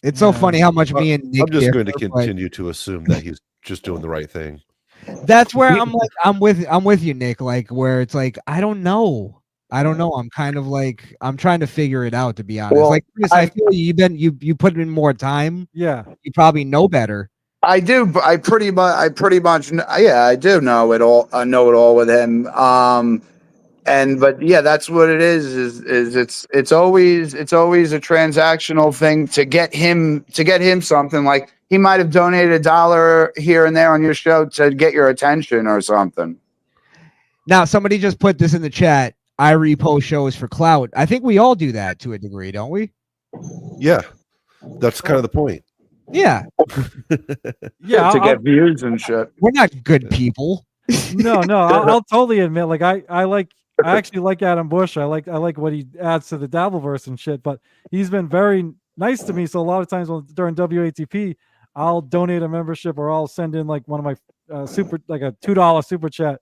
It's so funny how much me and Nick I'm just going to differ, continue to assume that he's just doing the right thing. That's where I'm like, I'm with you, Nick. Like where it's like, I don't know. I'm kind of like, I'm trying to figure it out, to be honest. Well, like Chris, I feel you put in more time. Yeah. You probably know better. I do. I pretty much. Yeah, I do know it all. I know it all with him. But yeah, that's what it is. Is it's always a transactional thing to get him something. Like he might have donated $1 here and there on your show to get your attention or something. Now, somebody just put this in the chat. I repost shows for clout. I think we all do that to a degree, don't we? Yeah, that's kind of the point. Yeah. Yeah, to get views and shit. We're not good people. No, I'll totally admit, like I actually like Adam Bush. I like what he adds to the Dabbleverse and shit. But he's been very nice to me. So a lot of times during WATP, I'll donate a membership or I'll send in like one of my a $2 super chat,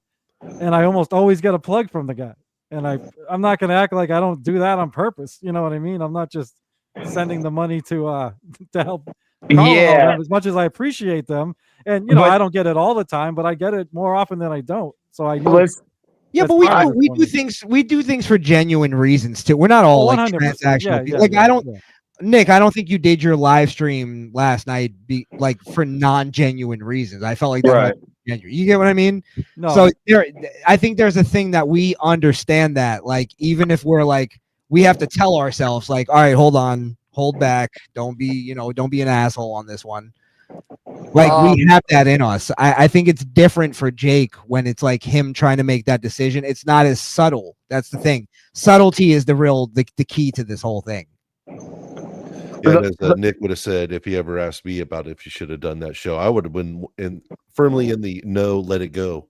and I almost always get a plug from the guy. And I'm not gonna act like I don't do that on purpose. You know what I mean? I'm not just sending the money to help. Yeah, as much as I appreciate them, and I don't get it all the time, but I get it more often than I don't. So I know. Yeah, but we do things for genuine reasons too. We're not all like transactional. Nick, I don't think you did your live stream last night for non-genuine reasons. I felt like that was genuine. You get what I mean? No. So I think there's a thing that we understand that, like, even if we're like, we have to tell ourselves, like, all right, hold on, hold back, don't be an asshole on this one. Like, we have that in us. I think it's different for Jake when it's like him trying to make that decision. It's not as subtle. That's the thing. Subtlety is the key to this whole thing. Yeah, as Nick would have said, if he ever asked me about if you should have done that show, I would have been firmly in the no, let it go.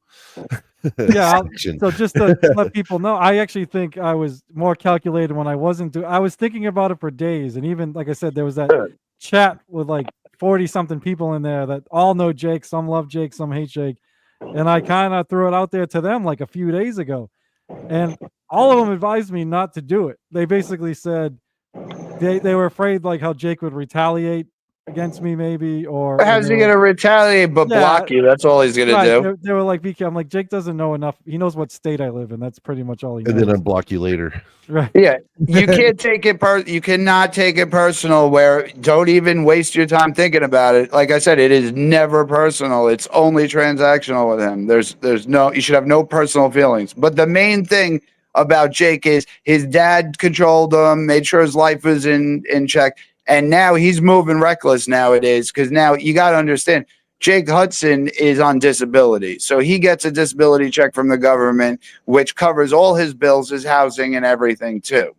Yeah. So just to let people know, I actually think I was more calculated when I wasn't I was thinking about it for days, and even like I said, there was that chat with like 40 something people in there that all know Jake. Some love Jake, some hate Jake, and I kind of threw it out there to them like a few days ago, and all of them advised me not to do it. They basically said they were afraid like how Jake would retaliate against me, maybe, or how's he gonna retaliate but block you? That's all he's gonna do. They were like, BK, I'm like, Jake doesn't know enough. He knows what state I live in. That's pretty much all he knows. And then unblock you later. Right. Yeah, you can't take it you cannot take it personal. Where don't even waste your time thinking about it. Like I said, it is never personal. It's only transactional with him. There's no, you should have no personal feelings. But the main thing about Jake is his dad controlled him, made sure his life was in check. And now he's moving reckless nowadays, because now you got to understand, Jake Hudson is on disability. So he gets a disability check from the government, which covers all his bills, his housing, and everything too.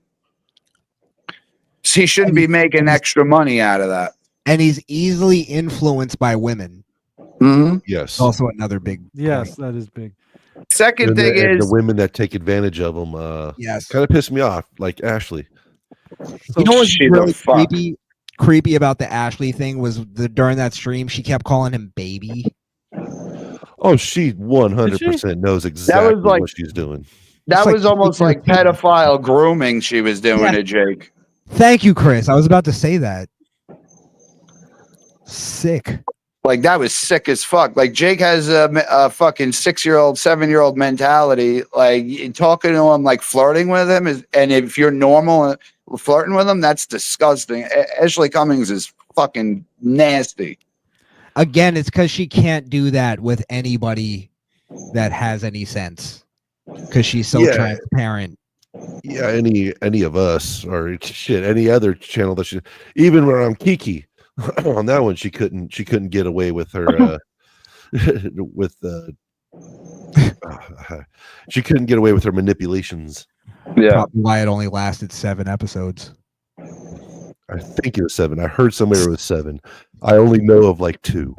So he shouldn't be making extra money out of that. And he's easily influenced by women. Mm-hmm. Yes. Also another big Yes, that is big. Second thing is the women that take advantage of him. Yes, kind of pissed me off, like Ashley. So you know what's really creepy about the Ashley thing was during that stream she kept calling him baby. Oh, she 100% knows exactly what she's doing. That was almost like pedophile grooming she was doing to Jake. Thank you, Chris. I was about to say that. Sick. Like, that was sick as fuck. Like, Jake has a fucking 6-year-old, 7-year-old mentality. Like, talking to him, like flirting with him and if you're normal flirting with him, that's disgusting. Ashley Cummings is fucking nasty. Again, it's because she can't do that with anybody that has any sense, because she's so transparent. Yeah, any of us, or shit, any other channel that even when I'm Kiki on that one, she couldn't get away with her she couldn't get away with her manipulations. Yeah, probably why it only lasted 7 episodes. I think it was 7. I heard somewhere it was 7. I only know of like 2.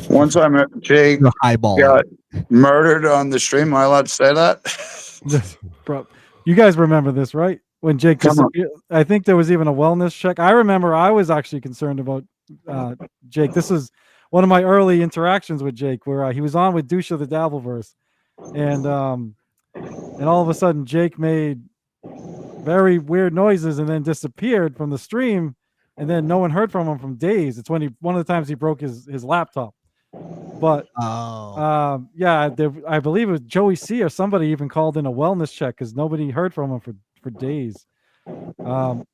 One time Jake got murdered on the stream. Am I allowed to say that? Bro, you guys remember this, right? When Jake disappeared, I think there was even a wellness check. I remember I was actually concerned about Jake. This is one of my early interactions with Jake, where he was on with Douche of the Dabbleverse, and all of a sudden Jake made very weird noises and then disappeared from the stream, and then no one heard from him from days. It's one of the times he broke his laptop. But I believe it was Joey C or somebody even called in a wellness check because nobody heard from him for days. I'm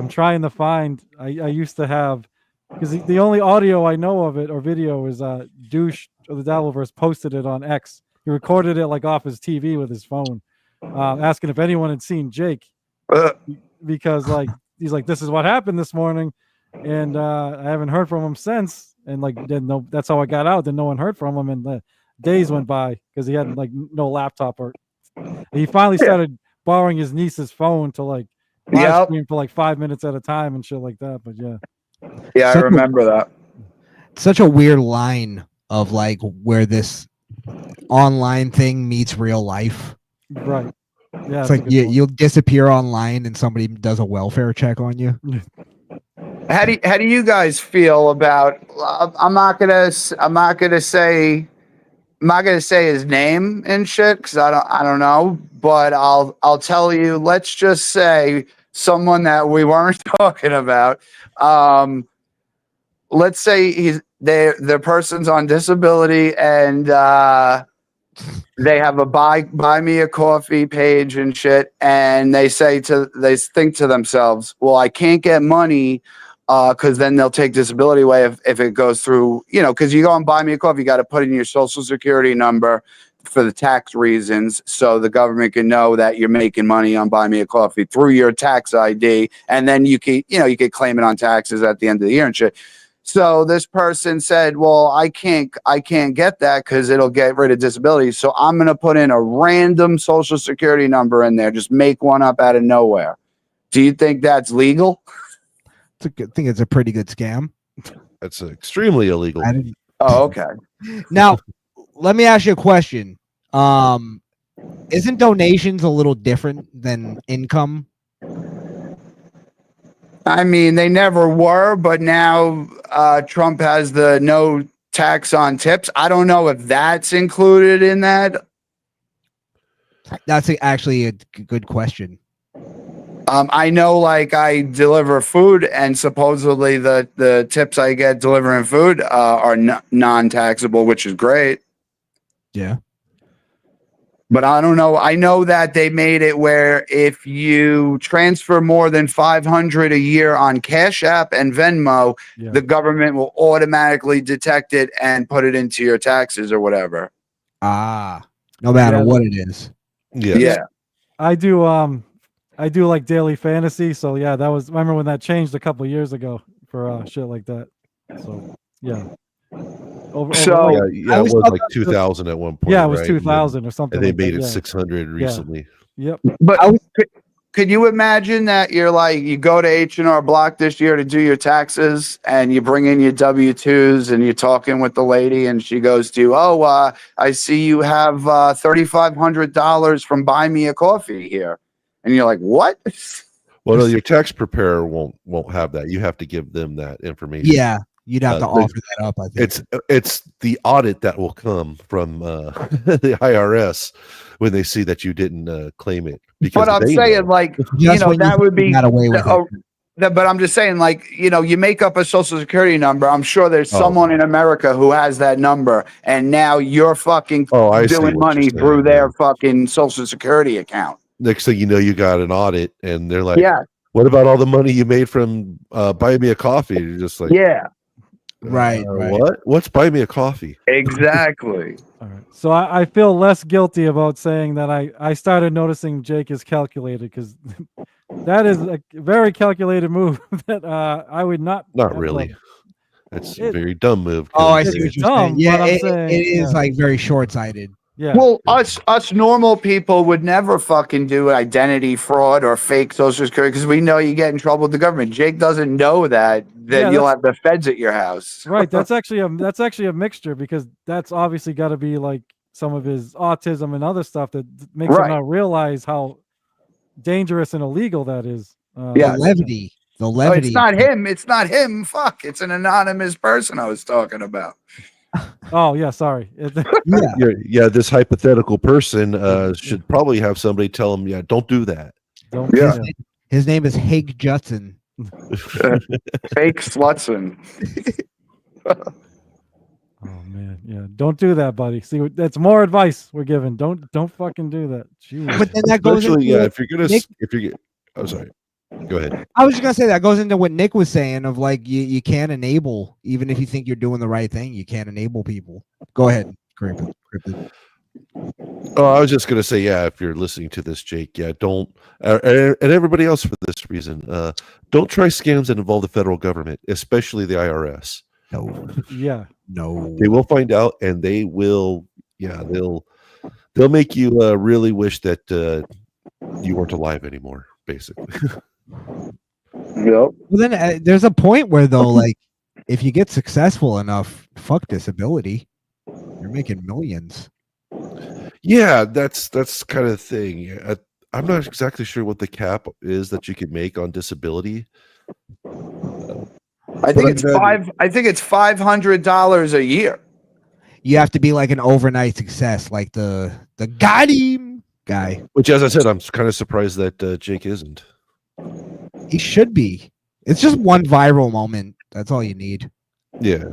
trying to find. I used to have because the only audio I know of it or video is douche of the Dabbleverse posted it on X. He recorded it like off his TV with his phone, asking if anyone had seen Jake, because like he's like, this is what happened this morning, and I haven't heard from him since. And like, didn't know, that's how I got out. Then no one heard from him, and the days went by because he had like no laptop, or he finally started borrowing his niece's phone to like live stream for like 5 minutes at a time and shit like that. But yeah, I remember that. Such a weird line of like where this online thing meets real life. Right. Yeah. It's like you'll disappear online and somebody does a welfare check on you. How do you guys feel about? I'm not gonna say his name and shit because I don't know, but I'll tell you. Let's just say someone that we weren't talking about. Let's say the person's on disability and they have a buy me a coffee page and shit, and they think to themselves, well, I can't get money because then they'll take disability away if it goes through, because you go and buy me a coffee, you got to put in your social security number for the tax reasons, so the government can know that you're making money on buy me a coffee through your tax ID, and then you could claim it on taxes at the end of the year and shit. So this person said, well, I can't get that because it'll get rid of disability. So I'm going to put in a random social security number in there. Just make one up out of nowhere. Do you think that's legal? I think it's a pretty good scam. That's extremely illegal. Oh, okay. Now, let me ask you a question. Isn't donations a little different than income? I mean, they never were, but now Trump has the no tax on tips. I don't know if that's included in that. That's actually a good question. I know, like, I deliver food, and supposedly the tips I get delivering food are non-taxable, which is great. Yeah. But I don't know. I know that they made it where if you transfer more than $500 a year on Cash App and Venmo, the government will automatically detect it and put it into your taxes or whatever. No matter what it is. Yeah. I do like daily fantasy, so yeah, that was, remember when that changed a couple of years ago for shit like that. So yeah. It was like 2000 at one point. Yeah, it was right? 2000 or something. And they like made that, it 600 recently. Yep. But could you imagine that you're like, you go to H&R Block this year to do your taxes and you bring in your W-2s and you're talking with the lady and she goes to you, I see you have $3,500 from Buy Me a Coffee here. And you're like, what? Well, no, your tax preparer won't have that. You have to give them that information. Yeah. You'd have to offer that up, I think. It's the audit that will come from the IRS when they see that you didn't claim it. Because but I'm saying, like, that would be away with it. But I'm just saying, like, you make up a social security number. I'm sure there's someone in America who has that number, and now you're fucking doing money through their fucking social security account. Next thing you know, you got an audit, and they're like, what about all the money you made from Buy Me a Coffee? You're just like, right. What's Buy Me a Coffee? Exactly. All right. So I feel less guilty about saying that I started noticing Jake is calculated, because that is a very calculated move that I would not. Not really. It's a very dumb move. Oh, I see what you're saying. Yeah, it is like very short-sighted. Yeah. Well, us normal people would never fucking do identity fraud or fake social security because we know you get in trouble with the government. Jake doesn't know that you'll have the feds at your house. Right. That's actually a mixture, because that's obviously got to be like some of his autism and other stuff that makes him not realize how dangerous and illegal that is. The levity. Oh, it's not him. It's not him. Fuck. It's an anonymous person I was talking about. Oh yeah, sorry. This hypothetical person should probably have somebody tell him, don't do that. His name is Hake Judson. Fake Slutson. Oh man, yeah. Don't do that, buddy. See, that's more advice we're giving. Don't fucking do that. Jeez. But then that goes if you're gonna, I'm sorry. Go ahead. I was just gonna say that goes into what Nick was saying of like you can't enable, even if you think you're doing the right thing, you can't enable people. Go ahead, Cryptid. Oh, I was just gonna say, yeah. If you're listening to this, Jake, yeah, don't, and everybody else for this reason, don't try scams that involve the federal government, especially the IRS. No, Yeah. no. They will find out, and they will, yeah, they'll make you really wish that you weren't alive anymore, basically. Yep. Well, then there's a point where though, like, if you get successful enough, fuck disability, you're making millions. Yeah, that's kind of the thing. I'm not exactly sure what the cap is that you can make on disability. I think it's $500 a year. You have to be like an overnight success, like the got him guy. Which, as I said, I'm kind of surprised that Jake isn't. He should be. It's just one viral moment. That's all you need. Yeah.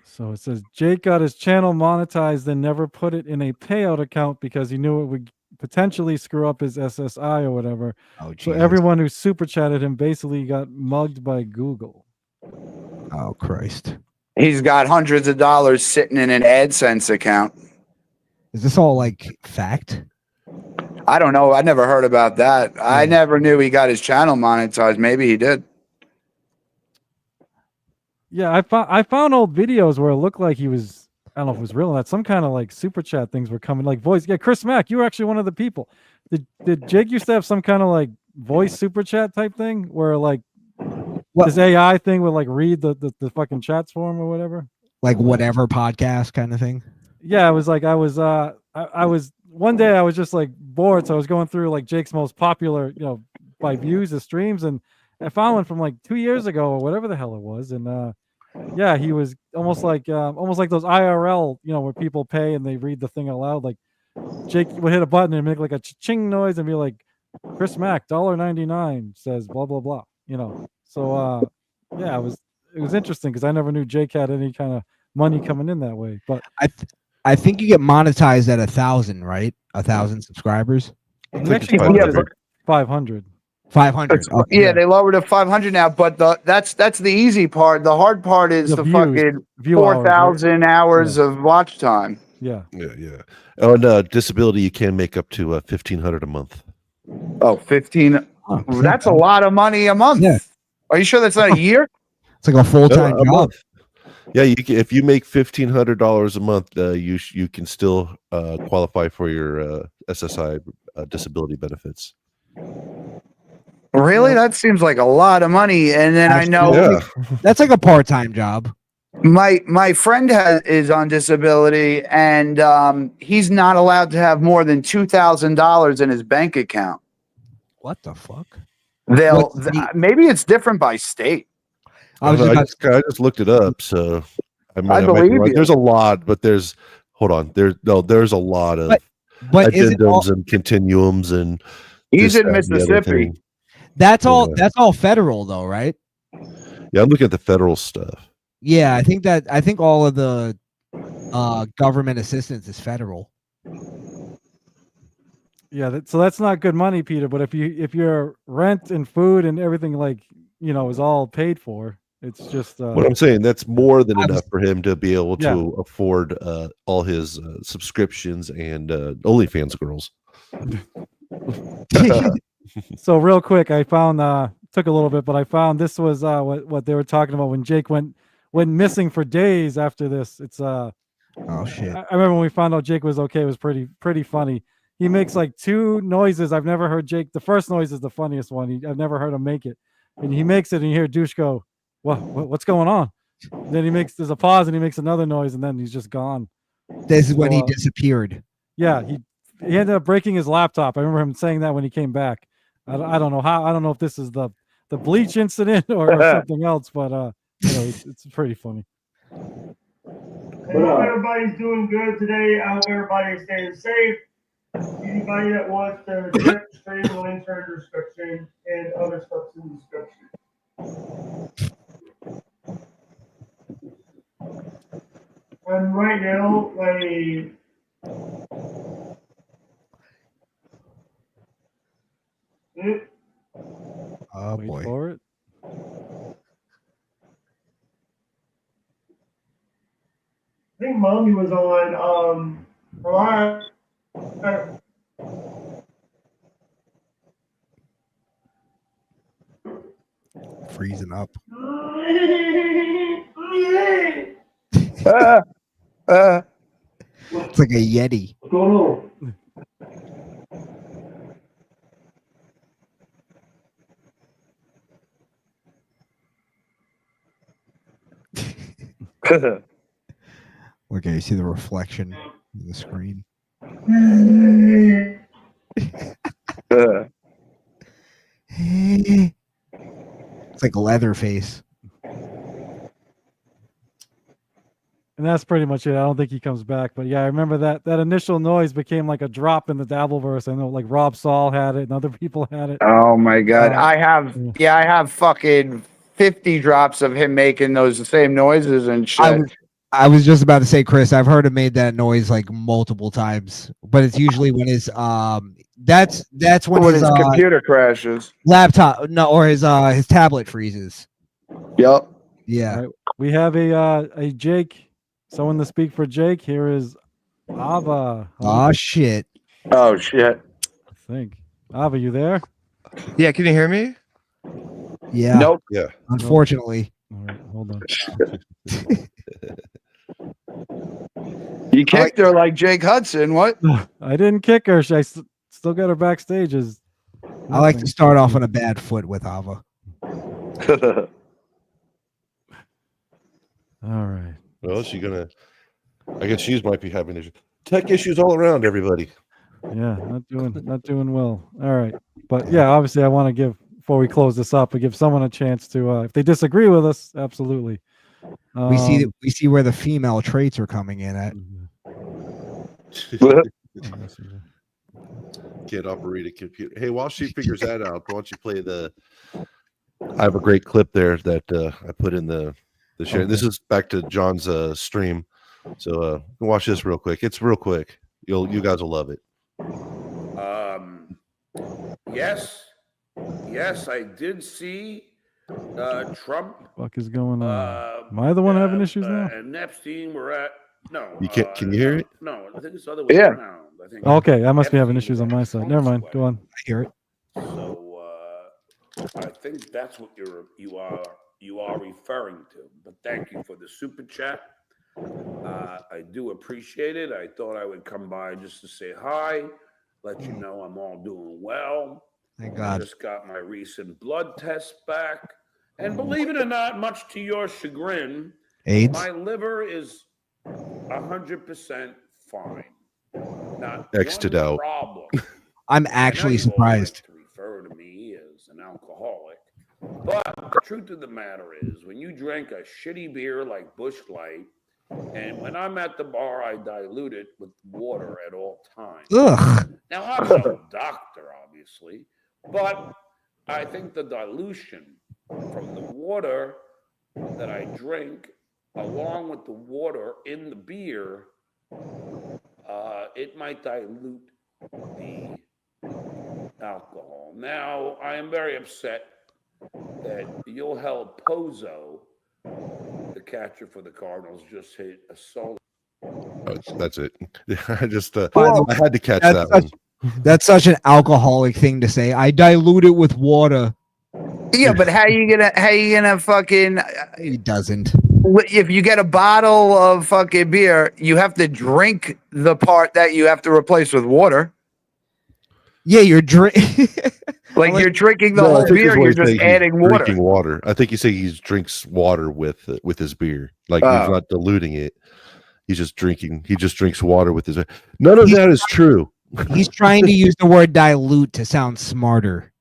So it says Jake got his channel monetized and never put it in a payout account because he knew it would potentially screw up his SSI or whatever. Oh, So Jesus. everyone who super chatted him basically got mugged by Google. Oh, Christ. He's got hundreds of dollars sitting in an AdSense account. Is this all like fact? I don't know. I never heard about that. I never knew he got his channel monetized. Maybe he did. Yeah, I found old videos where it looked like he was, I don't know if it was real or not, some kind of like super chat things were coming, like voice. Yeah, Chris Mack, you were actually one of the people. Did Jake used to have some kind of like voice super chat type thing where like this AI thing would like read the fucking chats for him or whatever? Like whatever podcast kind of thing? Yeah, it was like I was one day I was just like bored, so I was going through like Jake's most popular, by views of streams, and I found one from like 2 years ago or whatever the hell it was, and yeah, he was almost like those IRL, where people pay and they read the thing aloud. Like Jake would hit a button and make like a ching noise and be like, "Chris Mack, $1.99 says blah blah blah." So yeah, it was interesting because I never knew Jake had any kind of money coming in that way. But I think you get monetized at 1,000, right? 1,000 subscribers. actually 500. 500. Okay. Yeah, they lowered it 500 now, but that's the easy part. The hard part is the fucking view 4,000 hours of watch time. Yeah. Yeah. Oh, no, disability you can make up to $1,500 a month. Oh, 15. That's a lot of money a month. Yeah. Are you sure that's not a year? It's like a full-time job. Month. Yeah, if you make $1,500 a month, you can still qualify for your SSI disability benefits. Really? That seems like a lot of money. And then Actually, I know that's like a part-time job. my friend is on disability, and he's not allowed to have more than $2,000 in his bank account. What the fuck? Maybe it's different by state. I just looked it up, so I believe you. There's a lot, but there's a lot of addendums and continuums and. He's in Mississippi. That's all federal though, right? Yeah, I'm looking at the federal stuff. Yeah, I think all of the government assistance is federal. Yeah, so that's not good money, Peter. But if your rent and food and everything is all paid for, it's just what I'm saying. That's more than enough for him to be able to afford all his subscriptions and OnlyFans girls. So real quick, I found took a little bit, but I found this was what they were talking about when Jake went missing for days after this. It's oh shit. I remember when we found out Jake was okay. It was pretty funny. He makes like two noises I've never heard Jake. The first noise is the funniest one. I've never heard him make it, and he makes it, and you hear Douche go, what's going on?" Then there's a pause, and he makes another noise, and then he's just gone. This is when he disappeared. Yeah, he ended up breaking his laptop. I remember him saying that when he came back. I don't know how. I don't know if this is the bleach incident or something else, but it's pretty funny. I hope everybody's doing good today. I hope everybody's staying safe. Anybody that wants to zip, stream, links are in the description, and other stuff's in the description. And right now, Wait boy. for it. I think Mommy was on Freezing up. It's like a Yeti. What's going on? Okay, you see the reflection in the screen. It's like Leatherface. And that's pretty much it. I don't think he comes back. But yeah, I remember that initial noise became like a drop in the Dabbleverse. I know like Rob Saul had it and other people had it. Oh my god. I have yeah. fucking 50 drops of him making those same noises and shit. I was just about to say, Chris, I've heard him made that noise like multiple times, but it's usually when his that's when his computer crashes. Laptop or his tablet freezes. Yep. Yeah. Right. We have a Jake, someone to speak for Jake. Here is Ava. Oh shit. Oh shit. I think. Ava, you there? Yeah, can you hear me? Yeah. Nope. Yeah. Unfortunately. All right, hold on. You kicked her like Jake Hudson. What? I didn't kick her. I still got her backstage. I like to start off on a bad foot with Ava. All right. Well, she gonna. I guess she might be having issues. Tech issues all around, everybody. Yeah, not doing well. All right, but yeah, obviously, I want to give before we close this up, we give someone a chance to, if they disagree with us, absolutely. We see where the female traits are coming in at. Can't operate a computer. Hey, while she figures that out, why don't you play the? I have a great clip there that I put in the share. This is back to John's stream, so watch this real quick. It's real quick. You guys will love it. Yes, I did see Trump. What the fuck is going on? Am I the one having issues now? And Epstein were at no. You can't. Can you hear it? No, I think it's the other way around. I think. Okay, I must be having issues on my side. Never mind. Go on. I hear it. So I think that's what you are referring to. But thank you for the super chat. I do appreciate it. I thought I would come by just to say hi, let you know I'm all doing well. Thank God. I just got my recent blood test back. And believe it or not, much to your chagrin, AIDS? my liver is 100% fine. Not X'd one out. problem. I'm actually surprised. To refer to me as an alcoholic. But the truth of the matter is, when you drink a shitty beer like Busch Light, and when I'm at the bar, I dilute it with water at all times. Ugh. Now, I'm not a doctor, obviously, but I think the dilution from the water that I drink, along with the water in the beer, it might dilute the alcohol. Now, I am very upset that Yoel Pozo, the catcher for the Cardinals, just hit a solo. That's it. I just I had to catch That's that one. That's such an alcoholic thing to say. I dilute it with water. Yeah, but how you gonna fucking? He doesn't. If you get a bottle of fucking beer, you have to drink the part that you have to replace with water. Yeah, you're you're drinking the whole beer. You're just adding water. Drinking water. I think you say he drinks water with his beer. Like he's not diluting it. He's just drinking. He just drinks water with his. None of that is true. He's trying to use the word dilute to sound smarter.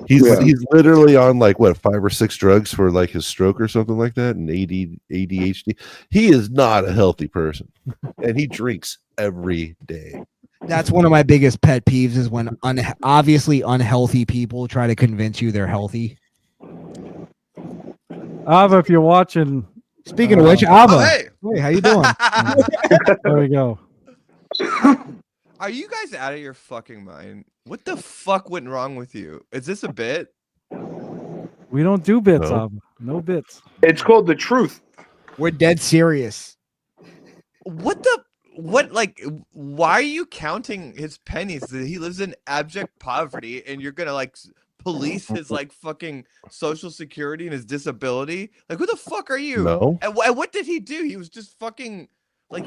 He's literally on like what 5 or 6 drugs for like his stroke or something like that, and ADHD. He is not a healthy person, and he drinks every day. That's one of my biggest pet peeves is when obviously unhealthy people try to convince you they're healthy. Ava, if you're watching. Speaking of which, Ava, hey, how you doing? There we go. Are you guys out of your fucking mind? What the fuck went wrong with you? Is this a bit? We don't do bits, No. Ava. No bits. It's called the truth. We're dead serious. Why are you counting his pennies? That he lives in abject poverty, and you're gonna like police his like fucking social security and his disability? Like, who the fuck are you? No. And what did he do? He was just fucking like,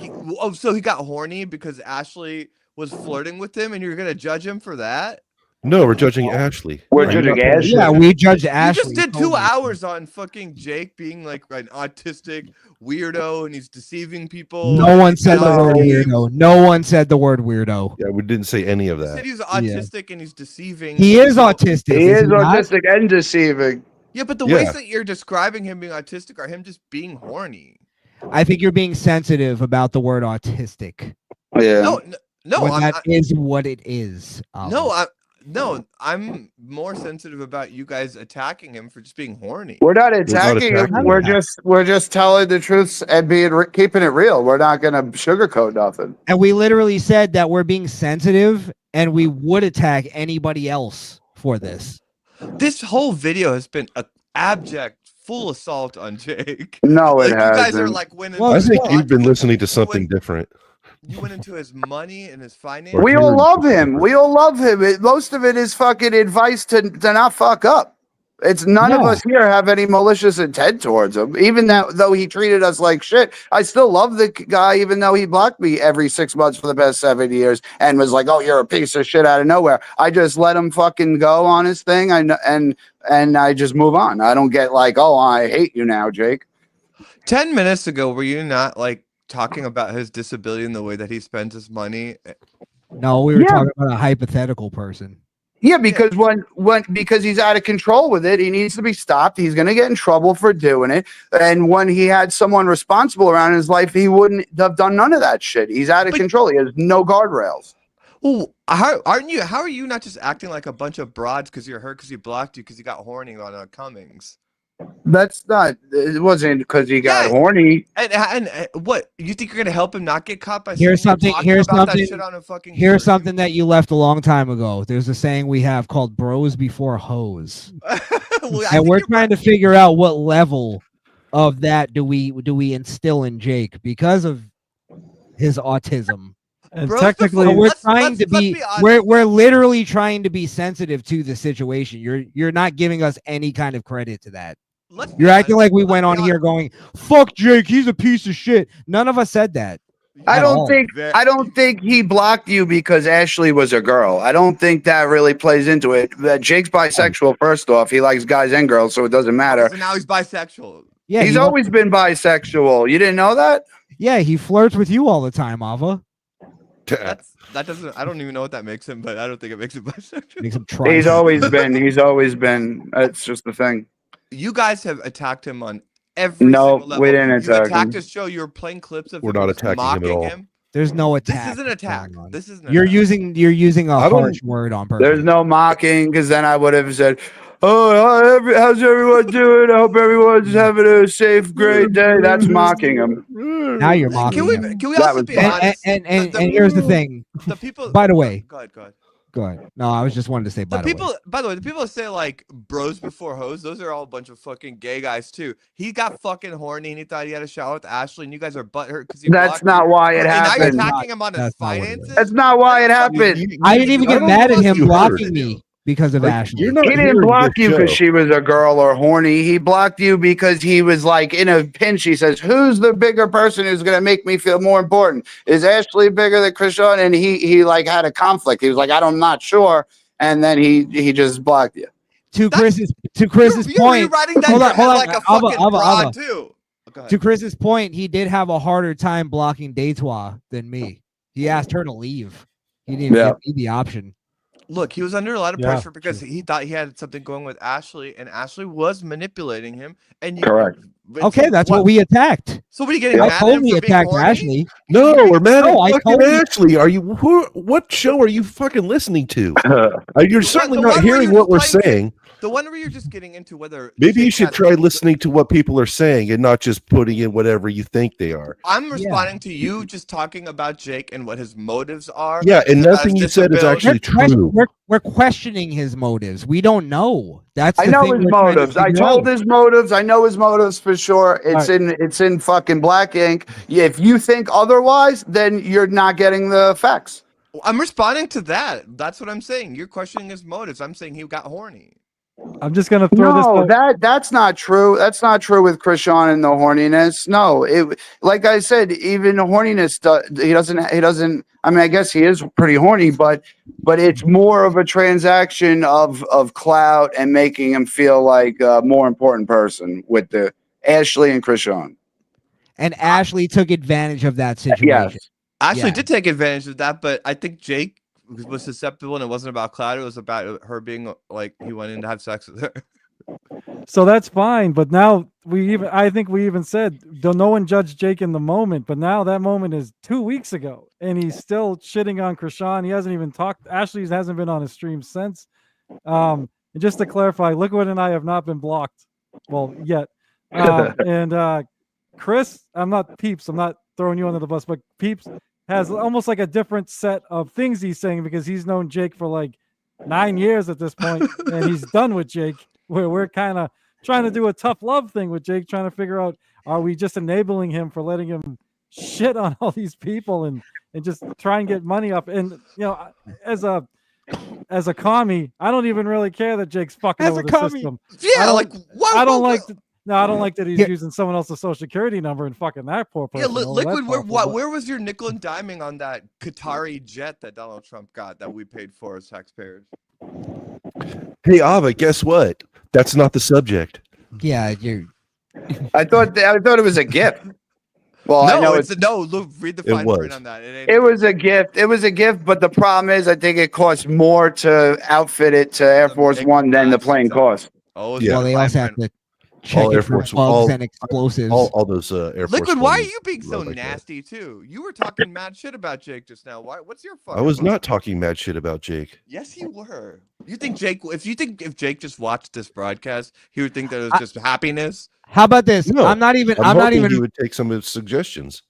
so he got horny because Ashley was flirting with him, and you're gonna judge him for that? No, we're judging Ashley. We're I'm judging not- Ashley. Yeah, we judged You Ashley. just did 2 totally. hours on fucking Jake being like an autistic weirdo, and he's deceiving people. No one said the word games. weirdo. No one said the word weirdo. Yeah, we didn't say any of He said that. he's autistic and he's deceiving. He is people. autistic. He is not? autistic and deceiving. Yeah, but the Yeah. ways that you're describing him being autistic are him just being horny. I think you're being sensitive about the word autistic. Yeah. No, when I'm that is what it is. I'm more sensitive about you guys attacking him for just being horny. We're not attacking him. attacking We're him. just telling the truth and keeping it real. We're not gonna sugarcoat nothing. And we literally said that we're being sensitive, and we would attack anybody else for this. This whole video has been an abject full assault on Jake. No, Like, it you guys hasn't. are like winning. Well, I his think pocket. you've been listening to You something went- different. You went into his money and his finances. We all love him. We all love him. Most of it is fucking advice to not fuck up. It's none of Yeah. us here have any malicious intent towards him. Even though he treated us like shit, I still love the guy, even though he blocked me every 6 months for the past 7 years and was like, "Oh, you're a piece of shit" out of nowhere. I just let him fucking go on his thing. And I just move on. I don't get like, "Oh, I hate you now, Jake." 10 minutes ago, were you not like talking about his disability and the way that he spends his money? No, we were Yeah. talking about a hypothetical person. Yeah, because because he's out of control with it, he needs to be stopped. He's going to get in trouble for doing it. And when he had someone responsible around in his life, he wouldn't have done none of that shit. He's out of control. He has no guardrails. Well, how are you not just acting like a bunch of broads because you're hurt because he blocked you because he got horny on Cummings? That's not. It wasn't because he got Yeah. horny. And what, you think you're gonna help him not get caught by Here's someone something- talking here's about that something- shit on a fucking Here's shirt? something that you left a long time ago. There's a saying we have called "bros before hoes," Well, I and think we're you're trying to figure out what level of that do we instill in Jake because of his autism. And Bros technically, So we're let's- trying to let's be, be honest. we're literally trying to be sensitive to the situation. You're not giving us any kind of credit to that. Let's be You're acting honest. like we Let's went be on here honest. going, "Fuck Jake, he's a piece of shit." None of us said that. I At don't all. think. I don't think he blocked you because Ashley was a girl. I don't think that really plays into it. Jake's bisexual. First off, he likes guys and girls, so it doesn't matter. So now he's bisexual. Yeah, He's he always been bisexual. You didn't know that? yeah, he flirts with you all the time, Ava. That doesn't. I don't even know what that makes him, but I don't think it makes him bisexual. Makes him try. He's always been. He's always been. That's just the thing. You guys have attacked him on every No, single level. we didn't You attack attacked him. his show. You were playing clips of We're him not just attacking him at mocking all. him. There's no This attack. is an attack. going on. This is an You're attack. using a I don't- harsh word on purpose. There's no mocking because then I would have said, "Oh, how's everyone doing? I hope everyone's having a safe, great day." That's mocking him. Now you're mocking Can we him. can we That also was be bad. honest? And The- here's the thing. the people. By the way, go ahead. Go ahead. go ahead. No, I was just wanted to say The by the way. people, by the way, the people that say like bros before hoes, those are all a bunch of fucking gay guys too. He got fucking horny and he thought he had a shower with Ashley, and you guys are butthurt because he. That's blocked not you. why it And now you're happened. attacking him on his That's not what it is. finances. That's not why it happened. I didn't even I get don't mad know at if him you blocking heard. me because of Like, Ashley. you're not He didn't hearing block this you because show. she was a girl or horny. He blocked you because he was like in a pinch. He says, "Who's the bigger person who's going to make me feel more important? Is Ashley bigger than Krishan?" And he like had a conflict. He was like, "I'm not sure." And then he just blocked you. To That's- Chris's You're point. rewriting that Hold in on, your hold head on. like a Ava, fucking Ava, broad Ava. too. Go ahead. To Chris's point, he did have a harder time blocking Deitois than me. He asked her to leave. He didn't Yeah. give me the option. Look, he was under a lot of Yeah, pressure because he thought he had something going with Ashley, and Ashley was manipulating him. And you, Correct. but Okay, that's what we attacked. So what are you getting I mad at him totally for being attacked horny? Ashley. No, we're mad No, I at fucking totally- Ashley. Are you? What show are you fucking listening to? You're certainly the not one where hearing you're what we're just playing- saying. The one where you're just getting into whether Maybe you Jake should had- try listening to what people are saying and not just putting in whatever you think they are. I'm responding to you just talking about Jake and what his motives are. Yeah, and about nothing his you said is disability. actually true. We're questioning his motives. We don't know. That's I the know thing his we're trying to motives. I figure told out. his motives. I know his motives for sure. All It's in fucking black ink. Yeah, if you think otherwise, then you're not getting the facts. I'm responding to that. That's what I'm saying. You're questioning his motives. I'm saying he got horny. I'm just gonna throw this No, out. that's not true. That's not true with Krishan and the horniness. No, it like I said, even the horniness. He doesn't. I mean, I guess he is pretty horny, but it's more of a transaction of clout and making him feel like a more important person with the Ashley and Krishan. And Ashley took advantage of that situation. Yes. Ashley Yeah. did take advantage of that, but I think Jake was susceptible, and it wasn't about Cloud. It was about her being like he went in to have sex with her. So that's fine, but now I think we even said no one judged Jake in the moment, but now that moment is 2 weeks ago, and he's still shitting on Krishan. He hasn't even talked. Ashley hasn't been on his stream since. And just to clarify, Liquid and I have not been blocked, well, yet. And Chris, I'm not Peeps. I'm not throwing you under the bus, but Peeps has almost like a different set of things he's saying because he's known Jake for like 9 years at this point, and he's done with Jake. Where we're kind of trying to do a tough love thing with Jake, trying to figure out, are we just enabling him for letting him shit on all these people and just try and get money up? And as a commie, I don't even really care that Jake's fucking As over a the commie. system. Yeah, like why? I don't like. No, I don't like that he's Yeah. using someone else's social security number and fucking that poor Yeah, person. over. Liquid. That's Where awful, but- where was your nickel and diming on that Qatari jet that Donald Trump got that we paid for as taxpayers? Hey, Ava, guess what? That's not the subject. Yeah, you're. I thought it was a gift. Well, I know Look, read the fine print was. on that. it was a gift. It was a gift, but the problem is, I think it costs more to outfit it to Air Force One than the plane costs. Oh, Yeah. Well, they also have to check All it Air for Force- bugs all- and explosives. All those Air Force Liquid, why are One you being so love like that. nasty too? You were talking mad shit about Jake just now. What's your fucking I was problem? not talking mad shit about Jake. Yes, you were. You think Jake? If Jake just watched this broadcast, he would think that it was just happiness. How about this? No, I'm not even. I'm not hoping even. he would take some of his suggestions.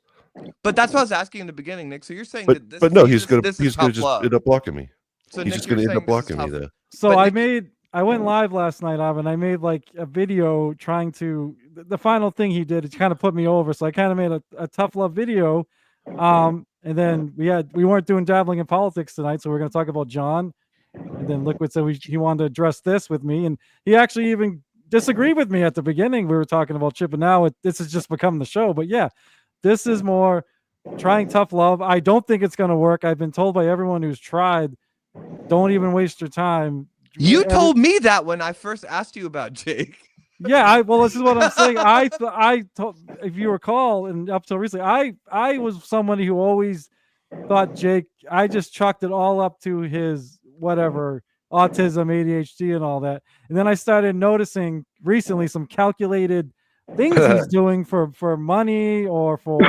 But that's what I was asking in the beginning, Nick. So you're saying But that this? but no, this, he's gonna this he's is gonna tough just love. end up blocking me. So He's Nick, just you're gonna end saying up this is blocking me tough- though. So But I went live last night, Av, and I made like a video trying to. The final thing he did, it kind of put me over. So I kind of made a tough love video. And then we weren't doing dabbling in politics tonight, so we're going to talk about John. And then Liquid said he wanted to address this with me, and he actually even disagreed with me at the beginning. We were talking about shit, but now this has just become the show. But yeah, this is more trying tough love. I don't think it's going to work. I've been told by everyone who's tried, don't even waste your time. You told me that when I first asked you about Jake. Yeah, well, this is what I'm saying. I told, if you recall, and up till recently, I was somebody who always thought Jake. I just chalked it all up to his whatever autism, ADHD, and all that. And then I started noticing recently some calculated things he's doing for money or for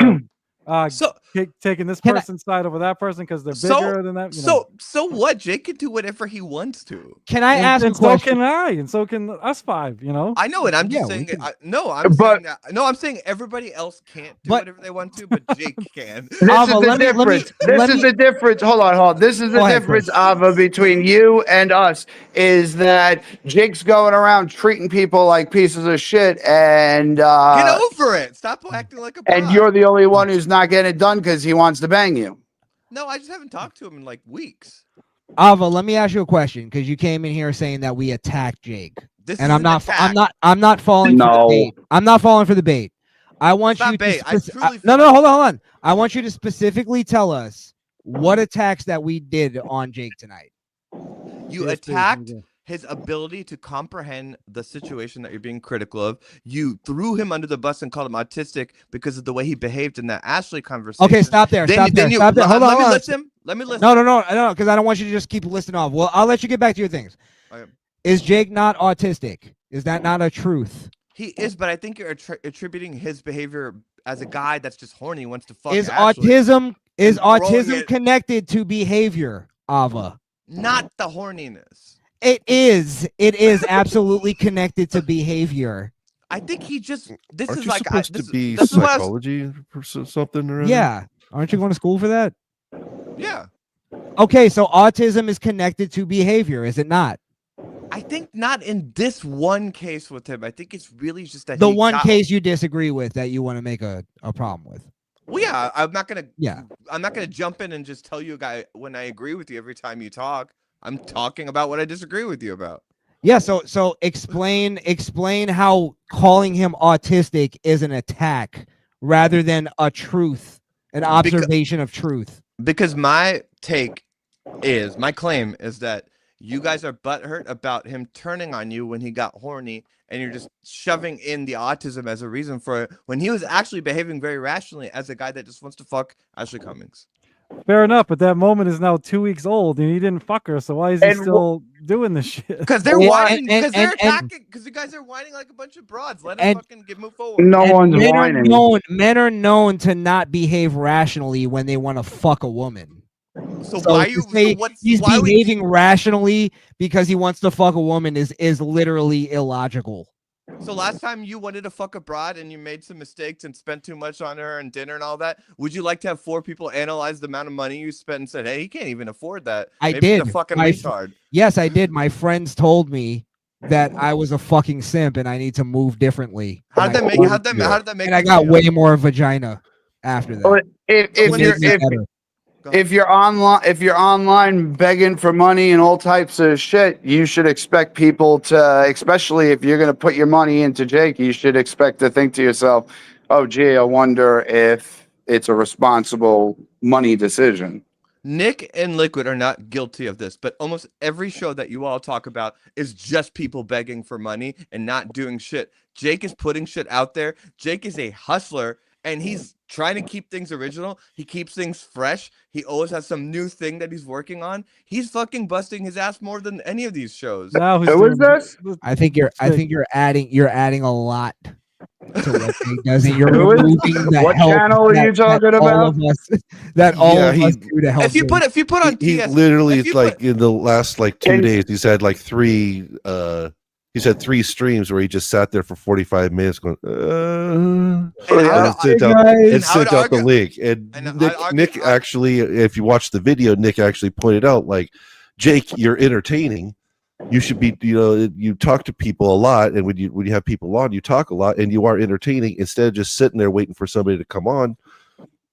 So taking this Can I- person's side over that person because they're So- bigger than that. You know. so what? Jake can do whatever he wants to. Can I ask a and so question? can I, and so can us five. You know. I know it. I'm just Yeah, we saying. can- I'm saying everybody else can't do But- whatever they want to, but Jake can. This Ava, is the let me- difference. let This is me- the difference. Hold on. This is the Go ahead, difference, Chris. Ava, between you and us is that Jake's going around treating people like pieces of shit, and Get over it. Stop acting like a. and bot. you're the only one who's not getting it done because he wants to bang you. No, I just haven't talked to him in like weeks. Ava, let me ask you a question because you came in here saying that we attacked Jake, This and is I'm an not. attack. I'm not falling for No. the bait. I'm not falling for the bait. I want It's not you bait. to. I truly no, feel no, like- hold on. I want you to specifically tell us what attacks that we did on Jake tonight. You Yes, please, attacked yeah. his ability to comprehend the situation that you're being critical of. You threw him under the bus and called him autistic because of the way he behaved in that Ashley conversation. Okay, stop there. Then, Stop then there. you Stop there. Hold on. let me hold on. list him. Let me list. No, because I don't want you to just keep listing off. Well, I'll let you get back to your things. Okay. Is Jake not autistic? Is that not a truth? He is, but I think you're attributing his behavior as a guy that's just horny, wants to fuck. Is Ashley, autism and throwing it- connected to behavior, Ava? not the horniness. It is. It is absolutely connected to behavior. I think he just. This Aren't is you like supposed this, to be this is what I was, psychology or something or other? Yeah. Aren't you going to school for that? yeah. Okay, so autism is connected to behavior, is it not? I think not in this one case with him. I think it's really just that The he one got- case you disagree with that you want to make a problem with. Well, yeah, I'm not gonna jump in and just tell you a guy when I agree with you every time you talk. I'm talking about what I disagree with you about. Yeah, so explain how calling him autistic is an attack rather than a truth, an observation of truth. Because my claim is that you guys are butthurt about him turning on you when he got horny, and you're just shoving in the autism as a reason for it when he was actually behaving very rationally as a guy that just wants to fuck Ashley Cummings. Fair enough, but that moment is now 2 weeks old, and he didn't fuck her. So why is he still doing this shit? Because they're whining. Because they're attacking. Because you guys are whining like a bunch of broads. Let him fucking move forward. No one's whining. Men are known to not behave rationally when they want to fuck a woman. So why you? Say he's behaving rationally because he wants to fuck a woman is literally illogical. So last time you wanted to fuck a broad and you made some mistakes and spent too much on her and dinner and all that, would you like to have 4 people analyze the amount of money you spent and said, "Hey, he can't even afford that"? I Maybe did. he's a fucking retard. Yes, I did. My friends told me that I was a fucking simp and I need to move differently. How did that make? And I got way more vagina after that. If you're online begging for money and all types of shit, you should expect people to, especially if you're going to put your money into Jake, you should expect to think to yourself, oh, gee, I wonder if it's a responsible money decision. Nick and Liquid are not guilty of this, but almost every show that you all talk about is just people begging for money and not doing shit. Jake is putting shit out there. Jake is a hustler. And he's trying to keep things original. He keeps things fresh. He always has some new thing that he's working on. He's fucking busting his ass more than any of these shows. Now who is this? I think you're adding a lot to what he does. And you're removing the what help channel are you talking about? All of us do to help. If you put on he TS, literally in the last 2 days he's had like 3 he's had 3 streams where he just sat there for 45 minutes going, sent out the link. And Nick actually, if you watch the video, Nick actually pointed out, like, Jake, you're entertaining. You should be, you talk to people a lot, and when you have people on, you talk a lot, and you are entertaining instead of just sitting there waiting for somebody to come on.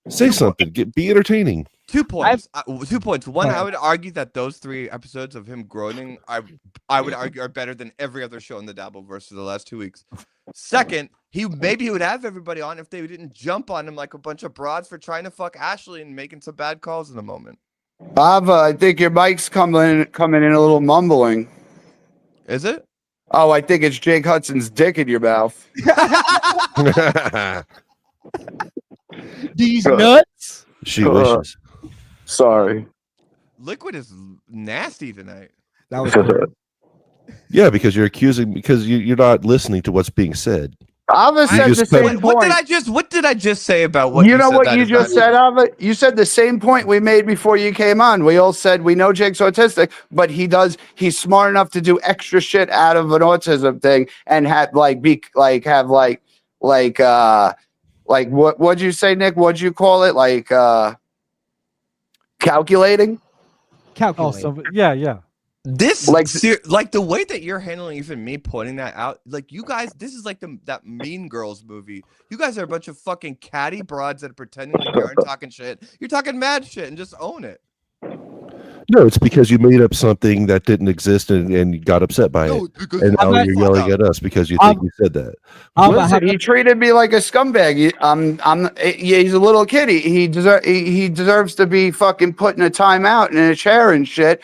Say something. Be entertaining. 2 points. 2 points. One, I would argue that those 3 episodes of him groaning, I would argue, are better than every other show in the Dabbleverse for the last 2 weeks. Second, he would have everybody on if they didn't jump on him like a bunch of broads for trying to fuck Ashley and making some bad calls in the moment. Ava, I think your mic's coming in a little mumbling. Is it? Oh, I think it's Jake Hudson's dick in your mouth. These nuts. She wishes. Sorry. Liquid is nasty tonight. That was Yeah, because you're you're not listening to what's being said. Ava said the same point. What did I just say about what you know what you just said, Ava? You said the same point we made before you came on. We all said we know Jake's autistic, but he's smart enough to do extra shit out of an autism thing and what'd you say, Nick? What'd you call it? Calculating? Oh, so yeah. This like the way that you're handling even me pointing that out, like, you guys, this is like that Mean Girls movie. You guys are a bunch of fucking catty broads that are pretending like you aren't talking shit. You're talking mad shit and just own it. No, it's because you made up something that didn't exist and you got upset by it. And now you're yelling at us because you think we said that. Listen, he treated me like a scumbag. He's a little kid. He deserves to be fucking put in a timeout in a chair and shit.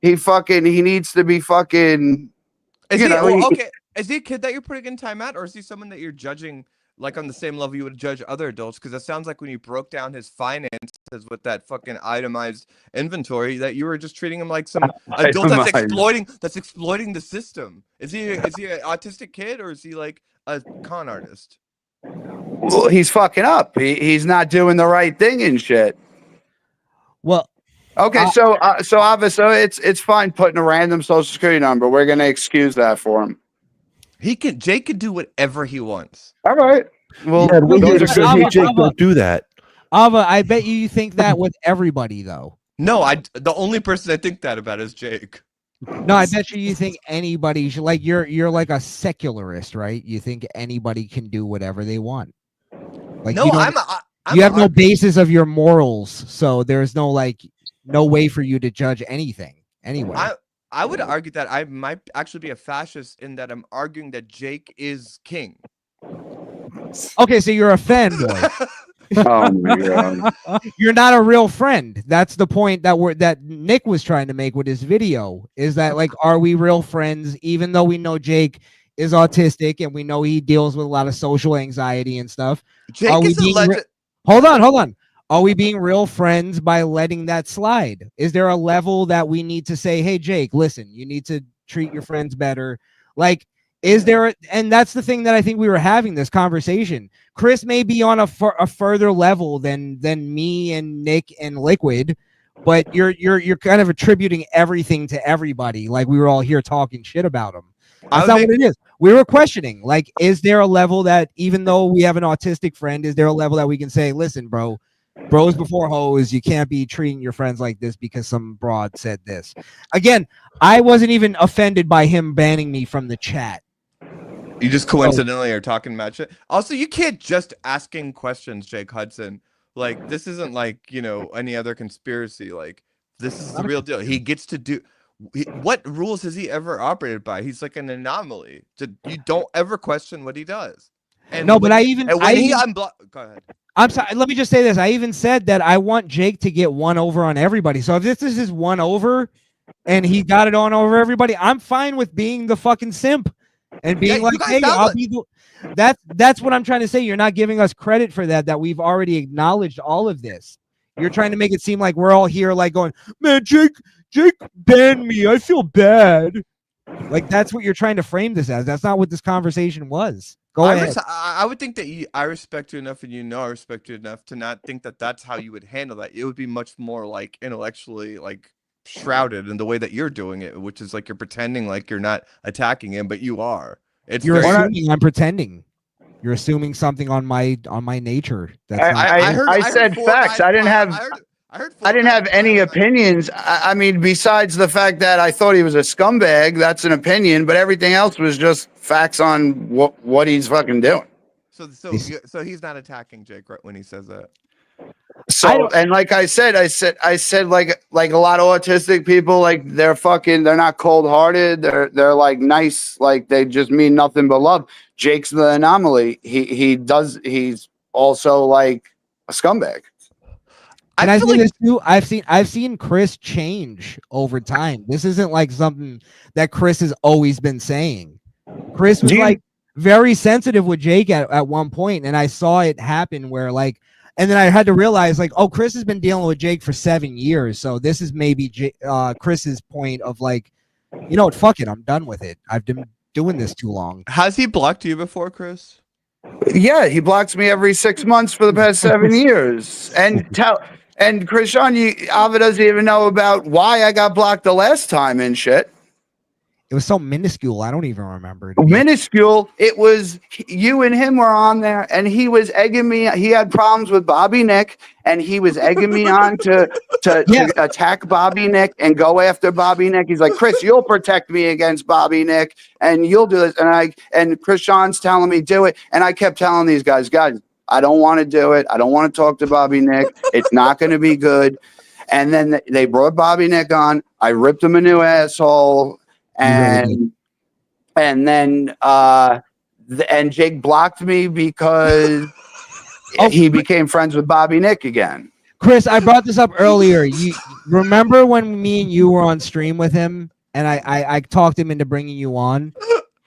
He needs to be fucking. Is he a kid that you're putting in timeout, or is he someone that you're judging like on the same level you would judge other adults? Because it sounds like when you broke down his finances with that fucking itemized inventory, that you were just treating him like some adult that's exploiting the system. Is he an autistic kid, or is he like a con artist? Well, he's fucking up. He's not doing the right thing and shit. Well. Okay, so obviously it's fine putting a random social security number. We're gonna excuse that for him. Jake can do whatever he wants. All right. Well, hey, Jake, don't do that. Ava, I bet you think that with everybody though. No, the only person I think that about is Jake. No, I bet you think anybody should, like, you're like a secularist, right? You think anybody can do whatever they want. Like No, you don't I'm you have no basis of your morals, so there's no no way for you to judge anything anyway. I would argue that I might actually be a fascist in that I'm arguing that Jake is king. Okay, so you're a fanboy. Oh my god. You're not a real friend. That's the point that Nick was trying to make with his video. Is that, like, are we real friends? Even though we know Jake is autistic and we know he deals with a lot of social anxiety and stuff. Jake is a legend. Hold on. Are we being real friends by letting that slide? Is there a level that we need to say, hey, Jake, listen, you need to treat your friends better? Like, is there and that's the thing that I think we were having this conversation. Chris may be on a further level than me and Nick and Liquid, but you're kind of attributing everything to everybody. Like we were all here talking shit about him. That's not what it is. We were questioning, like, is there a level that, even though we have an autistic friend, is there a level that we can say, listen, bros before hoes, you can't be treating your friends like this because some broad said this. Again, I wasn't even offended by him banning me from the chat. You just coincidentally are talking about shit. Also, you can't just asking questions, Jake Hudson. Like, this isn't like, any other conspiracy. Like, this is the real deal. He gets to do... what rules has he ever operated by? He's like an anomaly. You don't ever question what he does. And no, when, but I even go ahead. I'm sorry. Let me just say this. I even said that I want Jake to get one over on everybody. So if this is his one over, and he got it on over everybody, I'm fine with being the fucking simp and being like, hey, I'll be the. That's what I'm trying to say. You're not giving us credit for that we've already acknowledged all of this. You're trying to make it seem like we're all here, like going, man, Jake banned me. I feel bad. Like, that's what you're trying to frame this as. That's not what this conversation was. Go ahead. I would think that I respect you enough, and I respect you enough to not think that that's how you would handle that. It would be much more like intellectually, like, shrouded in the way that you're doing it, which is like you're pretending like you're not attacking him, but you are. You're assuming I'm pretending. You're assuming something on my nature. That's I said facts. I didn't have any opinions. I mean, besides the fact that I thought he was a scumbag, that's an opinion, but everything else was just facts on what he's fucking doing. So he's not attacking Jake right when he says that. So, and like I said like a lot of autistic people, like they're not cold-hearted. They're like nice, like they just mean nothing but love. Jake's the anomaly. He's also like a scumbag. And I think this too. I've seen Chris change over time. This isn't like something that Chris has always been saying. Chris was like very sensitive with Jake at one point, and I saw it happen where like. And then I had to realize, like, oh, Chris has been dealing with Jake for 7 years. So this is maybe Chris's point of like, you know what, fuck it, I'm done with it. I've been doing this too long. Has he blocked you before, Chris? Yeah, he blocks me every 6 months for the past 7 years. And Krishan, Ava doesn't even know about why I got blocked the last time and shit. It was so minuscule. I don't even remember. Minuscule. It was you and him were on there, and he was egging me. He had problems with Bobby Nick, and he was egging me on to attack Bobby Nick and go after Bobby Nick. He's like, Chris, you'll protect me against Bobby Nick, and you'll do this. And Chris Sean's telling me do it, and I kept telling these guys, I don't want to do it. I don't want to talk to Bobby Nick. It's not going to be good. And then they brought Bobby Nick on. I ripped him a new asshole. And then Jake blocked me because he became friends with Bobby Nick again. Chris, I brought this up earlier. You remember when me and you were on stream with him, and I talked him into bringing you on,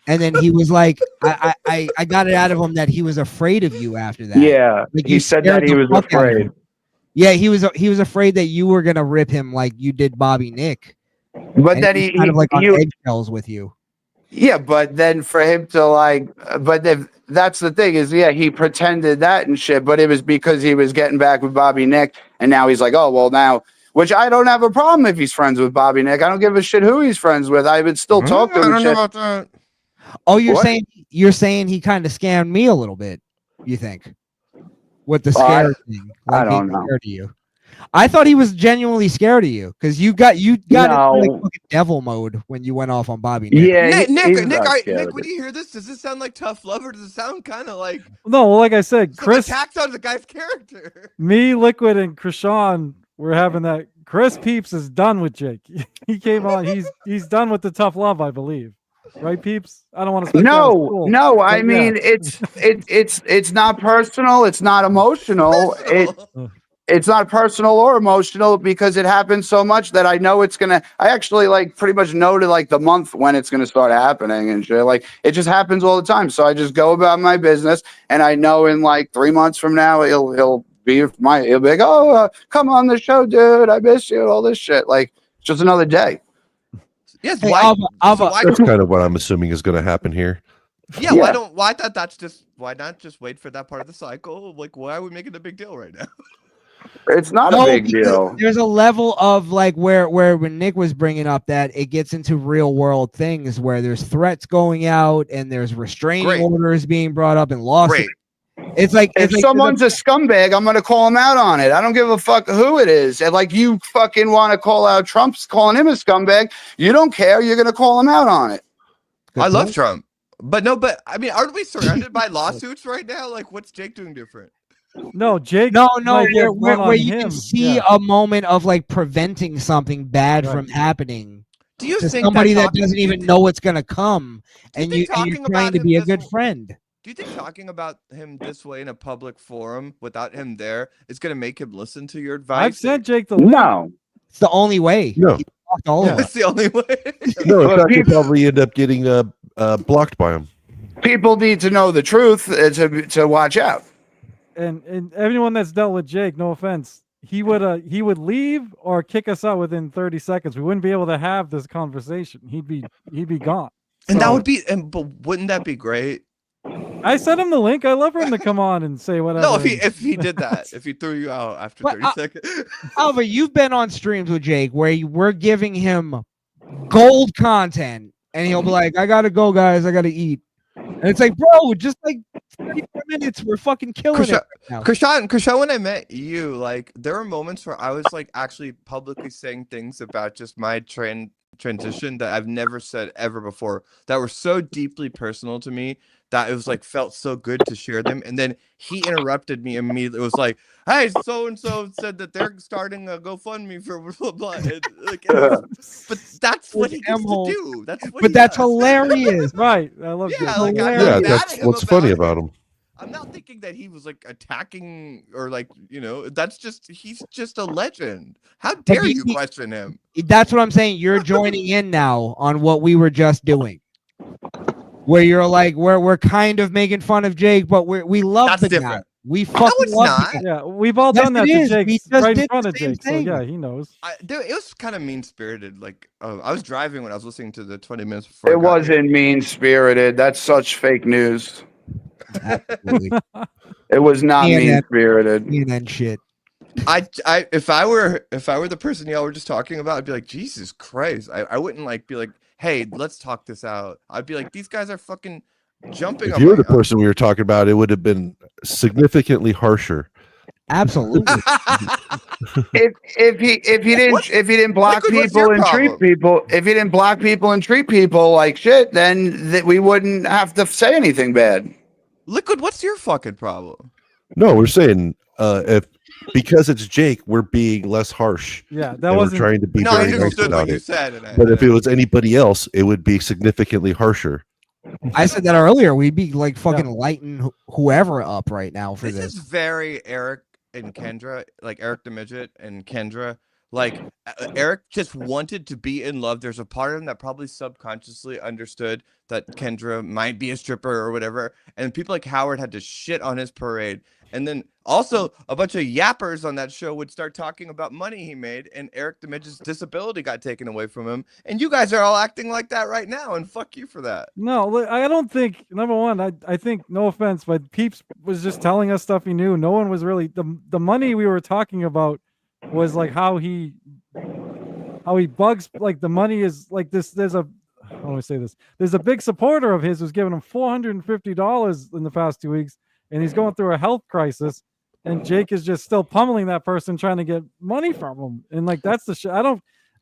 and then he was like, I got it out of him that he was afraid of you after that. Yeah, like he said that he was afraid. Yeah, he was afraid that you were gonna rip him like you did Bobby Nick. But then he kind of like on eggshells with you. Yeah, but then for him to that's the thing is, he pretended that and shit, but it was because he was getting back with Bobby Nick, and now he's like, oh, well, now, which I don't have a problem if he's friends with Bobby Nick. I don't give a shit who he's friends with. I would still talk to him. I don't know about that. Oh, you're saying he kind of scammed me a little bit, you think? With the scare thing. I don't know. To you. I thought he was genuinely scared of you because you got into like No. fucking devil mode when you went off on Bobby Nick. Yeah, Nick, he's not scared Nick, of when it. you hear this, does this sound like tough love, or does it sound kind of like No, well, like I said, some Chris, attacks on the guy's character? me, Liquid, and Krishan were having that. Chris Peeps is done with Jake. He came on. He's done with the tough love, I believe. Right, Peeps? I don't want to speak out of No, school, no. I but yeah. mean, it's not personal. It's not emotional. It's not personal or emotional because it happens so much that I know it's gonna. I actually like pretty much know to like the month when it's gonna start happening and shit. Like it just happens all the time. So I just go about my business, and I know in like 3 months from now he'll be like, oh, come on the show, dude. I miss you. All this shit. Like it's just another day. Yes, Hey, why? Alva, That's kind of what I'm assuming is going to happen here. Yeah, Yeah. why not just wait for that part of the cycle? Like, why are we making a big deal right now? It's not a No, big because deal. there's a level of like where when Nick was bringing up that it gets into real world things where there's threats going out and there's restraining Great. orders being brought up and lawsuits. Great. It's like If someone's a scumbag, I'm gonna call him out on it. I don't give a fuck who it is. And like you fucking want to call out Trump's calling him a scumbag. You don't care. You're gonna call him out on it. I love Trump, but I mean, aren't we surrounded by lawsuits right now? Like, what's Jake doing different? No, Jake. No, might get one where on you him. can see Yeah. a moment of like preventing something bad from happening Do you to think somebody that talking- doesn't do you even thi- know what's gonna come, do you and think you're talking trying about to him be a this good way- friend. Do you think talking about him this way in a public forum without him there is going to make him listen to your advice? I've sent Jake the link. No. It's the only way. No. He talked all of It's us. the only way. No, in But fact, you'll people- probably end up getting blocked by him. People need to know the truth to watch out. And everyone that's dealt with Jake, no offense, he would leave or kick us out within 30 seconds. We wouldn't be able to have this conversation. He'd be gone. And that So, would be, but wouldn't that be great? I sent him the link. I love for him to come on and say whatever. No, if he did that, if he threw you out after But 30 seconds. Alva, you've been on streams with Jake where we're giving him gold content, and he'll be like, "I gotta go, guys. I gotta eat." And it's like, bro, just like 34 minutes, we're fucking killing it. Right now. Krishan, when I met you, like there were moments where I was like actually publicly saying things about just my transition that I've never said ever before that were so deeply personal to me that it was like felt so good to share them. And then he interrupted me immediately. It was like, "Hey, so and so said that they're starting a GoFundMe for blah blah blah." And, like, but that's what he gets to do. That's what. But that's hilarious. Right. I love Yeah, Jake. like, I'm Yeah, not mad that's at him what's funny about about him. I'm not thinking that he was like attacking or like, that's just, he's just a legend. How dare you question him? That's what I'm saying. You're joining in now on what we were just doing. Where you're like, we're kind of making fun of Jake, but we love That's the different. guy. We fucking it's love not. the guy. Yeah, we've all Yes, done that it to is. Jake We just right in did front the of same Jake. So thing. yeah, he knows. It was kind of mean spirited. Like, I was driving when I was listening to the 20 minutes before. It wasn't mean spirited. That's such fake news. Absolutely. It was not mean spirited. CNN shit. If I were the person y'all were just talking about, I'd be like, Jesus Christ. I wouldn't like be like, hey, let's talk this out. I'd be like, these guys are fucking jumping If on you were my the person we were talking about, it would have been significantly harsher. Absolutely. If he didn't block Liquid, what's people your and treat problem? people, if he didn't block people and treat people like shit, then we wouldn't have to say anything bad. Liquid, what's your fucking problem? No, we're saying because it's Jake, we're being less harsh. Yeah, that and wasn't. we're trying to be No, I very nice understood about what you it. said. But if it was anybody else, it would be significantly harsher. I said that earlier. We'd be like fucking lighting whoever up right now for This is this. very Eric and Kendra, like Eric the Midget and Kendra. Like Eric just wanted to be in love. There's a part of him that probably subconsciously understood that Kendra might be a stripper or whatever. And people like Howard had to shit on his parade. And then also a bunch of yappers on that show would start talking about money he made, and Eric the Midget's disability got taken away from him. And you guys are all acting like that right now, and fuck you for that. No, look, I don't think. Number one, I think, no offense, but Peeps was just telling us stuff he knew. No one was really the money we were talking about was like how he bugs. Like the money is like this. There's a how do I say this? There's a big supporter of his who's given him $450 in the past 2 weeks, and he's going through a health crisis. and Jake is just still pummeling that person trying to get money from him. And like that's the shit.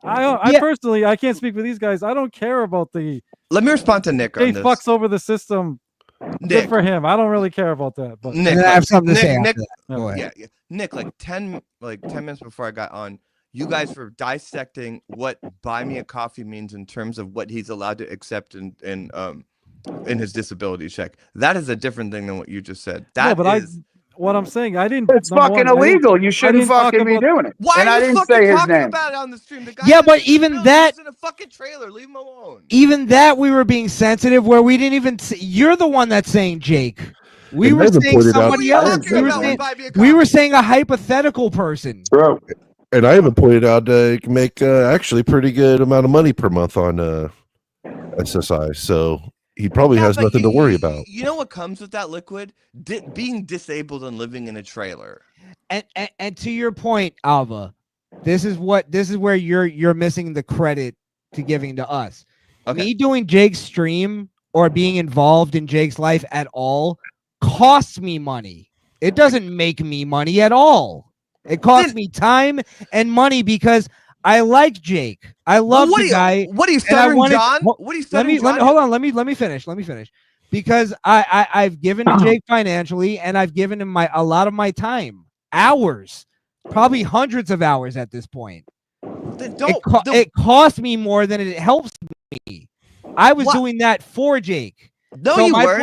I personally, I can't speak for these guys. I don't care about the. Let me respond to Nick on He this. fucks over the system. Nick, good for him. I don't really care about that. But Nick, I have something to say. Nick, Go ahead. yeah. Nick, like 10 minutes before I got on, you guys were dissecting what buy me a coffee means in terms of what he's allowed to accept in his disability check. That is a different thing than what you just said. That is what I'm saying, I didn't. It's fucking illegal. You shouldn't fucking be doing it. Why and are I you didn't fucking say his talking name. about it on the stream? The guy Yeah, but even that, lives in a fucking trailer. Leave him alone. even that, we were being sensitive where we didn't even. You're the one that's saying Jake. We And were Evan saying pointed out- somebody Who are you else. talking about when buy me a We were coffee? saying a hypothetical person. Bro. And I even pointed out you can make actually pretty good amount of money per month on SSI. So he probably has but nothing to worry about. You know what comes with that, Liquid? Being disabled and living in a trailer. And to your point, Alva, this is where you're missing the credit to giving to us. Okay. Me doing Jake's stream or being involved in Jake's life at all costs me money. It doesn't make me money at all. It costs me time and money because I like Jake. I love the guy. What are you stuttering, John? What are you stuttering, John? Hold on. Let me finish. Because I've given to Jake financially, and I've given him a lot of my time, hours, probably hundreds of hours at this point. Then It costs me more than it helps me. I was doing that for Jake. No, so you my weren't.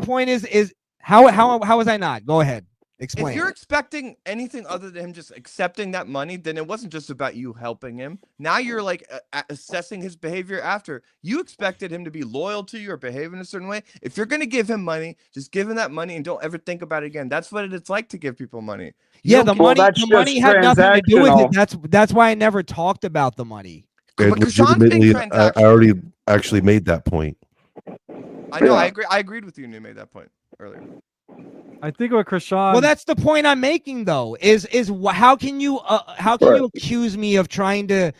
point is how was I not? Go ahead. Explain. If you're expecting anything other than him just accepting that money, then it wasn't just about you helping him. Now you're like assessing his behavior after. You expected him to be loyal to you or behave in a certain way. If you're going to give him money, just give him that money and don't ever think about it again. That's what it's like to give people money. The money had nothing to do with it. That's why I never talked about the money. And legitimately, I already actually made that point. I know. I agree. I agreed with you when you made that point earlier. I think what Krishan. Well, that's the point I'm making, though. Is how can you you accuse me of trying to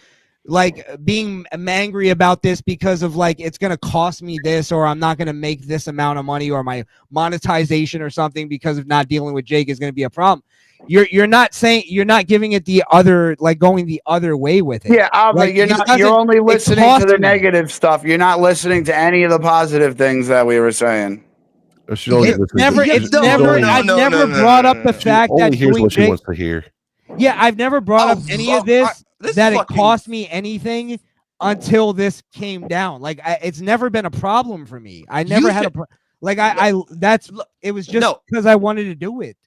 like being angry about this because of like it's gonna cost me this, or I'm not gonna make this amount of money, or my monetization or something because of not dealing with Jake is gonna be a problem. You're not saying, you're not giving it the other, like going the other way with it. Yeah, like, you're only listening to the negative stuff. You're not listening to any of the positive things that we were saying. I've never brought up the fact that doing what she Jake, wants to hear. Yeah, I've never brought up any of this that it cost me anything until this came down. Like it's never been a problem for me. I never had it was just because I wanted to do it.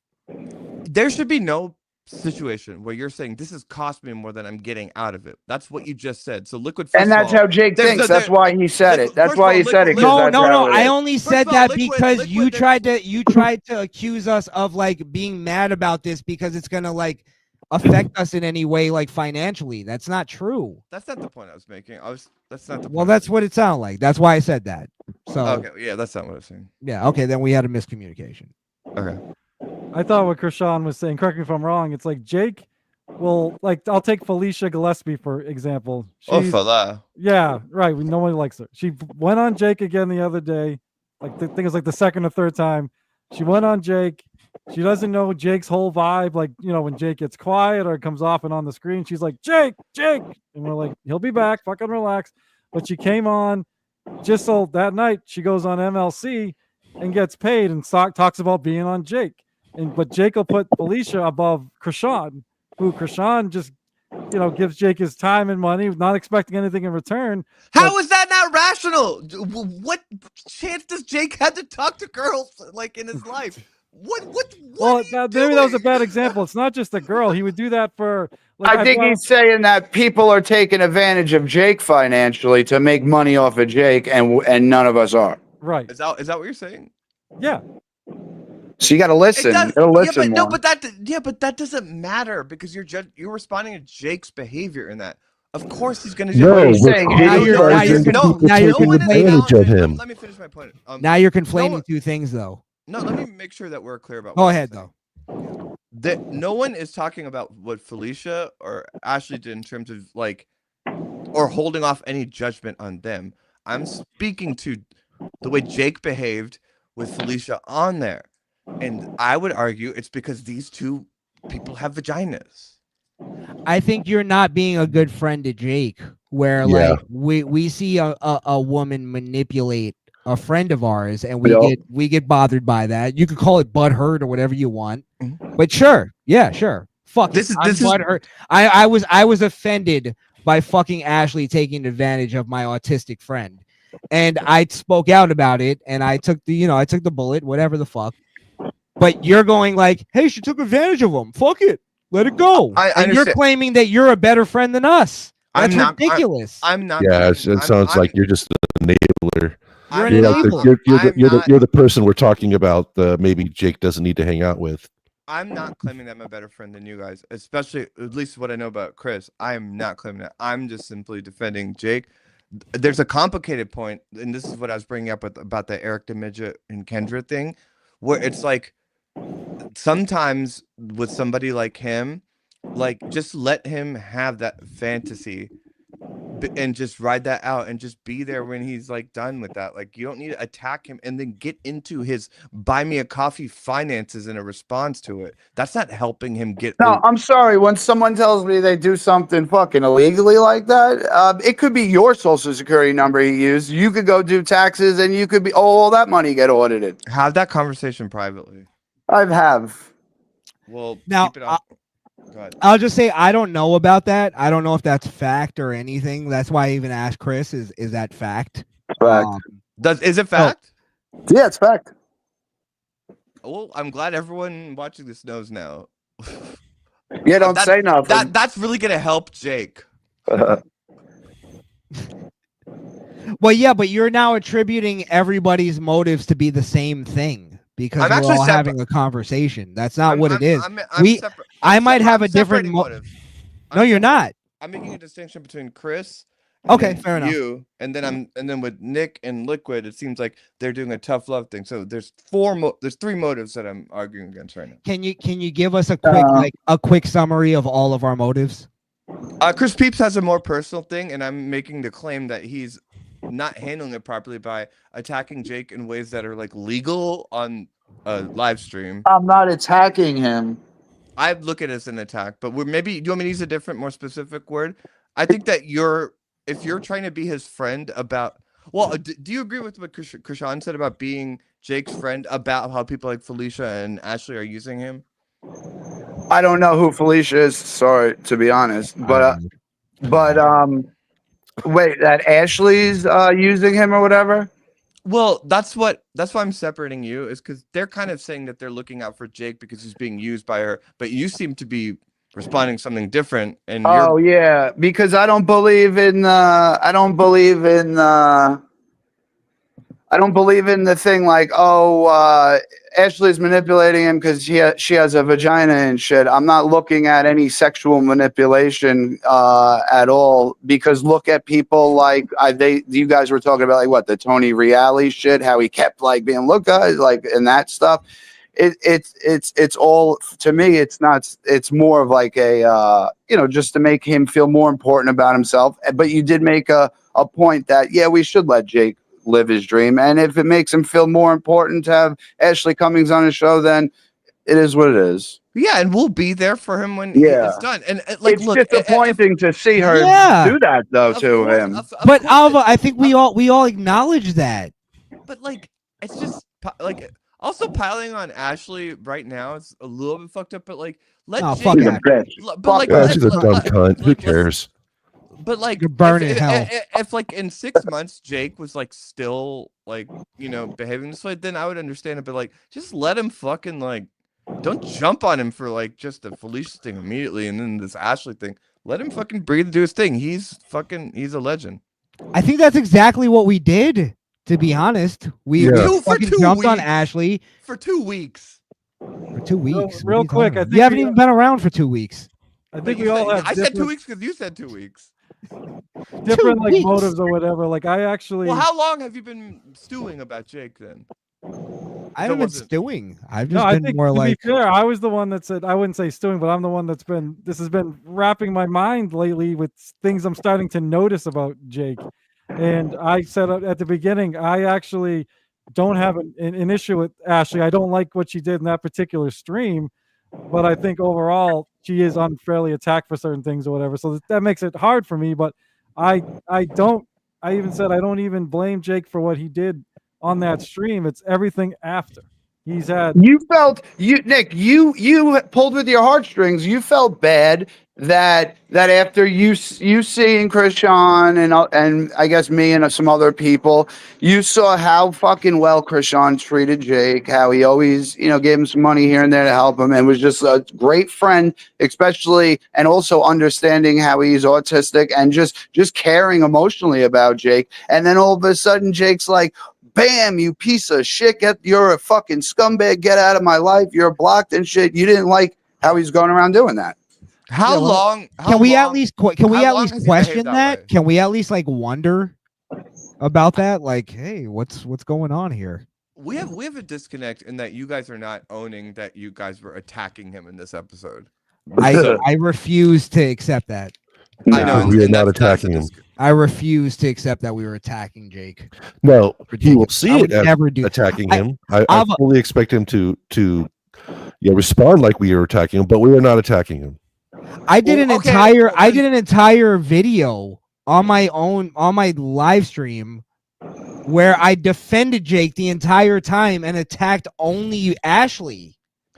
There should be no situation where you're saying this has cost me more than I'm getting out of it. That's what you just said. So Liquid. And that's how Jake thinks. That's why he said it. That's why he said it. No. I only said that because you tried to accuse us of like being mad about this because it's gonna like affect us in any way, like financially. That's not true. That's not the point I was making. That's not the point. Well, that's what it sounded like. That's why I said that. So okay, yeah, that's not what I was saying. Yeah, okay, then we had a miscommunication. Okay. I thought what Krishan was saying, correct me if I'm wrong, it's like Jake will, like, I'll take Felicia Gillespie, for example. Yeah, right. Nobody likes her. She went on Jake again the other day. Like, I think it was like the second or third time. She went on Jake. She doesn't know Jake's whole vibe. Like, you know, when Jake gets quiet or comes off and on the screen, she's like, Jake. And we're like, he'll be back. Fucking relax. But she came on just so that night she goes on MLC and gets paid and talks about being on Jake. But Jake will put Felicia above Krishan, who Krishan just, you know, gives Jake his time and money, not expecting anything in return. How is that not rational? What chance does Jake have to talk to girls like in his life? Well, maybe that was a bad example. It's not just a girl. He would do that for. Like, I think he's saying that people are taking advantage of Jake financially to make money off of Jake, and none of us are. Right. Is that what you're saying? Yeah. So you got to listen. But that doesn't matter because you're responding to Jake's behavior in that. Of course, he's going to. No, now you're conflating. Let me finish my point. Now you're conflating two things, though. No, let me make sure that we're clear about. Go ahead, though. No one is talking about what Felicia or Ashley did in terms of like, or holding off any judgment on them. I'm speaking to the way Jake behaved with Felicia on there. And I would argue it's because these two people have vaginas. I think you're not being a good friend to Jake, where Yeah. like we see a woman manipulate a friend of ours, and Yep. we get bothered by that. You could call it butthurt or whatever you want, Mhm. but sure, yeah, sure. Fuck This it. is- this is- I'm butthurt. I was offended by fucking Ashley taking advantage of my autistic friend, and I spoke out about it, and I took the bullet, whatever the fuck. But you're going like, hey, she took advantage of him. Fuck it. Let it go. I And you're understand. claiming that you're a better friend than us. That's ridiculous. I'm not. Yeah, claiming- it sounds I'm- like you're just an enabler. You're I'm an You're not- like enabler. you're the person we're talking about. Maybe Jake doesn't need to hang out with. I'm not claiming that I'm a better friend than you guys, especially at least what I know about Chris. I am not claiming that. I'm just simply defending Jake. There's a complicated point, and this is what I was bringing up about the Eric the Midget and Kendra thing, where it's like sometimes with somebody like him, like just let him have that fantasy and just ride that out and just be there when he's like done with that. Like you don't need to attack him and then get into his buy me a coffee finances in a response to it. That's not helping him get No, I'm sorry. When someone tells me they do something fucking illegally like that, it could be your social security number he used. You could go do taxes, and you could be all that money get audited. have that conversation privately. I have. Well, Now, keep it on. Go ahead. I'll just say I don't know about that. I don't know if that's fact or anything. That's why I even asked Chris, is that fact? Fact. Is it fact? Yeah, it's fact. Well, I'm glad everyone watching this knows now. Yeah, don't That- say nothing. That's really gonna help Jake. Well, yeah, but you're now attributing everybody's motives to be the same thing because I'm we're actually all separ- having a conversation. That's not what it is. I'm We- separ- I I'm might separ- have I'm a different separating mo- motives. No, I'm you're separating- not. I'm making a distinction between Chris. Okay, and fair enough. You and then with Nick and Liquid, it seems like they're doing a tough love thing. So there's three motives that I'm arguing against right now. Can you give us a quick summary of all of our motives? Chris Peeps has a more personal thing, and I'm making the claim that he's not handling it properly by attacking Jake in ways that are like legal on a live stream. I'm not attacking him. I look at it as an attack, but do you want me to use a different, more specific word? I think that if you're trying to be his friend about, well, do you agree with what Krishan said about being Jake's friend about how people like Felicia and Ashley are using him? I don't know who Felicia is. Sorry, to be honest, but wait, that Ashley's using him or whatever. Well, that's why I'm separating you, is because they're kind of saying that they're looking out for Jake because he's being used by her, but you seem to be responding something different. And Oh yeah, because I don't believe in the thing like, Ashley's manipulating him because she has a vagina and shit. I'm not looking at any sexual manipulation at all, because look at people like you guys were talking about, like what, the Tony Reale shit, how he kept like being look guys like and that stuff. It's all, to me, it's more of like a just to make him feel more important about himself. But you did make a point that, yeah, we should let Jake live his dream, and if it makes him feel more important to have Ashley Cummings on his show, then it is what it is. Yeah, and we'll be there for him when it's done. And like, It's look, disappointing to see her do that though to him. But Alva, I think we all acknowledge that. But like, it's just like also piling on Ashley right now. It's a little bit fucked up. But like, Oh, fuck She's a Ashley. bitch. But like, Yeah, she's a dumb cunt. Who like, cares? But like, You're burning if, hell. if like in 6 months Jake was like still like behaving this way, then I would understand it. But like, just let him fucking like, don't jump on him for like just the Felicia thing immediately and then this Ashley thing. Let him fucking breathe and do his thing. He's a legend. I think that's exactly what we did. To be honest, we Yeah. fucking jumped on Ashley for 2 weeks. for 2 weeks. Real What are you quick, talking I about? think you haven't we- even been around for 2 weeks. I think we all have I said 2 different, weeks because you said 2 weeks. different like weeks. motives or whatever. Like I actually, Well, how long have you been stewing about Jake then? I haven't been wasn't- stewing. I've no, just I been think more to like, be fair, I was the one that said, I wouldn't say stewing, but I'm the one this has been wrapping my mind lately with things I'm starting to notice about Jake. And I said at the beginning, I actually don't have an issue with Ashley. I don't like what she did in that particular stream, but I think overall she is unfairly attacked for certain things or whatever. So that makes it hard for me. But I don't. I even said I don't even blame Jake for what he did on that stream. It's everything after. He's had. You felt Nick, you pulled with your heartstrings. You felt bad that after you seeing Krishan and I guess me and some other people, you saw how fucking well Krishan treated Jake, how he always gave him some money here and there to help him, and was just a great friend, especially and also understanding how he's autistic and just caring emotionally about Jake. And then all of a sudden, Jake's like, bam, you piece of shit. You're a fucking scumbag. Get out of my life. You're blocked and shit. You didn't like how he's going around doing that. How long? Can we at least question that? Way? Can we at least like wonder about that? Like, hey, what's going on here? We have a disconnect in that you guys are not owning that you guys were attacking him in this episode. I refuse to accept that. No, I know we are not attacking him. I refuse to accept that we were attacking Jake. No, he will see it as never do attacking him. I fully expect him to respond like we are attacking him, but we are not attacking him. I did an entire video on my live stream where I defended Jake the entire time and attacked only Ashley.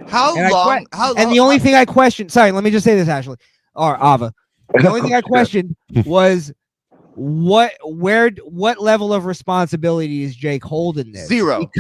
How long? And the only thing I questioned, sorry, let me just say this, Ashley or Ava. The only thing I questioned was what level of responsibility is Jake holding this? Zero.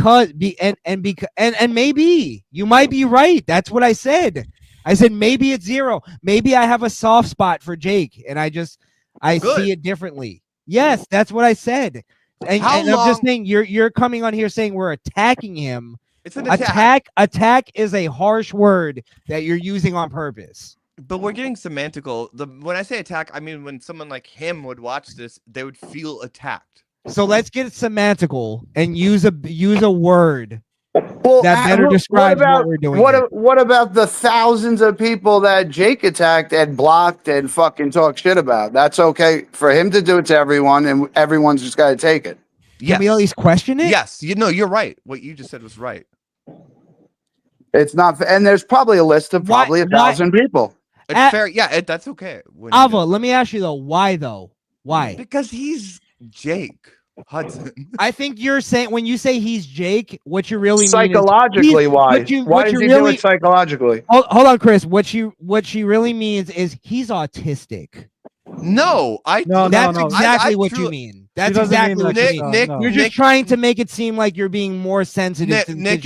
And maybe you might be right. That's what I said. I said maybe it's zero. Maybe I have a soft spot for Jake, and I see it differently. Yes, that's what I said. And I'm just saying you're coming on here saying we're attacking him. It's an attack. Attack is a harsh word that you're using on purpose. But we're getting semantical. When I say attack, I mean when someone like him would watch this, they would feel attacked. So let's get semantical and use a word that better describes what we're doing. What about the thousands of people that Jake attacked and blocked and fucking talk shit about? That's okay for him to do it to everyone, and everyone's just got to take it. Can we at least question it? Yes. You're right. What you just said was right. It's not, and there's probably a list of 1,000 people. It's fair. Yeah, that's okay. Ava, let me ask you though. Why though? Why? Because he's Jake Hudson. I think you're saying when you say he's Jake, what you really psychologically mean is, why? Why does he do it psychologically? Hold on, Chris. What she really means is he's autistic. No, that's exactly what you mean. That's exactly what you mean. Nick, you're just trying to make it seem like you're being more sensitive. Nick,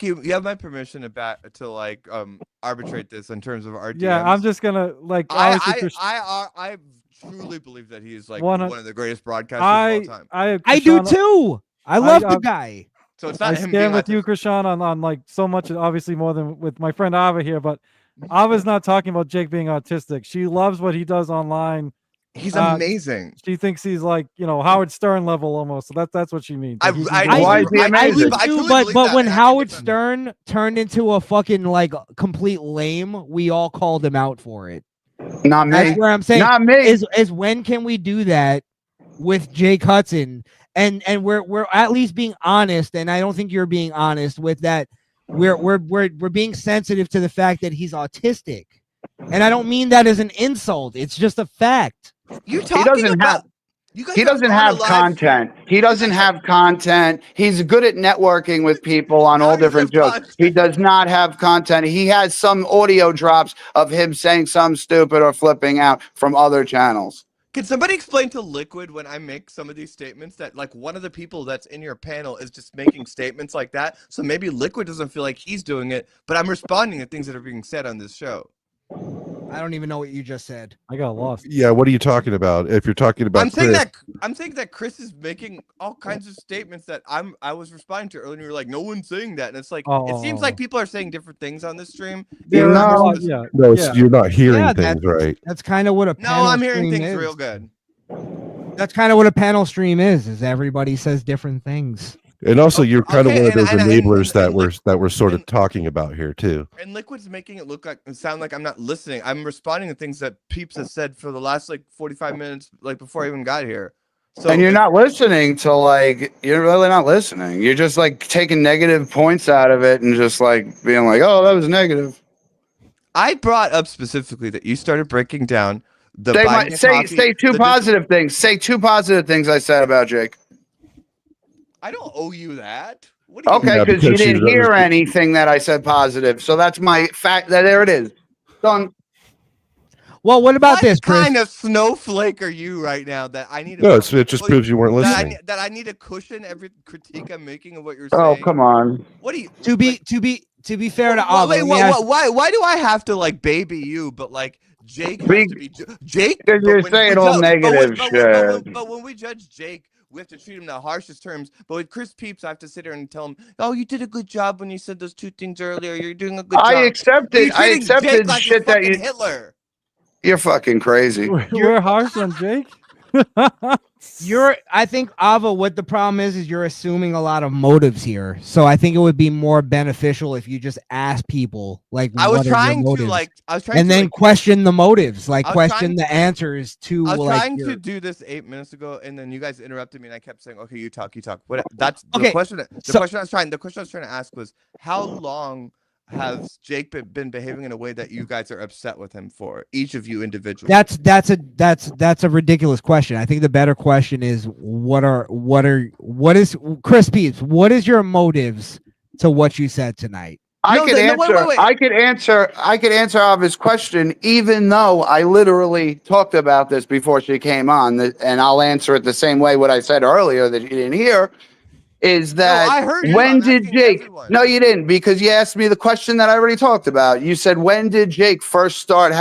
you have my permission to like arbitrate this in terms of our DMs. Yeah, I'm just gonna like. I truly believe that he is like one of the greatest broadcasters of all time. I do too. I love the guy. So it's not him. I stand with you, Krishan, on like so much, obviously more than with my friend Ava here, but Ava's not talking about Jake being autistic. She loves what he does online. He's amazing. She thinks he's like, Howard Stern level almost. So that's what she means. But when Howard Stern turned into a fucking like complete lame, we all called him out for it. Not me. That's where I'm saying. Not me. Is when can we do that with Jake Hudson? And we're at least being honest, and I don't think you're being honest with that. We're being sensitive to the fact that he's autistic, and I don't mean that as an insult. It's just a fact. He doesn't have content. He doesn't have content. He's good at networking with people on all different jokes. He does not have content. He has some audio drops of him saying something stupid or flipping out from other channels. Can somebody explain to Liquid when I make some of these statements that like one of the people that's in your panel is just making statements like that? So maybe Liquid doesn't feel like he's doing it, but I'm responding to things that are being said on this show. I don't even know what you just said. I got lost. Yeah, what are you talking about? If you're talking about I'm saying that Chris is making all kinds of statements that I was responding to earlier, and you're like, no one's saying that. And it's like it seems like people are saying different things on this stream. You're not hearing things right. That's kind of what a panel I'm hearing stream things is. real good. That's kind of what a panel stream is everybody says different things. And also, you're kind of one of those enablers that we're sort of talking about here too. And Liquid's making it sound like I'm not listening. I'm responding to things that Peeps has said for the last like 45 minutes, like before I even got here. So And you're not listening to like you're really not listening. You're just like taking negative points out of it and just like being like, "Oh, that was negative." I brought up specifically that you started breaking down the Say buying my a say coffee. say two positive things. Say two positive things I said about Jake. I don't owe you that. What do you Okay, Yeah, because you because she's didn't hear anything that I said positive. So that's my fact. That there it is. Done. Well, what about this, Chris? kind of snowflake are you right now that I need to No, it just proves you weren't listening. that I need to cushion every critique I'm making of what you're Oh, saying? come on. What do you To be fair to Ava, wait, let me ask- why do I have to like baby you, but like Jake has to be Jake? Because you're saying all negative shit. But when we judge Jake, we have to treat him in the harshest terms. But with Chris Peeps, I have to sit here and tell him, "Oh, you did a good job when you said those two things earlier. You're doing a good job." I accepted Jake like shit that you. Hitler. You're fucking crazy. We're harsh on Jake. I think Ava, what the problem is you're assuming a lot of motives here. So I think it would be more beneficial if you just ask people like I was what are your trying to motives? like I was trying and to then like, question the motives, like I was question trying- the answers to I was like trying your- to do this 8 minutes ago, and then you guys interrupted me, and I kept saying, "Okay, you talk." What? That's the Okay, question. The so- question I was trying to ask was, how long has Jake been behaving in a way that you guys are upset with him for? Each of you individually. That's a ridiculous question. I think the better question is what is Chris Peeps, what is your motives to what you said tonight? I could answer Ava's question, even though I literally talked about this before she came on, and I'll answer it the same way what I said earlier that you didn't hear. Is that I heard you. when I'm did asking Jake? everyone. No, you didn't, because you asked me the question that I already talked about. You said, when did Jake first start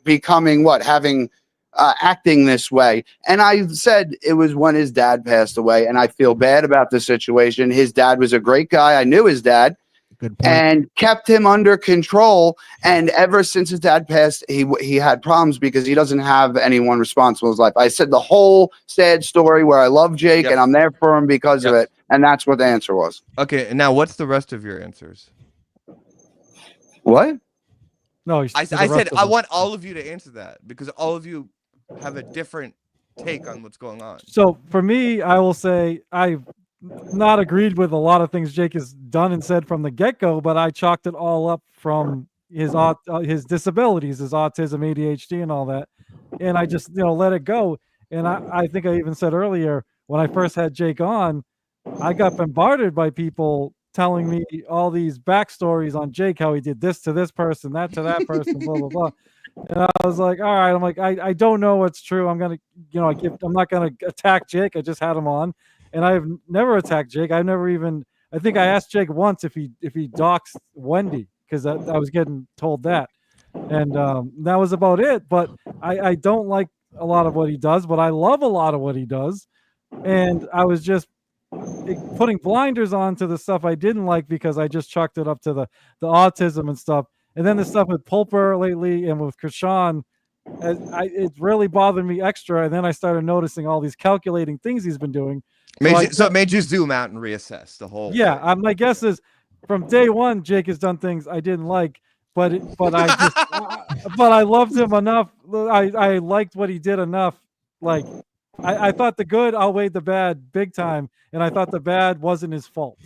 becoming having acting this way? And I said it was when his dad passed away, and I feel bad about the situation. His dad was a great guy. I knew his dad. Good point. And kept him under control. And ever since his dad passed, he had problems because he doesn't have anyone responsible in his life. I said the whole sad story where I love Jake and I'm there for him because of it. And that's what the answer was. Okay, and now what's the rest of your answers? What? No, I said I want all of you to answer that because all of you have a different take on what's going on. So for me, I will say I've not agreed with a lot of things Jake has done and said from the get-go, but I chalked it all up from his disabilities, his autism, ADHD, and all that, and I just let it go. And I think I even said earlier when I first had Jake on, I got bombarded by people telling me all these backstories on Jake, how he did this to this person, that to that person, blah blah blah. And I was like, all right, I'm like, I don't know what's true. I'm gonna, I'm not gonna attack Jake. I just had him on. And I've never attacked Jake. I've never even. I think I asked Jake once if he doxed Wendy because I was getting told that, and that was about it. But I don't like a lot of what he does, but I love a lot of what he does, and I was just putting blinders on to the stuff I didn't like because I just chalked it up to the autism and stuff. And then the stuff with Pulper lately and with Krishan, it really bothered me extra. And then I started noticing all these calculating things he's been doing. So it made you zoom out and reassess the whole. Yeah, my guess is from day one, Jake has done things I didn't like, but I just, but I loved him enough. I liked what he did enough. Like, I thought the good outweighed the bad big time, and I thought the bad wasn't his fault.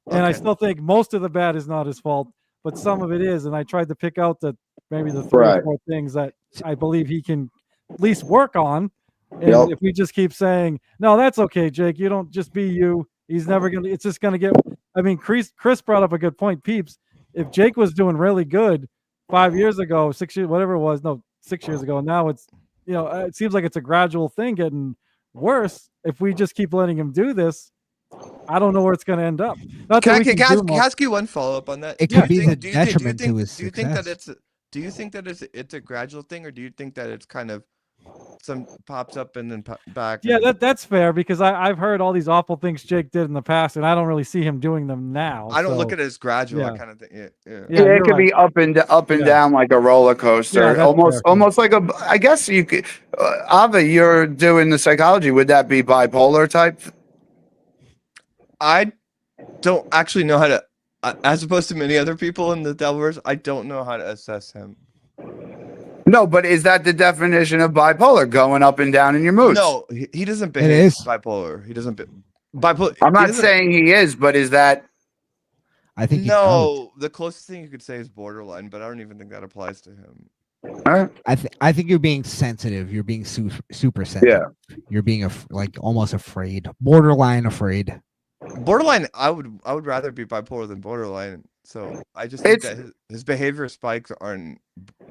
And I still think most of the bad is not his fault, but some of it is. And I tried to pick out maybe the 3 or 4 things that I believe he can at least work on. And if we just keep saying, no, that's okay, Jake, you don't just be you. He's never going to, it's just going to get, I mean, Chris brought up a good point, Peeps. If Jake was doing really good 5 years ago, 6 years, whatever it was, no, 6 years ago, now it's, it seems like it's a gradual thing getting worse. If we just keep letting him do this, I don't know where it's going to end up. Can I ask you one follow up on that? It could be the detriment to his Do you think that it's a gradual thing, or do you think that it's kind of some pops up and then back? Yeah, that's fair because I've heard all these awful things Jake did in the past, and I don't really see him doing them now. I don't look at it as gradual. I kind of think, yeah, it could be up and down like a roller coaster, almost like a. I guess you could. Ava, you're doing the psychology. Would that be bipolar type? I don't actually know how to, as opposed to many other people in the Devilverse, I don't know how to assess him. No, but is that the definition of bipolar? Going up and down in your moods? No, he doesn't It behave is. bipolar. He doesn't bipolar. I'm he not doesn't- saying he is, but is that I think he does. No, the closest thing you could say is borderline, but I don't even think that applies to him. I think you're being sensitive. You're being super sensitive. You're being like almost afraid, borderline afraid. Borderline, I would rather be bipolar than borderline. So I just think that his behavior spikes aren't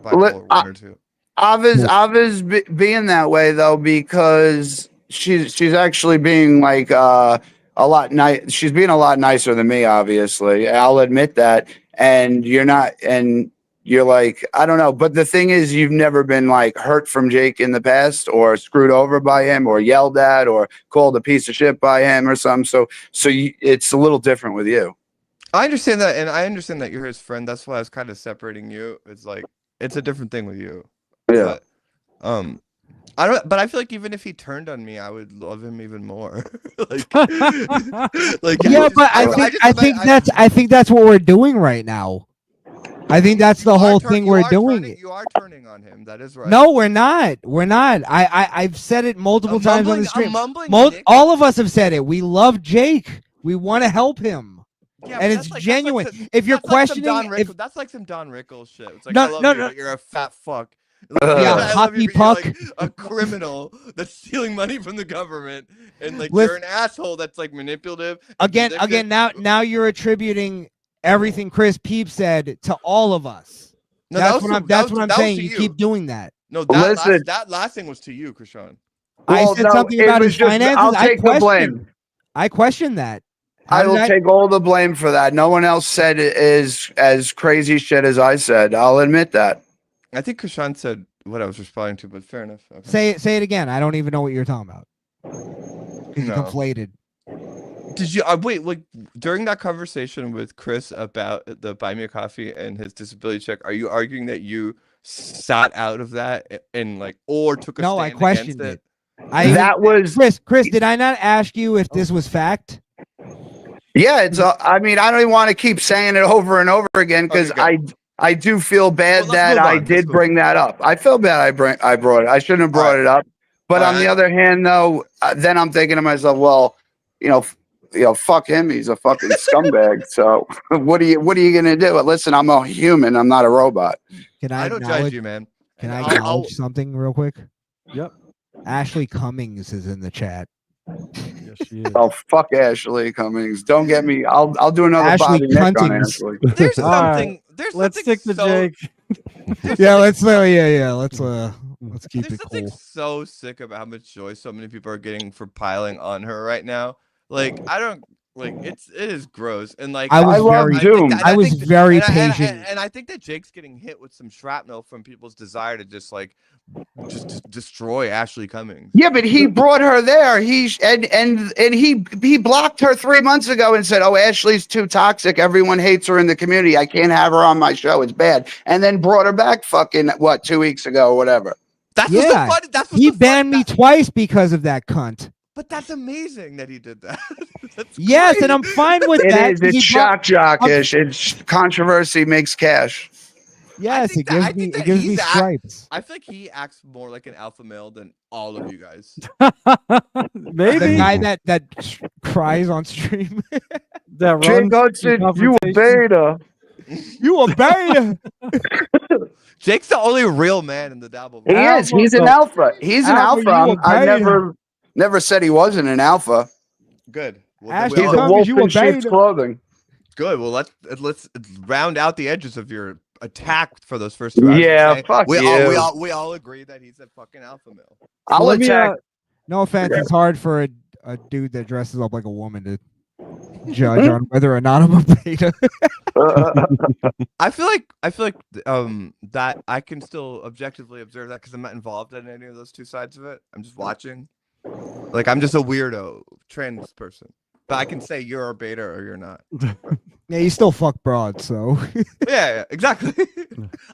bipolar 1 or 2. Ava's being that way though because she's actually being like a lot nice. She's being a lot nicer than me. Obviously, I'll admit that. And you're not, and you're like, I don't know. But the thing is, you've never been like hurt from Jake in the past, or screwed over by him, or yelled at, or called a piece of shit by him, or something. So it's a little different with you. I understand that, and I understand that you're his friend. That's why I was kind of separating you. It's like it's a different thing with you. Yeah. But, I don't. But I feel like even if he turned on me, I would love him even more. like, Yeah, but I think that's what we're doing right now. I think that's the whole thing we're doing. You are turning on him. That is right. No, we're not. We're not. I've said it multiple times on the stream. All of us have said it. We love Jake. We want to help him. Yeah, and it's genuine. If you're questioning, that's like some Don Rickles shit. It's like, No, I love no, you, no. but you're a fat fuck. Yeah, I love hockey you, but you're, puck. like a criminal that's stealing money from the government, and like With- you're an asshole that's like manipulative. Again, now you're attributing everything Chris Peep said to all of us. No, that's that what I'm was saying. to You you. keep doing that. No, Listen. that last thing was to you, Krishan. I Well, said no, something it about was his just- finances. I'll take the blame. I question that. I will take all the blame for that. No one else said it is as crazy shit as I said. I'll admit that. I think Krishan said what I was responding to, but fair enough. Okay. Say it again. I don't even know what you're talking about. You No. conflated. Did you wait? Like during that conversation with Chris about the buy me a coffee and his disability check, are you arguing that you sat out of that and like or took a No, I stand questioned against it. That was Chris. Did I not ask you if this was fact? Yeah, it's. I mean, I don't even want to keep saying it over and over again because I do feel bad that I did bring that up. I feel bad I brought it. I shouldn't have brought it up. But on the other hand, though, then I'm thinking to myself, well, you know, fuck him. He's a fucking scumbag. So what are you gonna do? Listen, I'm a human. I'm not a robot. Can I don't judge you, man. Can I I'll- acknowledge something real quick? Yep. Ashley Cummings is in the chat. Yes, she is. Oh, fuck Ashley Cummings. Don't get me. I'll do another Ashley Bobby Nick on Cuntings. Ashley. There's All right. something. There's Let's something stick to so, Jake. Yeah, let's let's keep There's it something cool. so sick about how much joy so many people are getting for piling on her right now. Like I don't like it is gross and like I was love very Doom. I was very patient. and I think that Jake's getting hit with some shrapnel from people's desire to just like just destroy Ashley Cummings. Yeah, but he brought her there. He blocked her 3 months ago and said, "Oh, Ashley's too toxic. Everyone hates her in the community. I can't have her on my show. It's bad." And then brought her back fucking 2 weeks ago or whatever. That's what's so funny. That's what's He so banned me twice because of that cunt. But that's amazing that he did that. That's Yes, great. and I'm fine with It that. is. 'cause It's he brought- shock jockish. It's controversy makes cash. Yes, think it gives that- I me think it that gives he's me stripes. I feel like he acts more like an alpha male than all of you guys. Maybe The guy that cries on stream. that Jake runs Hudson, the you a confrontation. beta. You a beta. Jake's the only real man in the dabble. He is. He's an alpha. He's an Alpha, alpha. you a I beta. never said he wasn't an alpha. Good. Well, Ashley He's then a we all- Cummings, wolf you a in sheep's beta. clothing. good. Well, let's round out the edges of your attack for those first 2 hours. Yeah, Okay? fuck we you. we all agree that he's a fucking alpha male. I'll Let me, attack. No offense, it's hard for a dude that dresses up like a woman to judge on whether or not I'm a beta. I feel like that I can still objectively observe that because I'm not involved in any of those two sides of it. I'm just watching. Like I'm just a weirdo trans person. But I can say you're a beta or you're not. Yeah, you still fuck broad, so Yeah, exactly.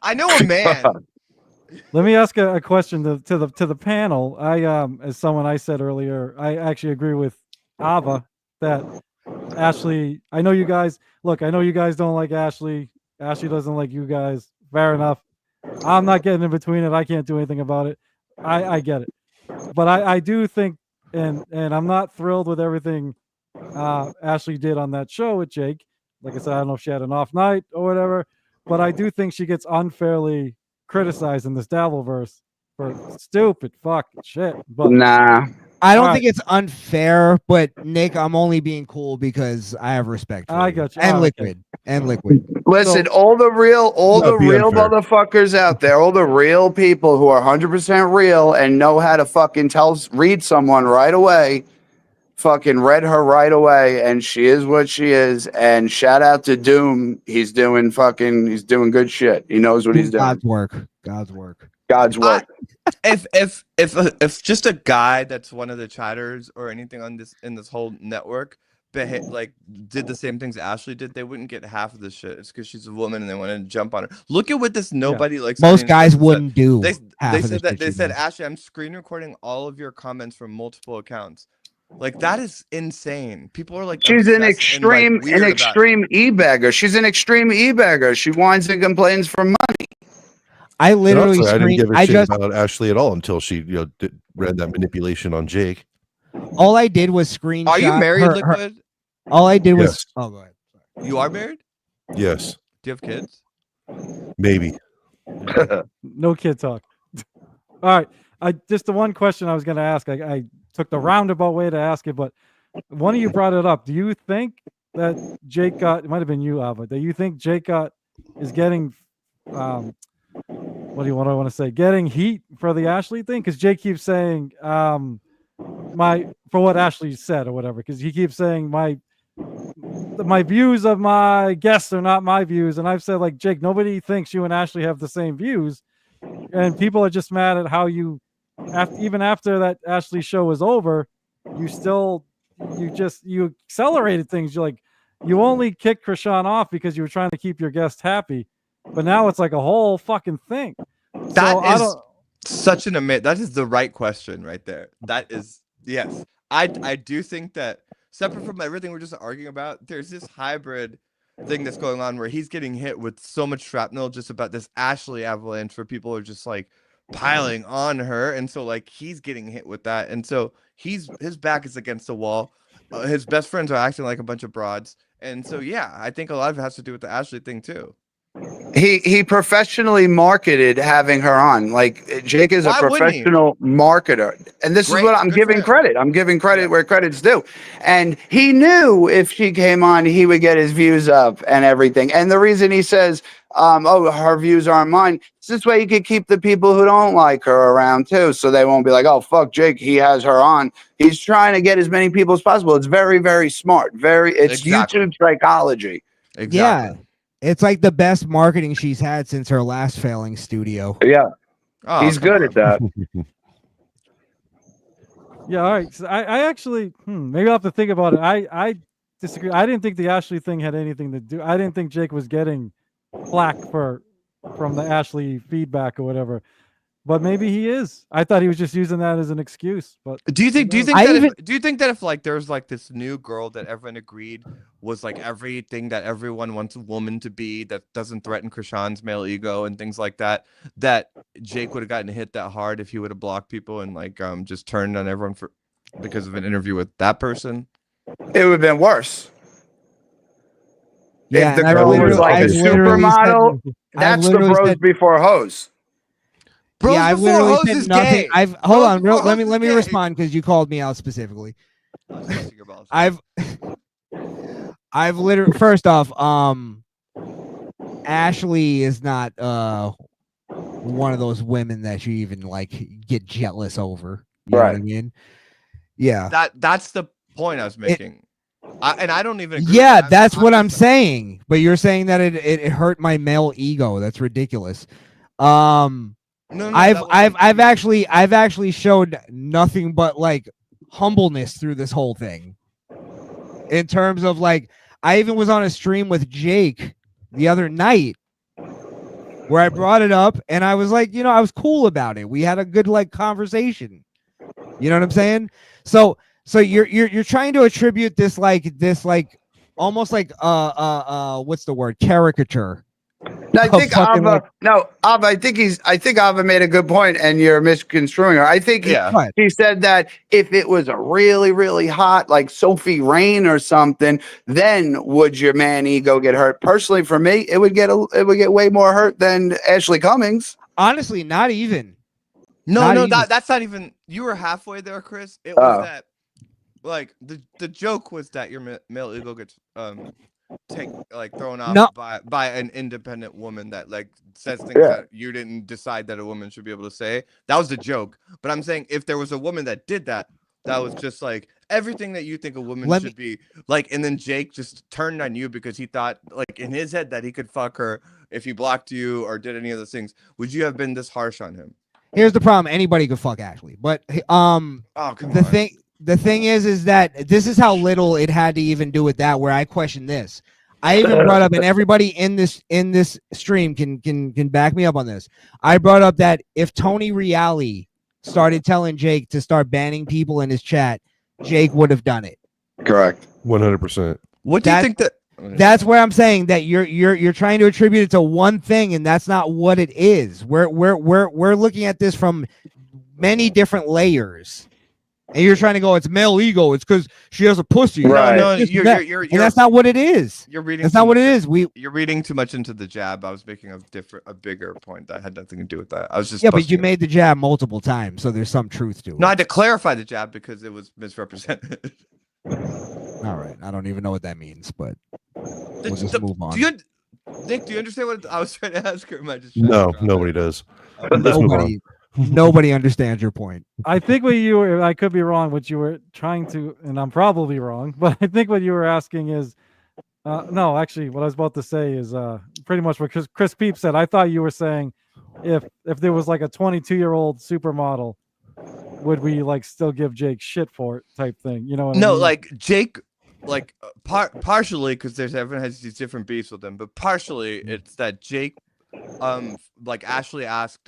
I know a man. Let me ask a question to the panel. As someone I said earlier, I actually agree with Ava that Ashley. I know you guys. Look, I know you guys don't like Ashley. Ashley doesn't like you guys. Fair enough. I'm not getting in between it. I can't do anything about it. I get it, but I do think, and I'm not thrilled with everything Ashley did on that show with Jake. Like I said, I don't know if she had an off night or whatever, but I do think she gets unfairly criticized in this Dabbleverse for stupid fucking shit. But Nah. I don't All think it's unfair, but Nick, I'm only being cool because I have respect for I you. got you. And All right, liquid. And liquid. Listen, So- all the real be unfair. motherfuckers out there, all the real people who are 100% real and know how to fucking read someone right away, fucking read her right away, and she is what she is. And shout out to Doom. He's doing good shit. He knows what he's doing. God's work. God's work. God's work. If just a guy that's one of the chatters or anything on this in this whole network like did the same things Ashley did, they wouldn't get half of this shit. It's because she's a woman and they want to jump on her. Look at what this nobody likes. Most guys wouldn't do. They half of said the that shit they she said does. Ashley, I'm screen recording all of your comments from multiple accounts. Like that is insane. People are like She's an obsessed and, like, extreme, weird about it. e-bagger. She's an extreme e-bagger. She whines and complains for money. I And literally also, I didn't give a I shit just about Ashley at all until she ran that manipulation on Jake. all I did was screenshot. Are you married, her- Liquid? all I did was Yes. oh, go ahead. You are married? Yes, Do you have kids? maybe. no kid talk. All right. I just the one question I was going to ask. I took the roundabout way to ask it, but one of you brought it up. Do you think that Jake got? It might have been you, Ava. Do you think Jake is getting? What do I want to say? Getting heat for the Ashley thing? Because Jake keeps saying for what Ashley said or whatever. Because he keeps saying my views of my guests are not my views, and I've said like Jake, nobody thinks you and Ashley have the same views, and people are just mad at how you, even after that Ashley show was over, you accelerated things. You're like, you only kicked Krishan off because you were trying to keep your guest happy, but now it's like a whole fucking thing. That is such an amazing. That is the right question right there. That is yes. I do think that separate from everything we're just arguing about, there's this hybrid thing that's going on where he's getting hit with so much shrapnel just about this Ashley avalanche where people are just like piling on her, and so like he's getting hit with that, and so his back is against the wall. His best friends are acting like a bunch of broads, and so yeah, I think a lot of it has to do with the Ashley thing too. He professionally marketed having her on. Like Jake is a Why wouldn't he? professional marketer, and this Great, is what I'm good giving for him. credit. I'm giving credit where credit's due. And he knew if she came on, he would get his views up and everything. And the reason he says, "Oh, her views aren't mine," is this way he could keep the people who don't like her around too, so they won't be like, "Oh, fuck Jake, he has her on." He's trying to get as many people as possible. It's very, very smart. It's Exactly. YouTube psychology. Exactly. Yeah. It's like the best marketing she's had since her last failing studio. Yeah, Oh, he's come good on. at that. Yeah, all right. So I actually maybe I'll have to think about it. I disagree. I didn't think the Ashley thing had anything to do. I didn't think Jake was getting flack from the Ashley feedback or whatever. But maybe he is. I thought he was just using that as an excuse. But Do you think I that even- do you think that if like there's like this new girl that everyone agreed was like everything that everyone wants a woman to be, that doesn't threaten Krishan's male ego and things like that, that Jake would have gotten hit that hard if he would have blocked people and like just turned on everyone because of an interview with that person? It would have been worse. Yeah, If the and girl was like a I've literally supermodel, said- that's the literally bros said- before hoes. Bros yeah, I before literally hoes said is nothing. gay. Hold Bros on, before let hoes me is gay. respond because you called me out specifically. Oh, busting your balls. I've literally first off, Ashley is not one of those women that you even like get jealous over. You know what I mean? Yeah. That's the point I was making. I don't even agree Yeah, with that. that's what I'm saying. But you're saying that it hurt my male ego. That's ridiculous. No, I've actually showed nothing but like humbleness through this whole thing. In terms of like, I even was on a stream with Jake the other night where I brought it up and I was like, I was cool about it. We had a good like conversation. You know what I'm saying? So you're trying to attribute this like almost like what's the word, caricature No, I of think fucking, Ava. like, No, Ava. I think Ava made a good point, and you're misconstruing her. I think Yeah. what? he said that if it was a really, really hot, like Sophie Rain or something, then would your man ego get hurt? Personally, for me, it would get way more hurt than Ashley Cummings. Honestly, not even. No, Not no, even. that's not even. You were halfway there, Chris. It was Oh. that, like the joke was that your male ego gets thrown off No. by an independent woman that like says things Yeah. that you didn't decide that a woman should be able to say. That was the joke. But I'm saying if there was a woman that did that, that was just like everything that you think a woman should be like, and then Jake just turned on you because he thought like in his head that he could fuck her if he blocked you or did any of those things. Would you have been this harsh on him? Here's the problem. Anybody could fuck Ashley, but Oh, come the on. thing is that this is how little it had to even do with that. Where I question this, I even brought up, and everybody in this stream can back me up on this. I brought up that if Tony Reale started telling Jake to start banning people in his chat, Jake would have done it. Correct. 100%. What do you think that? That's where I'm saying that you're trying to attribute it to one thing, and that's not what it is. We're looking at this from many different layers, and you're trying to go, it's male ego. It's because she has a pussy. Right. No, And that's not what it is. You're reading. That's not what it is. You're reading too much into the jab. I was making a bigger point that had nothing to do with that. I was just yeah, but you made the jab multiple times, so there's some truth to it. No, I had to clarify the jab because it was misrepresented. All right, I don't even know what that means, but we'll just The- move on. Nick, do you understand what I was trying to ask her? Am I just No, nobody does. Let's move on. Nobody understands your point. I think what you were, I could be wrong, what you were trying to, and I'm probably wrong, but I think what you were asking is, no, actually, what I was about to say is pretty much what Chris Peep said. I thought you were saying if there was like a 22-year-old supermodel, would we like still give Jake shit for it type thing? You know what I No, mean? like Jake, like partially because everyone has these different beefs with him, but partially it's that Jake, like Ashley asked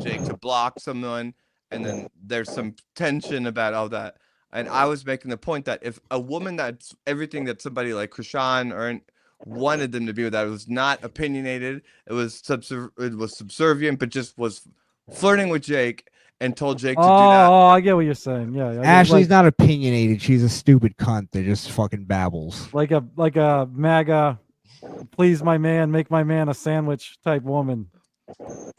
Jake to block someone, and then there's some tension about all that. And I was making the point that if a woman that's everything that somebody like Krishan or wanted them to be with, that it was not opinionated, it was subservient, but just was flirting with Jake and told Jake to do that. Oh, I get what you're saying. Yeah, Ashley's not opinionated. She's a stupid cunt that just fucking babbles. like a MAGA, please my man, make my man a sandwich type woman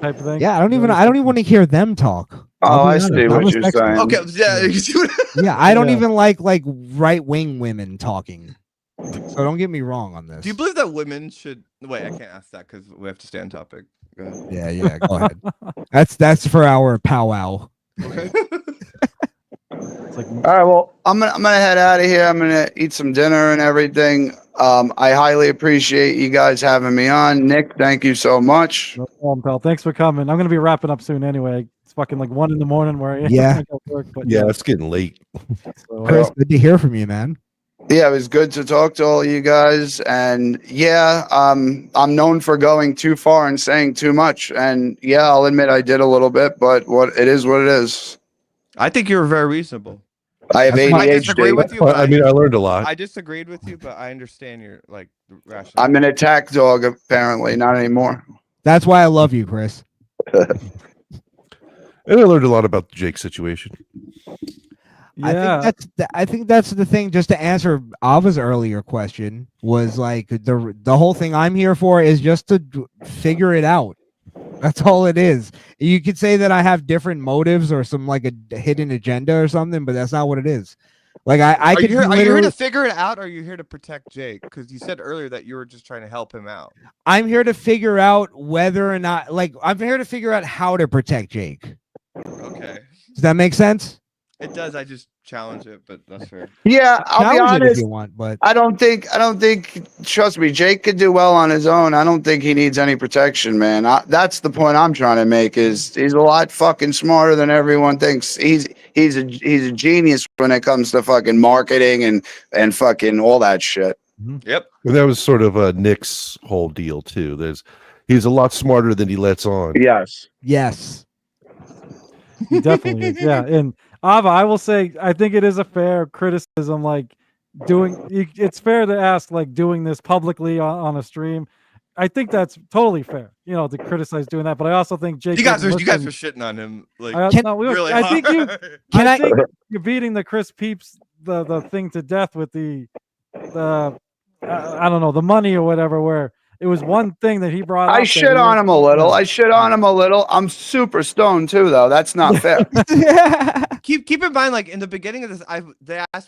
type thing. Yeah, I don't even want to hear them talk. Oh, I'll be I honest. see I'm what you're respectful. saying. Okay, yeah, you see what- Yeah, I don't Yeah. even like right wing women talking. So don't get me wrong on this. Do you believe that women should wait? I can't ask that because we have to stay on topic. Go ahead. Yeah, go ahead. That's for our powwow. It's like, All right, well, I'm gonna head out of here. I'm gonna eat some dinner and everything. I highly appreciate you guys having me on. Nick, thank you so much. no problem, pal. Thanks for coming. I'm gonna be wrapping up soon anyway. It's fucking like 1 a.m. where I am. Yeah. I gotta work, but Yeah, it's getting late. So, Chris, good to hear from you, man. Yeah, it was good to talk to all you guys. And yeah, I'm known for going too far and saying too much. And yeah, I'll admit I did a little bit, but what it is, what it is. I think you were very reasonable. I have That's I disagree ADHD. with you, But, but I mean, I learned a lot. I disagreed with you, but I understand your like rationale. I'm an attack dog, apparently, not anymore. That's why I love you, Chris. And I learned a lot about the Jake situation. yeah. I think that's the thing. Just to answer Ava's earlier question, was like the whole thing I'm here for is just to figure it out. That's all it is. You could say that I have different motives or some like a hidden agenda or something, but that's not what it is. Like I Are could you here literally- to figure it out, or are you here to protect Jake? Because you said earlier that you were just trying to help him out. I'm here to figure out whether or not, like, I'm here to figure out how to protect Jake. Okay, Does that make sense? it does. I just challenge it, but that's fair. Yeah, I'll be Challenge it if honest. you want, but I don't think, trust me, Jake could do well on his own. I don't think he needs any protection, man. That's the point I'm trying to make is he's a lot fucking smarter than everyone thinks. He's a genius when it comes to fucking marketing and fucking all that shit. Yep. And that was sort of Nick's whole deal too. He's a lot smarter than he lets on. Yes. yes. He definitely is. Yeah. And Ava, I will say, I think it is a fair criticism. Like it's fair to ask, like doing this publicly on a stream. I think that's totally fair, you know, to criticize doing that. But I also think Jake. You guys are listen. shitting on him like really I think you. hard. I think you're beating the Chris Peeps the thing to death with the I don't know, the money or whatever. Where it was one thing that he brought up. I shit on him a little. I shit on him a little. I'm super stoned too, though. That's not fair. Keep in mind, like in the beginning of this,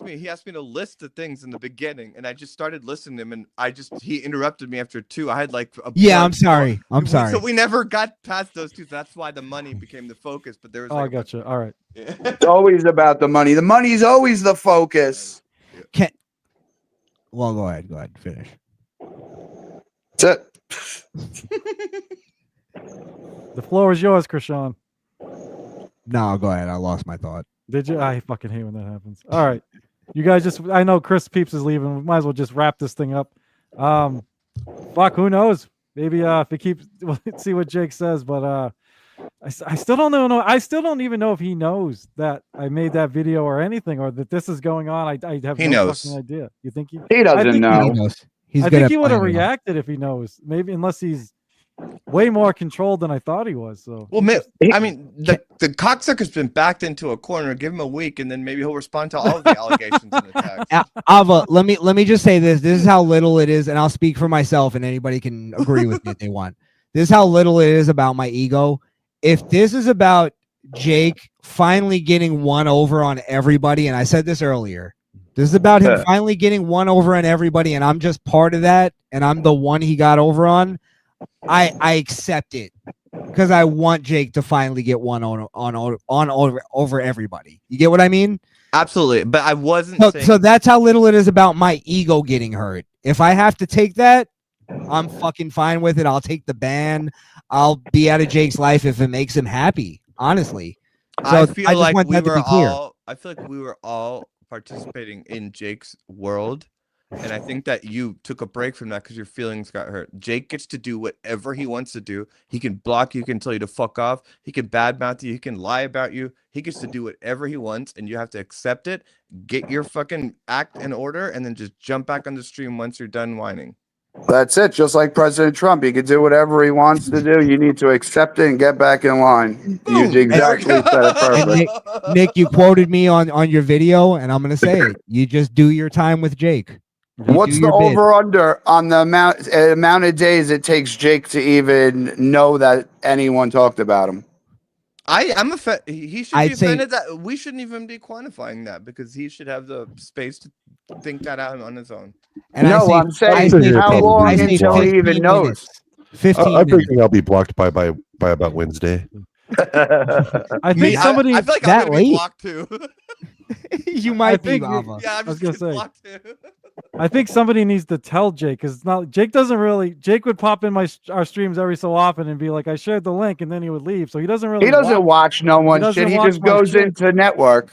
he asked me to list the things in the beginning, and I just started listening to him, and he interrupted me after 2. I had like I'm sorry. So we never got past those 2. That's why the money became the focus. But there was I gotcha. All right. It's always about the money. The money's always the focus. Well, go ahead, finish. That's it. The floor is yours, Krishan. No, go ahead. I lost my thought. Did you? I fucking hate when that happens. All right. You guys I know Chris Peeps is leaving. We might as well just wrap this thing up. Fuck, who knows? Maybe if it keeps, we'll see what Jake says. But I still don't know. I still don't even know if he knows that I made that video or anything, or that this is going on. I have no fucking idea. You think he doesn't know? He knows. I think he would have reacted if he knows. Maybe, unless he's way more controlled than I thought he was. So, well, I mean, the cocksucker's been backed into a corner. Give him a week, and then maybe he'll respond to all of the allegations and attacks. Ava, let me just say this. This is how little it is, and I'll speak for myself, and anybody can agree with me if they want. This is how little it is about my ego. If this is about Jake finally getting one over on everybody, and I said this earlier, this is about him finally getting one over on everybody, and I'm just part of that, and I'm the one he got over on. I accept it because I want Jake to finally get one over everybody. You get what I mean? Absolutely, but I wasn't. So that's how little it is about my ego getting hurt. If I have to take that, I'm fucking fine with it. I'll take the ban. I'll be out of Jake's life if it makes him happy. Honestly, so I feel like we were all participating in Jake's world. And I think that you took a break from that because your feelings got hurt. Jake gets to do whatever he wants to do. He can block you, he can tell you to fuck off, he can badmouth you, he can lie about you. He gets to do whatever he wants, and you have to accept it, get your fucking act in order, and then just jump back on the stream once you're done whining. That's it. Just like President Trump, he can do whatever he wants to do. You need to accept it and get back in line. Boom. You exactly said it perfect. Nick, you quoted me on your video, and I'm gonna say it. You just do your time with Jake. What's the over under on the amount of days it takes Jake to even know that anyone talked about him? I'm offended. He should be offended that we shouldn't even be quantifying that because he should have the space to think that out on his own. And no, I'm saying how long until he even knows? 15. I'm thinking I'll be blocked by about Wednesday. I think somebody. I feel like I'm gonna be blocked too. You might be. Yeah, I'm just gonna say. Blocked too. I think somebody needs to tell Jake because it's not. Jake doesn't really. Jake would pop in our streams every so often and be like, "I shared the link," and then he would leave. So he doesn't really. He doesn't watch no one's shit. He just goes into network.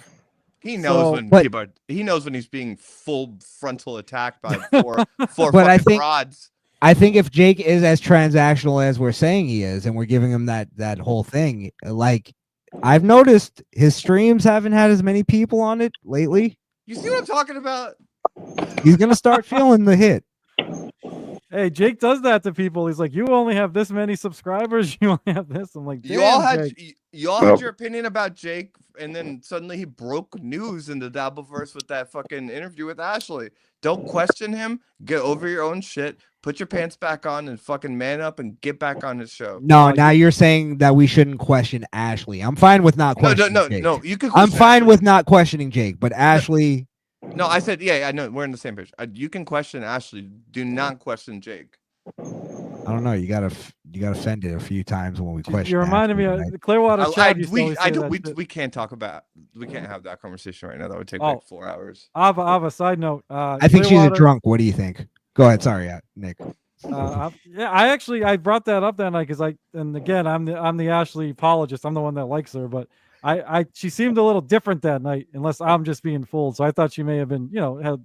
He knows he knows when he's being full frontal attacked by four fucking rods. I think if Jake is as transactional as we're saying he is, and we're giving him that whole thing, like I've noticed his streams haven't had as many people on it lately. You see what I'm talking about? He's gonna start feeling the hit. Hey, Jake does that to people. He's like, "You only have this many subscribers. You only have this." I'm like, damn, you all had your opinion about Jake, and then suddenly he broke news in the Dabbleverse with that fucking interview with Ashley. Don't question him. Get over your own shit. Put your pants back on and fucking man up and get back on his show. No, now you're saying that we shouldn't question Ashley. I'm fine with not questioning Jake. No. You can. I'm fine with not questioning Jake, but Ashley. No, I said, yeah, I know. We're on the same page. You can question Ashley. Do not question Jake. I don't know. You got offended a few times when we questioned. You reminded me of the Clearwater chat. We can't talk about. We can't have that conversation right now. That would take like 4 hours. Ava, side note. I think she's a drunk. What do you think? Go ahead. Sorry, Nick. Yeah, I brought that up that night because and again, I'm the Ashley apologist. I'm the one that likes her, but she seemed a little different that night, unless I'm just being fooled. So I thought she may have been, had a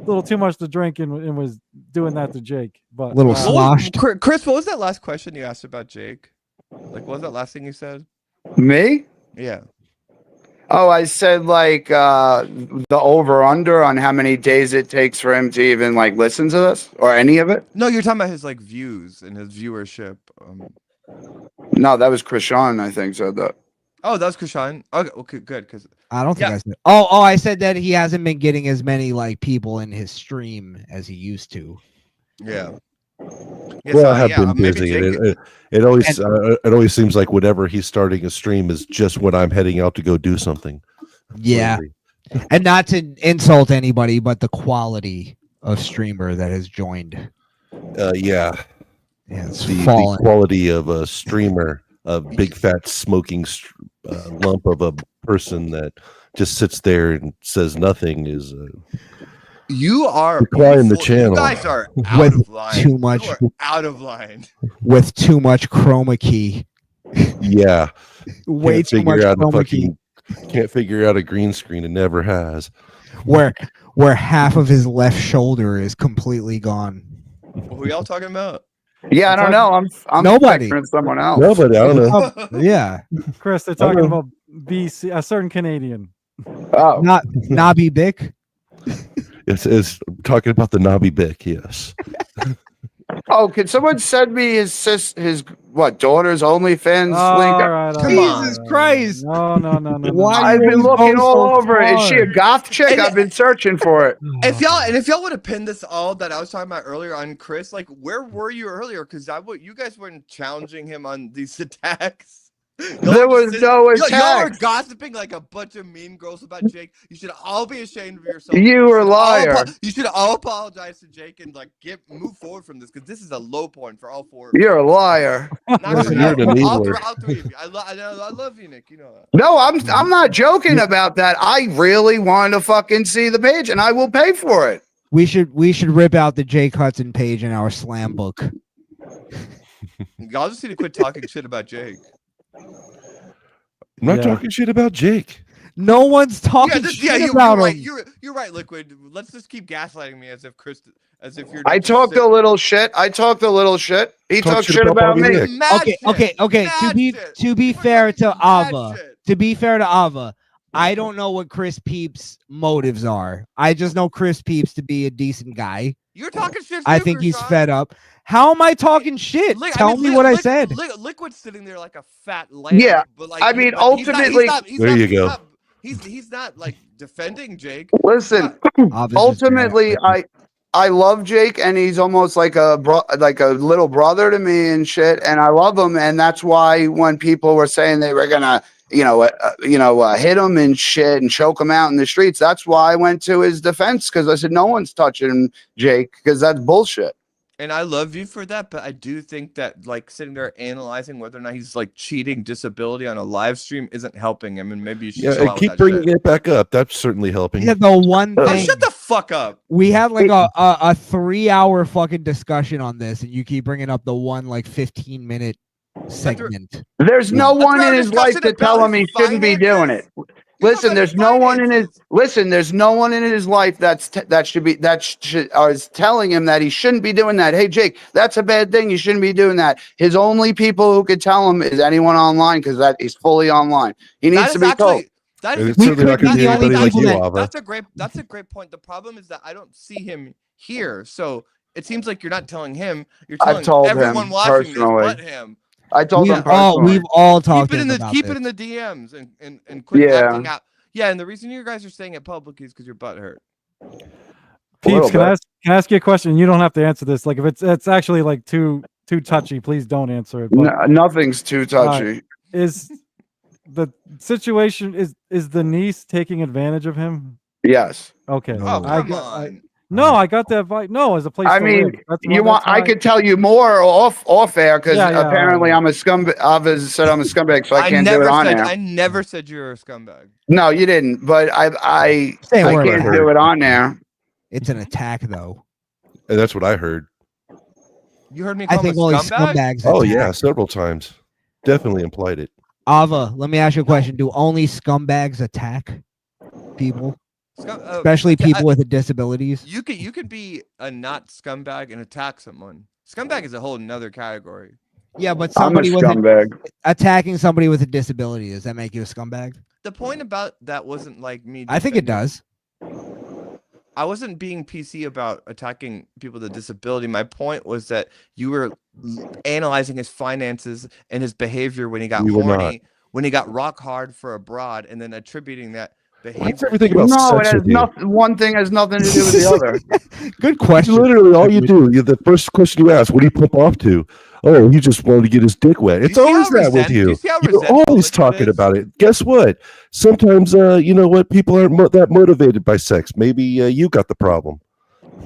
little too much to drink and was doing that to Jake. But a little sloshed. Chris, what was that last question you asked about Jake? Like, what was that last thing you said? Me? Yeah. Oh, I said like the over under on how many days it takes for him to even like listen to this or any of it. No, you're talking about his like views and his viewership. No, that was Krishan, I think, said that. Oh, that was Krishan. Okay, good. Because I don't think Yeah. I said. Oh, I said that he hasn't been getting as many like people in his stream as he used to. yeah. Well, I have been maybe busy. Jake- And it always seems like whenever he's starting a stream is just when I'm heading out to go do something. Yeah, Lately. and not to insult anybody, but the quality of streamer that has joined. Yeah. Yeah, it's The fallen. quality of a streamer, a big fat smoking lump of a person that just sits there and says nothing is You are decline the full- channel. You guys are out With of line. too much- You are out of line. With too much chroma key. yeah. Way Can't too much figure out a chroma key. can't figure out a green screen and never has. Where half of his left shoulder is completely gone. Who y'all talking about? Yeah, I don't know. I'm Nobody. picturing someone else. Nobody, I don't know. Yeah, Chris, they're talking about BC, a certain Canadian. Oh, not Nobby Bick. It's talking about the Nobby Bick, yes. oh, can someone send me his daughter's OnlyFans link? All right, Come on. Jesus Christ. No. Why I've you been always looking go all so over it. Is she a far? goth chick? And- I've been searching for it. If y'all would have pinned this all that I was talking about earlier on Chris, like where were you earlier? Because you guys weren't challenging him on these attacks. There was no Y'all were attack. gossiping like a bunch of mean girls about Jake. You should all be ashamed of yourself. You were a should all liar. you should all apologize to Jake and like move forward from this because this is a low point for all four. You're a liar. Not Listen, for you're you, an all enabler. three of you. I love you, Nick. You know that. No, I'm not joking about that. I really want to fucking see the page, and I will pay for it. We should rip out the Jake Hudson page in our slam book. Y'all just need to quit talking shit about Jake. I'm not Yeah. talking shit about Jake. No one's talking shit you're about right. him. You're right, Liquid. Let's just keep gaslighting me as if you're. I talked a little shit. He Talk talked shit shit about about Bobby me. Nick. Okay. To be fair to Ava, Ava. I don't know what Chris Peep's motives are. I just know Chris Peeps to be a decent guy. You're talking shit. I too, think he's Krishan. fed up. How am I talking shit? Tell me what I said. Liquid's sitting there like a fat lamb. Yeah, but like, I mean, but he's not- ultimately- There you go. He's not like defending Jake. Listen, Ava's just ultimately, I love Jake, and he's almost like a little brother to me and shit, and I love him, and that's why when people were saying they were gonna, hit him and shit and choke him out in the streets, that's why I went to his defense because I said no one's touching Jake because that's bullshit. And I love you for that, but I do think that like sitting there analyzing whether or not he's like cheating disability on a live stream isn't helping him, and maybe you should Yeah, chill and out keep with that bringing shit. it back up. That's certainly helping. Yeah, the one Oh, thing shut the fuck up. we had like a 3-hour fucking discussion on this, and you keep bringing up the one like 15-minute segment. There's no Let's one have in a his life discussion to tell about him he his shouldn't be doing it. finances. Listen, there's no one in his life is telling him that he shouldn't be doing that. Hey, Jake, that's a bad thing. You shouldn't be doing that. His only people who could tell him is anyone online because that he's fully online. He needs to be told. That And is it's certainly not going to be the only anybody like people you, that- Ava. That's a great point. The problem is that I don't see him here, so it seems like you're not telling him. You're I've telling told everyone him watching this personally. but him. I told him We've all talked Keep it to in him the about keep this. it in the DMs and quit Yeah. acting out. Yeah, and the reason you guys are saying it publicly is because your butt hurt. Peeps, can bit. I ask you a question? You don't have to answer this. Like if it's actually like too touchy, please don't answer it. But nothing's too touchy. is the situation is the niece taking advantage of him? Yes. Okay. Oh, No. come on. I got that vibe. No, as a place. I to mean, live. That's you why- want? that's I why- could tell you more off air because Yeah, apparently right. I'm a scumbag. Ava said I'm a scumbag, so I can't do never it on said air. I never said you were a scumbag. No, you didn't. But I Say a word. can't do it on there. It's an attack, though. And that's what I heard. You heard me I call think him a only scumbag? scumbags. Oh, attack. yeah, several times. Definitely implied it. Ava, let me ask you a question. Do only scumbags attack people, especially people with disabilities? You could be a not scumbag and attack someone. Scumbag is a whole nother category. Yeah, but I'm a somebody with scumbag. attacking somebody with a disability, does that make you a scumbag? the point about that wasn't like me. I think it defending- does. I wasn't being PC about attacking people with a disability. My point was that you were analyzing his finances and his behavior when he got We were not. horny, when he got rock hard for a broad, and then attributing that What's behavior. everything about No, it sex has with you? nothing. One thing has nothing to do with the other. Good That's question. literally all you do. The first question you ask, what do you pump off to? Oh, he just wanted to get his dick wet. It's you see always how that with do you you. see how You're resentful always Liquid talking is? about it. Guess what? Sometimes, you know what? People aren't that motivated by sex. Maybe you got the problem.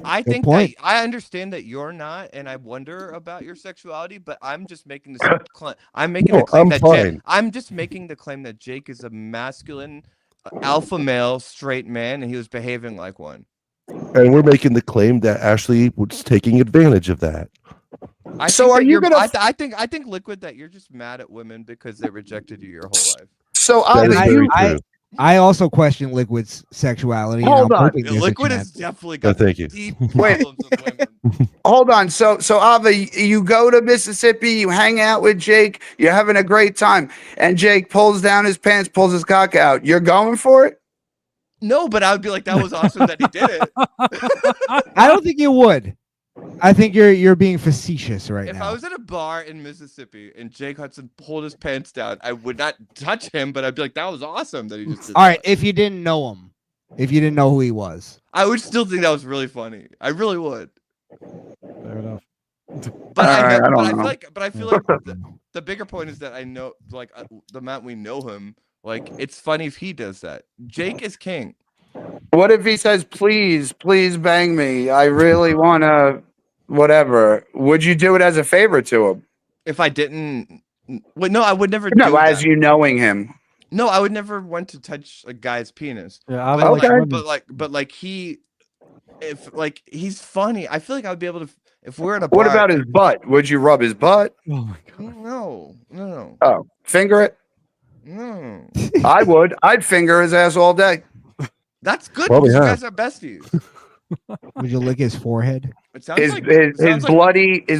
I Good think point. that I understand that you're not, and I wonder about your sexuality. But I'm just making this claim. I'm making No, the claim I'm that fine. I'm just making the claim that Jake is a masculine, alpha male, straight man, and he was behaving like one. And we're making the claim that Ashley was taking advantage of that. I So think are that you you're- gonna I think Liquid that you're just mad at women because they rejected you your whole life. So That is Ava, very you true. I also question Liquid's sexuality. and Hold I'm on. hoping there's a Liquid chance. has definitely No, got thank you. deep Wait. problems with women. hold on. So Ava, you go to Mississippi, you hang out with Jake, you're having a great time, and Jake pulls down his pants, pulls his cock out. You're going for it? No, but I would be like, that was awesome that he did it. I don't think you would. I think you're being facetious right If now. I was at a bar in Mississippi and Jake Hudson pulled his pants down, I would not touch him, but I'd be like, that was awesome that he just did All right, that. if you didn't know him, if you didn't know who he was. I would still think that was really funny. I really would. Fair enough. But All I right, know, I don't know. but I feel like the bigger point is that I know, like, the amount we know him, like, it's funny if he does that. Jake is king. What if he says, please bang me? I really want to, whatever. Would you do it as a favor to him? If I didn't, wait, no, I would never No, do as that. you knowing him. No, I would never want to touch a guy's penis. Yeah, I But like Okay. women. but like he, if like he's funny, I feel like I would be able to. If we're at a bar, What about his butt? Would you rub his butt? Oh my god. No, Oh, finger it? no. I would. I'd finger his ass all day. That's good. Probably Because you have. guys are besties. Would you lick his forehead? It sounds His like his, sounds like-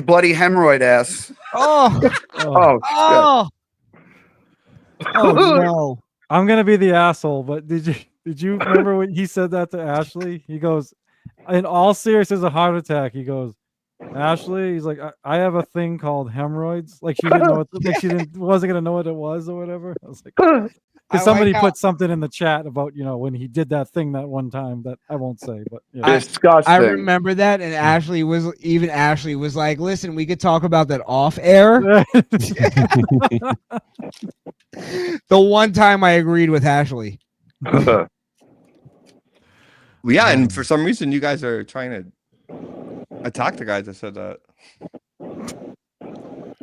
bloody hemorrhoid ass. Oh, Oh, oh, oh no! I'm gonna be the asshole, but did you remember when he said that to Ashley? He goes, in all seriousness, a heart attack. He goes, Ashley, he's like, I have a thing called hemorrhoids. Like she didn't know what, like she wasn't gonna know what it was or whatever. I was like, good. because I somebody like how- put something in the chat about when he did that thing that one time that I won't say, but yeah. Disgusting. I remember that, and Ashley was like, "Listen, we could talk about that off air." The one time I agreed with Ashley. yeah, and for some reason you guys are trying to attack the guys that said that.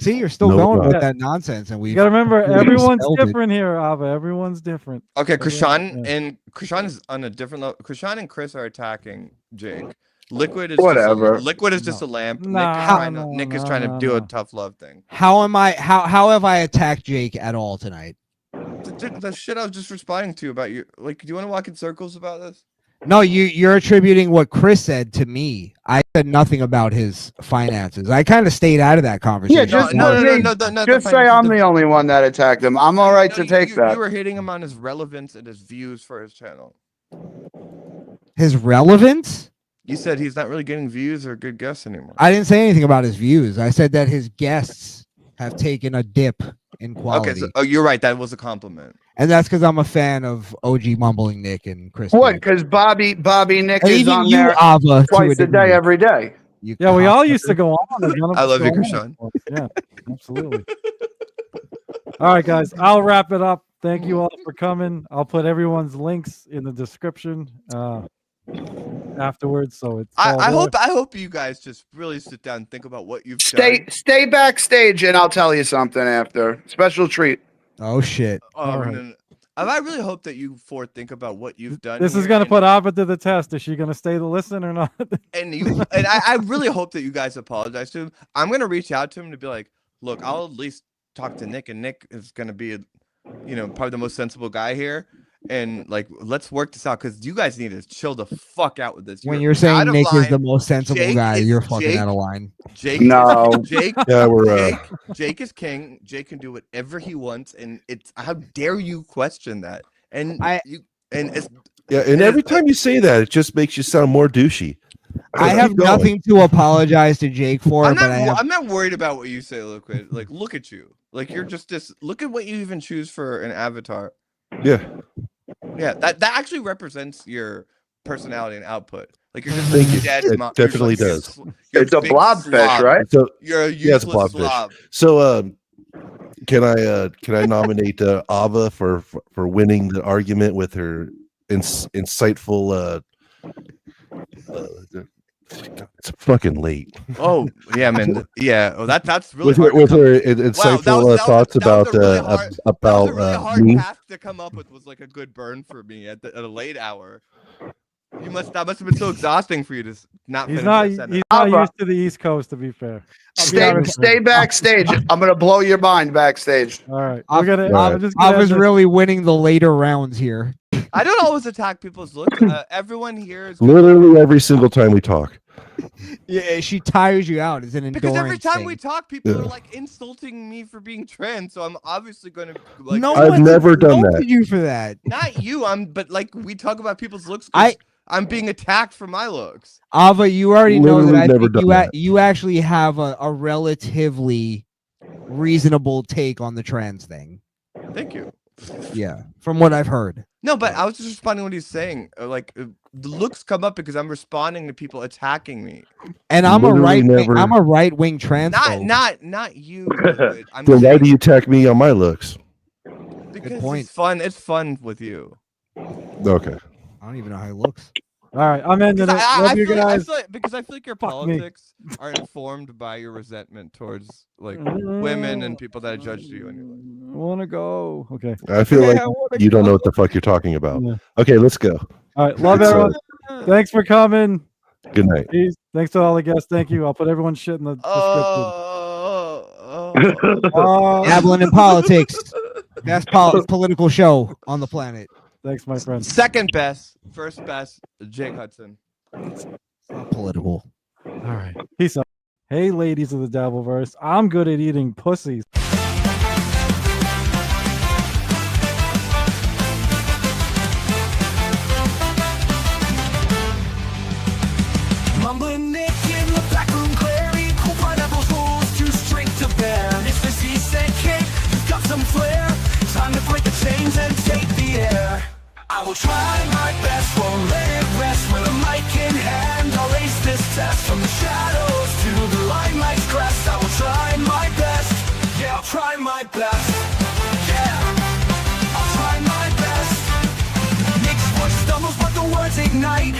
See, you're still No, going God. with that nonsense, and we. You gotta remember, we everyone's spelled it. different here, Ava. Everyone's different. Okay, Everyone- Krishan is on a different level. Krishan and Chris are attacking Jake. Liquid is Whatever. Liquid is just a lamp. Nah, Nick is trying to do a tough love thing. How am I? How have I attacked Jake at all tonight? The shit I was just responding to about you. Like, do you want to walk in circles about this? No, you're attributing what Chris said to me. I said nothing about his finances. I kind of stayed out of that conversation. Yeah, just no, Just say I'm the only one that attacked him. I'm all right to take you, that. You were hitting him on his relevance and his views for his channel. His relevance? You said he's not really getting views or good guests anymore. I didn't say anything about his views. I said that his guests have taken a dip in quality. Okay, so, you're right. That was a compliment. And that's because I'm a fan of OG Mumbling Nick and Chris. What? Because Bobby Nick And is even on you, there Ava, twice a day, every day. Yeah, we all used to go on. None of I us love go you, on Krishan. anymore. Yeah, absolutely. All right, guys, I'll wrap it up. Thank you all for coming. I'll put everyone's links in the description afterwards, so it's. all I there. hope you guys just really sit down and think about what you've done. Stay backstage, and I'll tell you something after. Special treat. Oh shit! All right. No. I really hope that you four think about what you've done. This is here gonna and- put Ava to the test. Is she gonna stay to listen or not? and I really hope that you guys apologize to him. I'm gonna reach out to him to be like, look, I'll at least talk to Nick, and Nick is gonna be, probably the most sensible guy here, and like, let's work this out because you guys need to chill the fuck out with this. When you're saying out of Nick is line. the most sensible Jake guy, is- you're fucking Jake- out of line. Jake, No. Jake, Yeah, we're Jake is king. Jake can do whatever he wants, and it's how dare you question that? and it's Yeah, and every time you say that, it just makes you sound more douchey. I have nothing to apologize to Jake for, I'm not worried about what you say, Liquid. Like, look at you. Like, you're just this. Look at what you even choose for an avatar. Yeah. Yeah, that actually represents your personality and output. Like, you're just Thank a you. dead It definitely does. It's a blobfish, right? So You're a yeah, it's a useless blobfish. slob. So can I nominate Ava for winning the argument with her insightful it's fucking late. Oh yeah, man. Yeah. Oh, that's really with hard. her insightful thoughts about really hard me. task to come up with. Was like a good burn for me at a late hour. That must have been so exhausting for you to not. He's finish not. that He's sentence. not used to the East Coast, to be fair. Stay backstage. I'm gonna blow your mind backstage. All right, I was really winning the later rounds here. I don't always attack people's looks. Everyone here is Literally every single time we talk. Yeah, she tires you out. It's an endurance because every time thing. we talk, people are like insulting me for being trans. So I'm obviously going to like. No, I've never done that. You for that. Not you. But like we talk about people's looks. I'm being attacked for my looks. Ava, you already know that I never think done you actually have a relatively reasonable take on the trans thing. Thank you. Yeah, from what I've heard. No, but I was just responding to what he's saying. The looks come up because I'm responding to people attacking me. And I'm I'm a right wing trans. Not you. I'm So why do you attack me on my looks? Because it's fun. It's fun with you. Okay. I don't even know how he looks. All right, I'm ending it. Love you guys. Because I feel like your politics are informed by your resentment towards like women and people that judged you. Anyway. I want to go. Okay. I feel like you don't know what the fuck you're talking about. Yeah. Okay, let's go. All right, love everyone. Thanks for coming. Good night. Peace. Thanks to all the guests. Thank you. I'll put everyone's shit in the description. Dabbling in politics. Best political show on the planet. Thanks, my friend. Second best, first best, Jake Hudson. Not political. All right. Peace out. Hey, ladies of the Dabbleverse. I'm good at eating pussies. Mumbling Nick in the back room, Clary. Cool pineapple rules, too strength to bear. It's the C-set cake, you've got some flair. Time to break the chains and take the air. I will try my best, won't let it rest. With a mic in hand, I'll ace this test. From the shadows to the limelight's crest, I will try my best. Yeah, I'll try my best. Yeah, I'll try my best. Nick's voice stumbles, but the words ignite.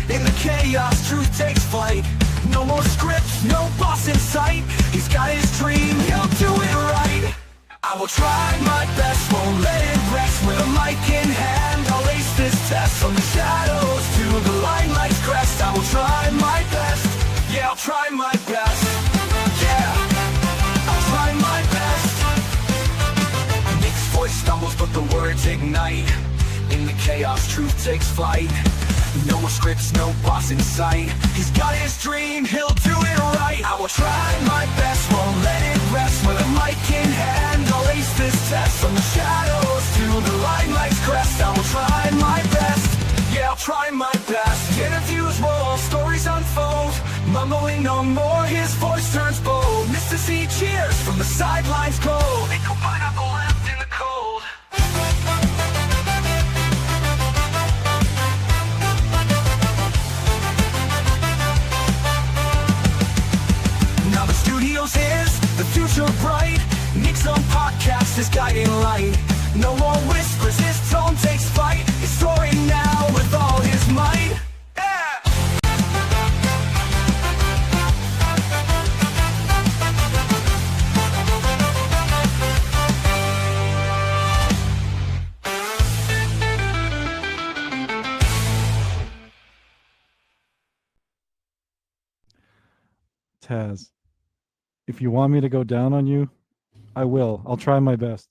In the chaos, truth takes flight. No more scripts, no boss in sight. He's got his dream, he'll do it right. I will try my best, won't let it rest. With a mic in hand, I'll ace this test. From the shadows to the limelight's crest, I will try my best. Yeah, I'll try my best. Yeah, I'll try my best. Nick's voice stumbles, but the words ignite. In the chaos, truth takes flight. No more scripts, no boss in sight. He's got his dream, he'll do it right. I will try my best, won't let it rest. With a mic in hand, I'll ace this test. From the shadows to the limelight's crest, I will try my best. Yeah, I'll try my best. Interviews roll, stories unfold. Mumbling no more, his voice turns bold. Mr. C cheers from the sidelines cold. They could pineapple left in the cold. Now the studio's his, the future bright. Nick's on podcast, his guiding light. No more whispers, his tone takes flight. He's soaring now with all his might. Yeah! Taz, if you want me to go down on you, I will. I'll try my best.